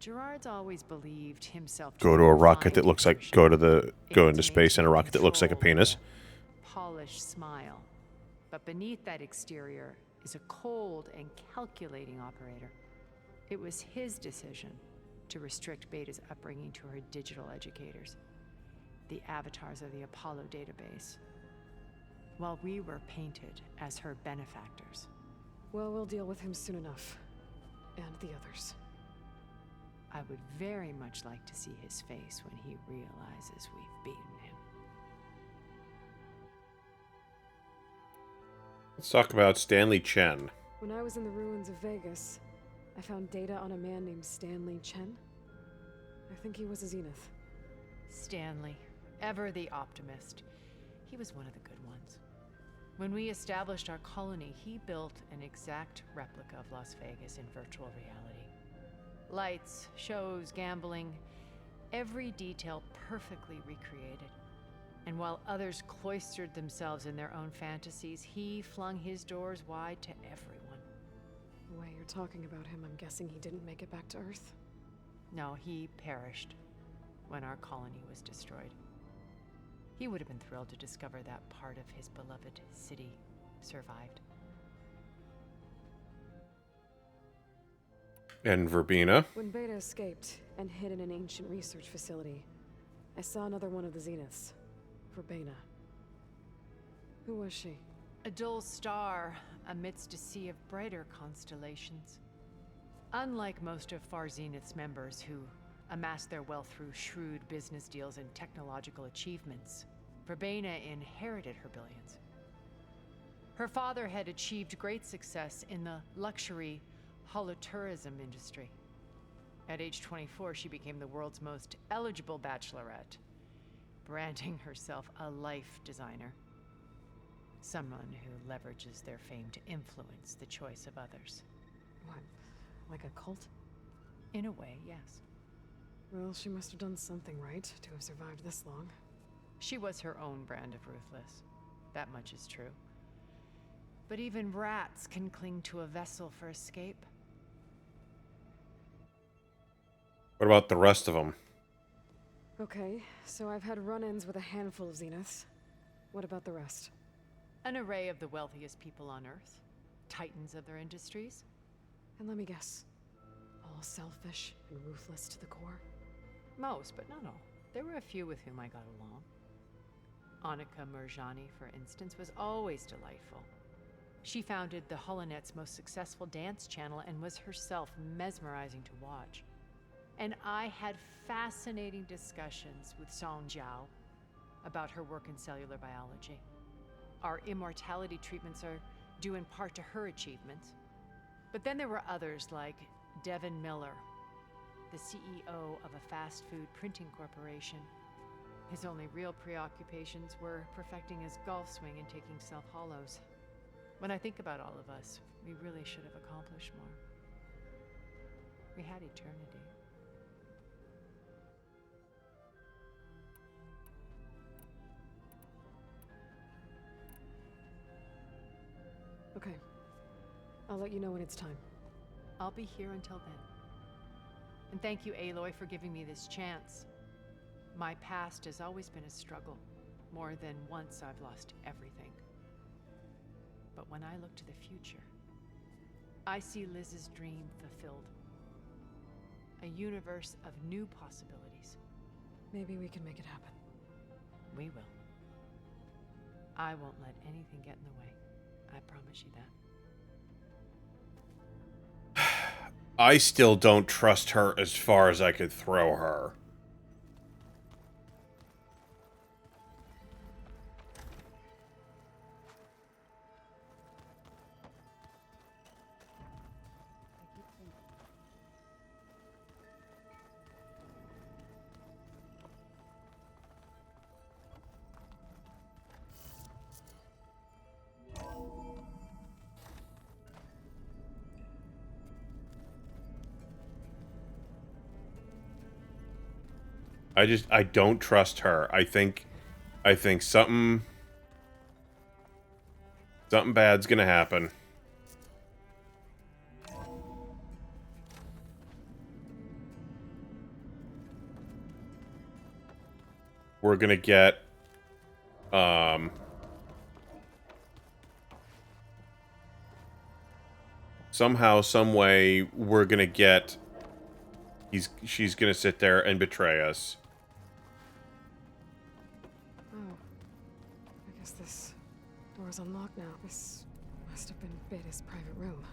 Gerard's always believed himself to Go to a rocket that looks like go into space in a rocket that looks like a penis. Polished smile. But beneath that exterior is a cold and calculating operator. It was his decision to restrict Beta's upbringing to her digital educators, the avatars of the Apollo database, while we were painted as her benefactors. Well, we'll deal with him soon enough. And the others. I would very much like to see his face when he realizes we've beaten him. Let's talk about Stanley Chen. When I was in the ruins of Vegas, I found data on a man named Stanley Chen. I think he was a Zenith. Stanley, ever the optimist. He was one of the good ones. When we established our colony, he built an exact replica of Las Vegas in virtual reality. Lights, shows, gambling, every detail perfectly recreated. And while others cloistered themselves in their own fantasies, he flung his doors wide to everyone. The way you're talking about him, I'm guessing he didn't make it back to Earth? No, he perished. when our colony was destroyed. He would have been thrilled to discover that part of his beloved city survived. And Verbena? When Beta escaped and hid in an ancient research facility, I saw another one of the Zeniths. Verbena. Who was she? A dull star amidst a sea of brighter constellations. Unlike most of Far Zenith's members who amassed their wealth through shrewd business deals and technological achievements, Verbena inherited her billions. Her father had achieved great success in the luxury holotourism industry. At age 24, she became the world's most eligible bachelorette, branding herself a life designer. Someone who leverages their fame to influence the choice of others. What? Like a cult? In a way, yes. Well, she must have done something right to have survived this long. She was her own brand of ruthless. That much is true. But even rats can cling to a vessel for escape. What about the rest of them? Okay, so I've had run-ins with a handful of Zeniths. What about the rest? An array of the wealthiest people on Earth. Titans of their industries. And let me guess. All selfish and ruthless to the core? Most, but not all. There were a few with whom I got along. Annika Murjani, for instance, was always delightful. She founded the Holonet's most successful dance channel and was herself mesmerizing to watch. And I had fascinating discussions with Song Jiao about her work in cellular biology. Our immortality treatments are due in part to her achievements. But then there were others like Devin Miller, the CEO of a fast food printing corporation. His only real preoccupations were perfecting his golf swing and taking self-hollows. When I think about all of us, we really should have accomplished more. We had eternity. Okay. I'll let you know when it's time. I'll be here until then. And thank you, Aloy, for giving me this chance. My past has always been a struggle. More than once I've lost everything. But when I look to the future, I see Liz's dream fulfilled. A universe of new possibilities. Maybe we can make it happen. We will. I won't let anything get in the way. I promise you that. I still don't trust her as far as I could throw her. I don't trust her. I think something bad's gonna happen. We're gonna get somehow, some way, we're gonna get she's gonna sit there and betray us. Oh. I guess this door's unlocked now. This must have been Beta's private room.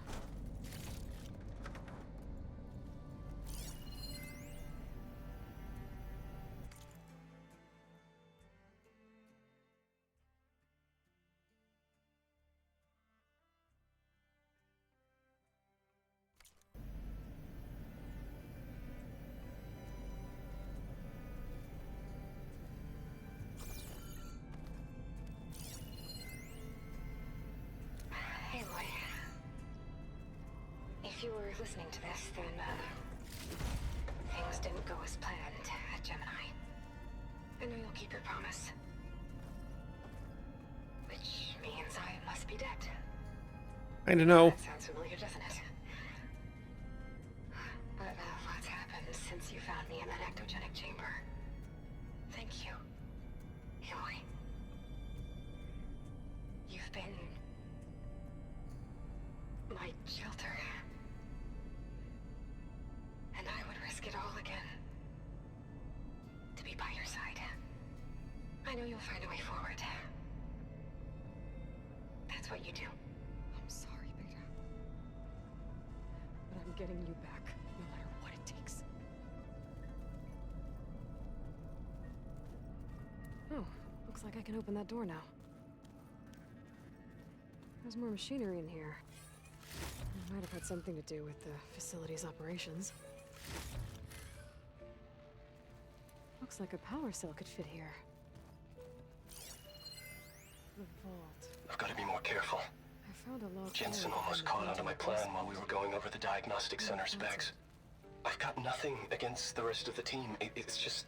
If you were listening to this, then, things didn't go as planned at Gemini. I know you'll keep your promise. Which means I must be dead. I don't know. That sounds familiar, doesn't it? But, lots happened since you found me in that ectogenic chamber. been my shelter. And I would risk it all again to be by your side. I know you'll find a way forward. That's what you do. I'm sorry, Beta. But I'm getting you back, no matter what it takes. Oh, looks like I can open that door now. There's more machinery in here. It might have had something to do with the facility's operations. Looks like a power cell could fit here. The vault. I've got to be more careful. I found a log. Jensen almost caught onto my plan while we were going over the diagnostic center specs. I've got nothing against the rest of the team. It's just...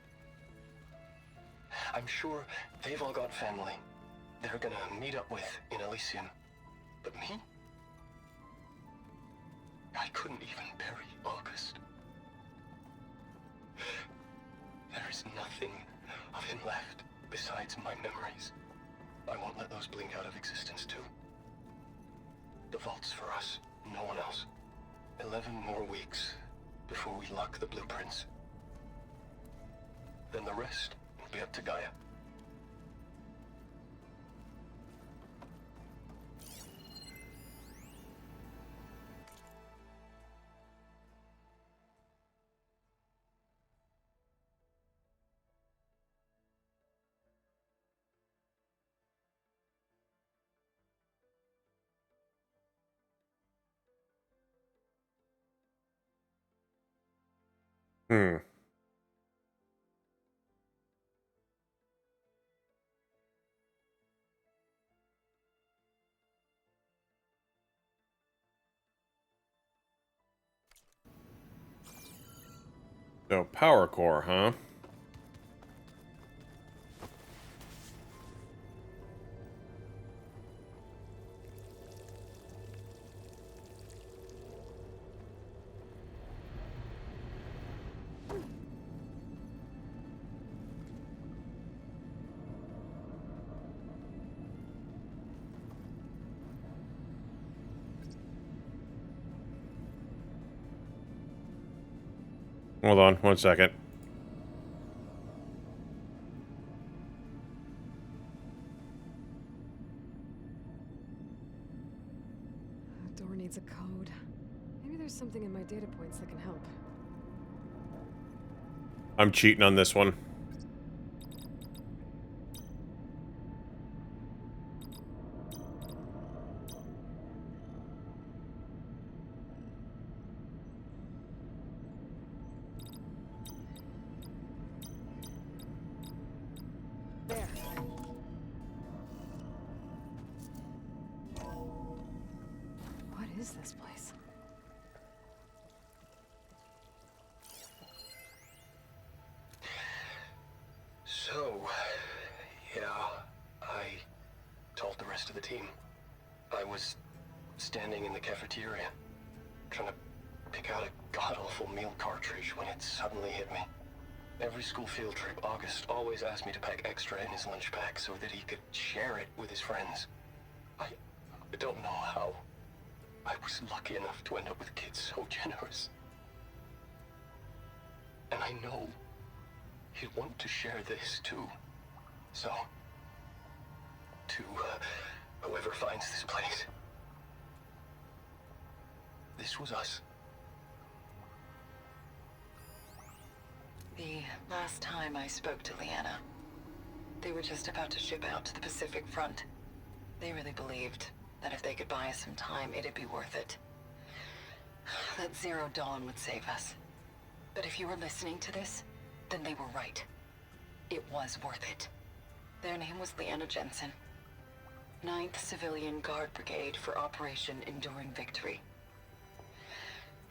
I'm sure they've all got family they're gonna meet up with in Elysium. But me? I couldn't even bury August. There is nothing of him left besides my memories. I won't let those blink out of existence too. The vault's for us, no one else. 11 more weeks before we lock the blueprints. Then the rest will be up to Gaia. So, power core, huh? Hold on, 1 second. The door needs a code. Maybe there's something in my data points that can help. I'm cheating on this one. Is this place? So, yeah, I told the rest of the team. I was standing in the cafeteria, trying to pick out a god-awful meal cartridge when it suddenly hit me. Every school field trip, August always asked me to pack extra in his lunch pack so that he could share it with his friends. I don't know how. I was lucky enough to end up with kids so generous. And I know he'd want to share this too. So, to whoever finds this place, this was us. The last time I spoke to Leanna, they were just about to ship out to the Pacific Front. They really believed that if they could buy us some time, it'd be worth it. That Zero Dawn would save us. But if you were listening to this, then they were right. It was worth it. Their name was Leanna Jensen. 9th Civilian Guard Brigade for Operation Enduring Victory.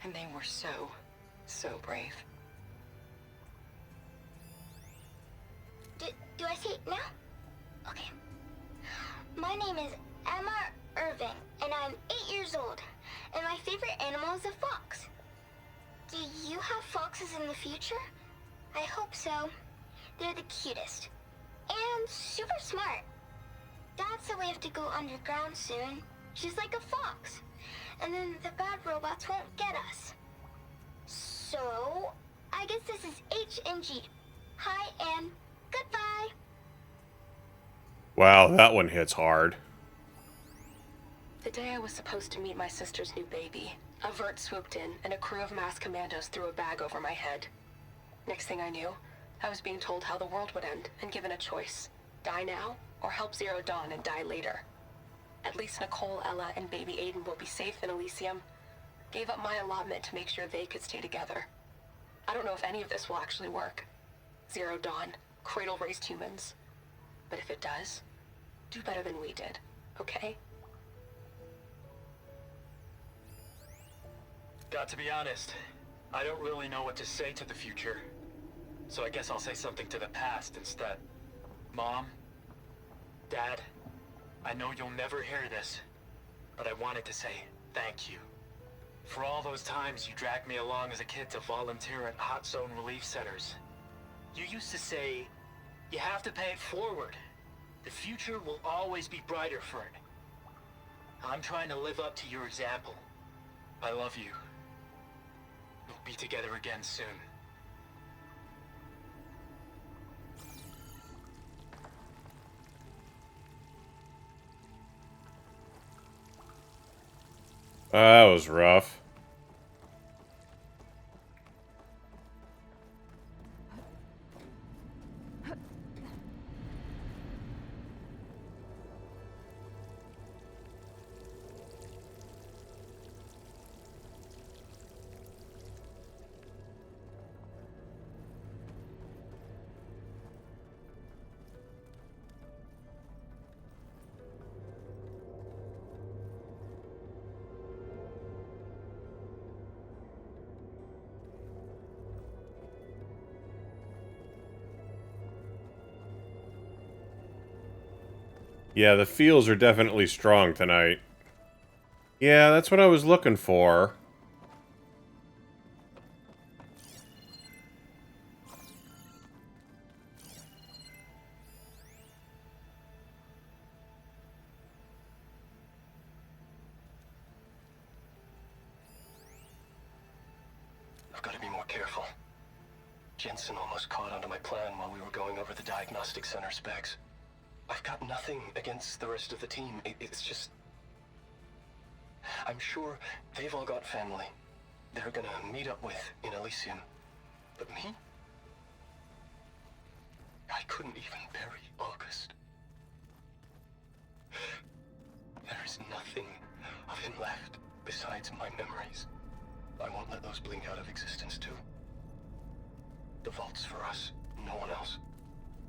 And they were so, so brave. Do I say it now? Okay. My name is Emma Irving, and I'm 8 years old, and my favorite animal is a fox. Do you have foxes in the future? I hope so. They're the cutest. And super smart. That's the way of have to go underground soon, just like a fox. And then the bad robots won't get us. So, I guess this is H and G. Hi and goodbye. Wow, that one hits hard. The day I was supposed to meet my sister's new baby, a vert swooped in and a crew of masked commandos threw a bag over my head. Next thing I knew, I was being told how the world would end and given a choice. Die now, or help Zero Dawn and die later. At least Nicole, Ella, and baby Aiden will be safe in Elysium. Gave up my allotment to make sure they could stay together. I don't know if any of this will actually work. Zero Dawn, cradle-raised humans. But if it does, do better than we did, okay? Got to be honest, I don't really know what to say to the future. So I guess I'll say something to the past instead. Mom, Dad, I know you'll never hear this, but I wanted to say thank you. For all those times you dragged me along as a kid to volunteer at hot zone relief centers. You used to say, you have to pay it forward. The future will always be brighter for it. I'm trying to live up to your example. I love you. We'll be together again soon. That was rough. Yeah, the feels are definitely strong tonight. Yeah, that's what I was looking for. I've got to be more careful. Jensen almost caught onto my plan while we were going over the diagnostic center specs. I've got nothing against the rest of the team. It's just... I'm sure they've all got family they're gonna meet up with in Elysium. But me? I couldn't even bury August. There is nothing of him left besides my memories. I won't let those blink out of existence too. The vault's for us, no one else.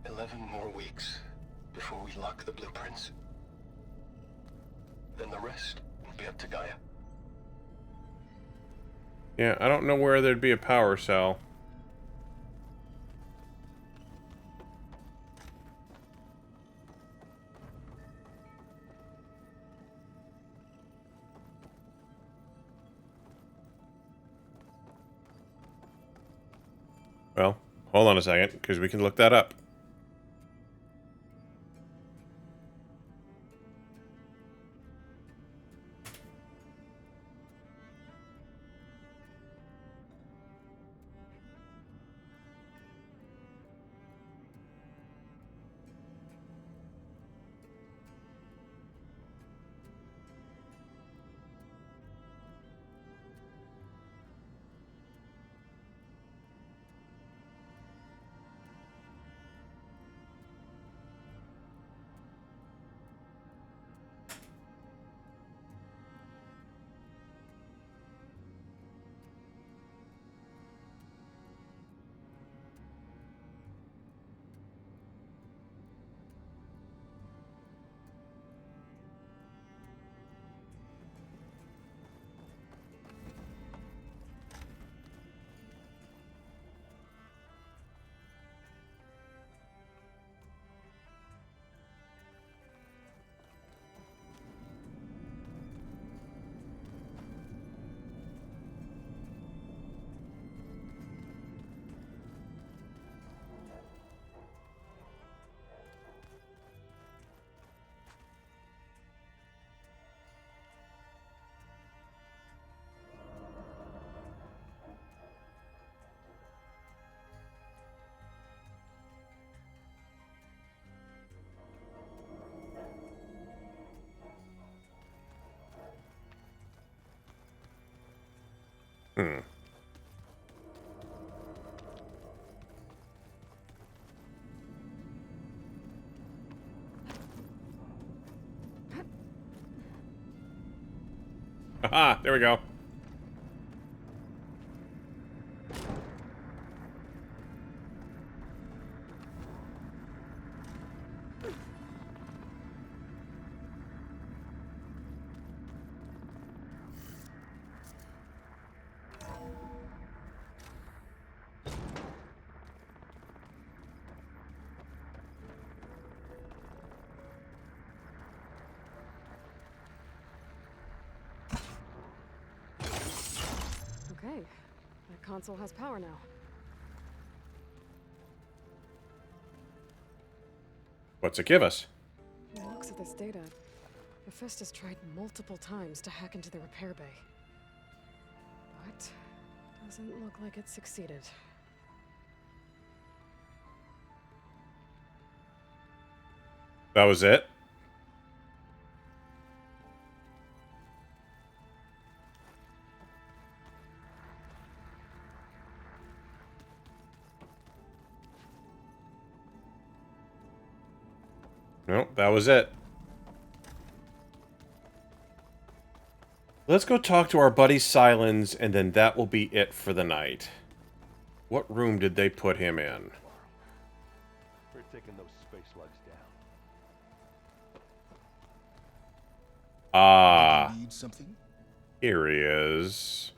11 more weeks before we lock the blueprints. Then the rest will be up to Gaia. Yeah, I don't know where there'd be a power cell. Well, hold on a second, because we can look that up. Aha, there we go. Okay, that console has power now. What's it give us? From the looks of this data, Hephaestus tried multiple times to hack into the repair bay. But doesn't look like it succeeded. That was it? Nope, that was it. Let's go talk to our buddy Silence, and then that will be it for the night. What room did they put him in? We're taking those space slugs down. Ah. Need something? Here he is.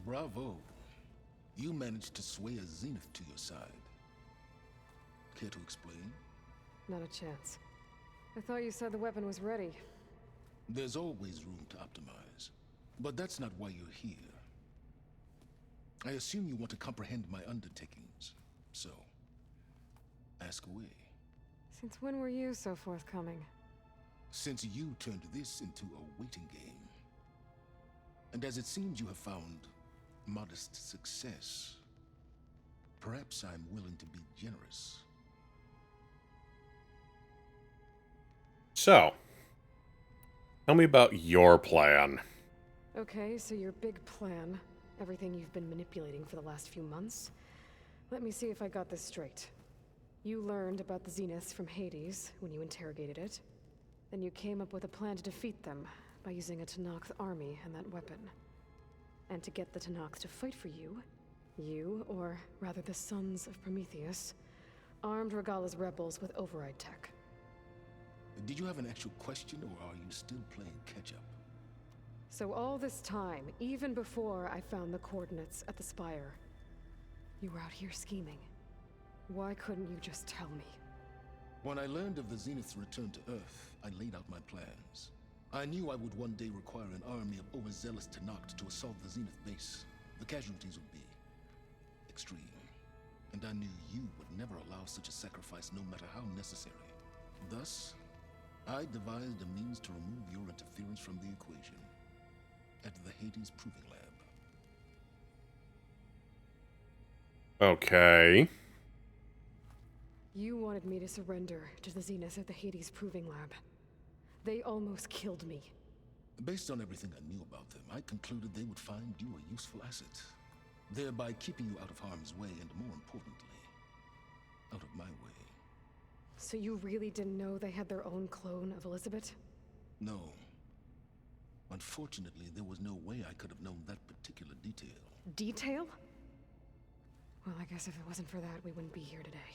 Bravo. You managed to sway a Zenith to your side. Care to explain? Not a chance. I thought you said the weapon was ready. There's always room to optimize. But that's not why you're here. I assume you want to comprehend my undertakings. So, ask away. Since when were you so forthcoming? Since you turned this into a waiting game. And as it seems you have found modest success, perhaps I'm willing to be generous. So, tell me about your plan. Okay, so your big plan, everything you've been manipulating for the last few months. Let me see if I got this straight. You learned about the Zeniths from Hades when you interrogated it. Then you came up with a plan to defeat them by using a Tenakth army and that weapon. And to get the Tenakth to fight for you, or rather the Sons of Prometheus, armed Regalla's rebels with override tech. Did you have an actual question, or are you still playing catch-up? So all this time, even before I found the coordinates at the Spire, you were out here scheming. Why couldn't you just tell me? When I learned of the Zenith's return to Earth, I laid out my plans. I knew I would one day require an army of overzealous Tenakth to assault the Zenith base. The casualties would be extreme. And I knew you would never allow such a sacrifice, no matter how necessary. Thus, I devised a means to remove your interference from the equation at the Hades Proving Lab. Okay. You wanted me to surrender to the Zeniths at the Hades Proving Lab. They almost killed me. Based on everything I knew about them, I concluded they would find you a useful asset, thereby keeping you out of harm's way and, more importantly, out of my way. So you really didn't know they had their own clone of Elizabeth? No. Unfortunately, there was no way I could have known that particular detail. Detail? Well, I guess if it wasn't for that, we wouldn't be here today.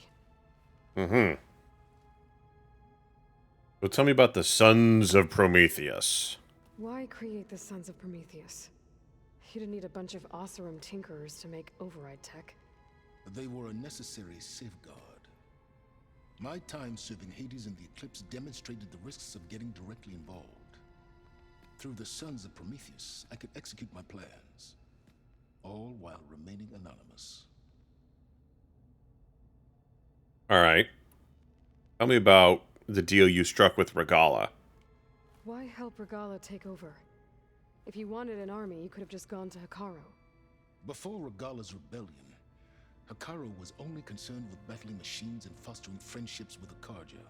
Mm-hmm. So tell me about the Sons of Prometheus. Why create the Sons of Prometheus? You didn't need a bunch of Oseram tinkerers to make override tech. They were a necessary safeguard. My time serving Hades in the Eclipse demonstrated the risks of getting directly involved. Through the Sons of Prometheus, I could execute my plans, all while remaining anonymous. Alright. Tell me about the deal you struck with Regalla. Why help Regalla take over? If you wanted an army, you could have just gone to Hekarro. Before Regalla's rebellion, Hekarro was only concerned with battling machines and fostering friendships with the Karja.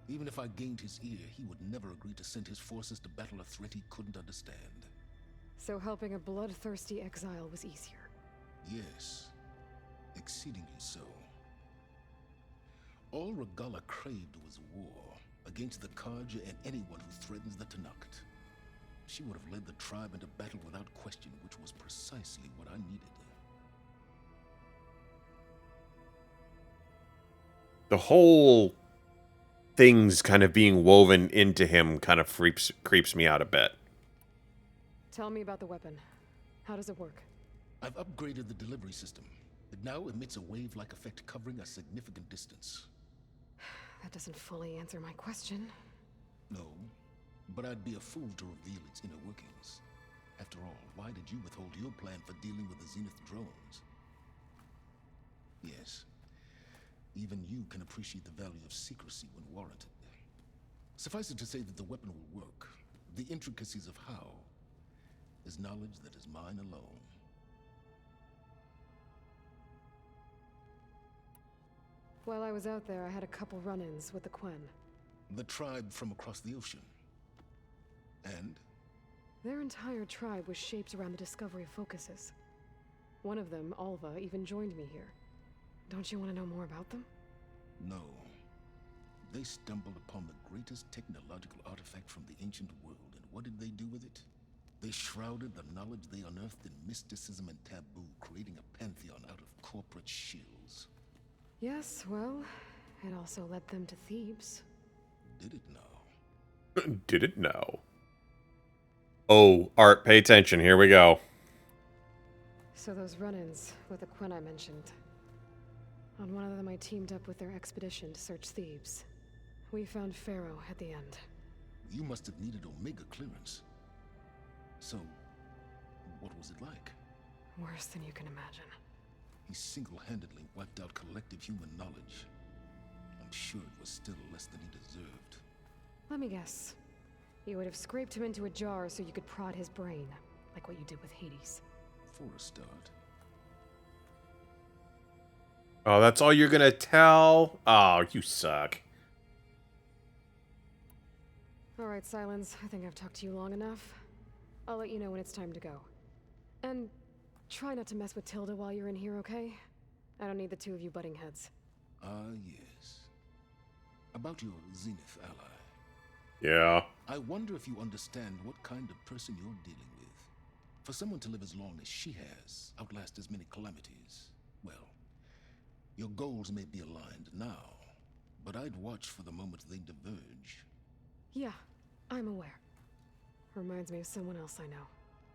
Even if I gained his ear, he would never agree to send his forces to battle a threat he couldn't understand. So helping a bloodthirsty exile was easier? Yes, exceedingly so. All Regalla craved was war against the Karja and anyone who threatens the Tenakth. She would have led the tribe into battle without question, which was precisely what I needed. The whole things kind of being woven into him kind of creeps me out a bit. Tell me about the weapon. How does it work? I've upgraded the delivery system. It now emits a wave-like effect covering a significant distance. That doesn't fully answer my question. No, but I'd be a fool to reveal its inner workings. After all, why did you withhold your plan for dealing with the Zenith drones? Yes, even you can appreciate the value of secrecy when warranted. Suffice it to say that the weapon will work. The intricacies of how is knowledge that is mine alone. While I was out there, I had a couple run-ins with the Quen. The tribe from across the ocean. And? Their entire tribe was shaped around the discovery of focuses. One of them, Alva, even joined me here. Don't you want to know more about them? No. They stumbled upon the greatest technological artifact from the ancient world, and what did they do with it? They shrouded the knowledge they unearthed in mysticism and taboo, creating a pantheon out of corporate shills. Yes, well, it also led them to Thebes. Did it now? Did it now? Oh, Art, pay attention. Here we go. So those run-ins with the Quen I mentioned. On one of them I teamed up with their expedition to search Thebes. We found Pharaoh at the end. You must have needed Omega clearance. So, what was it like? Worse than you can imagine. He single-handedly wiped out collective human knowledge. I'm sure it was still less than he deserved. Let me guess. You would have scraped him into a jar so you could prod his brain, like what you did with Hades. For a start. Oh, that's all you're gonna tell? Oh, you suck. Alright, Silence. I think I've talked to you long enough. I'll let you know when it's time to go. And try not to mess with Tilda while you're in here, okay? I don't need the two of you butting heads. Yes. About your Zenith ally. Yeah. I wonder if you understand what kind of person you're dealing with. For someone to live as long as she has, outlast as many calamities, well, your goals may be aligned now, but I'd watch for the moment they diverge. Yeah, I'm aware. Reminds me of someone else I know.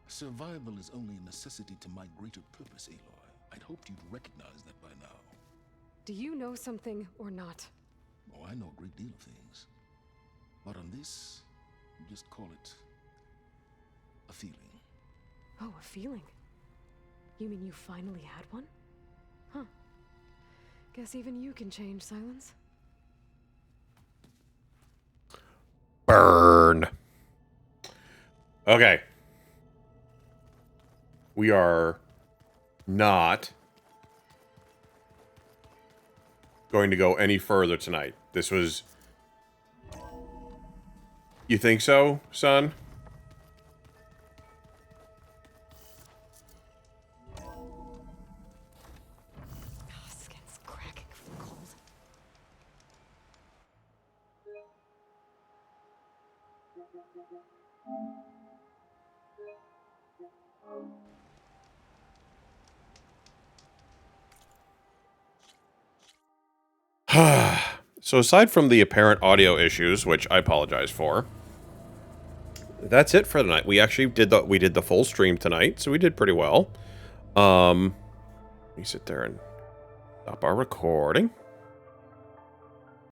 Survival is only a necessity to my greater purpose, Aloy. I'd hoped you'd recognize that by now. Do you know something or not? Oh, I know a great deal of things. But on this, you just call it a feeling. Oh, a feeling? You mean you finally had one? Huh. Guess even you can change, Silence. Burn. Okay. We are not going to go any further tonight. This was... You think so, son? Skin's cracking from cold. So aside from the apparent audio issues, which I apologize for, that's it for tonight. We actually did the full stream tonight, so we did pretty well. Let me sit there and stop our recording.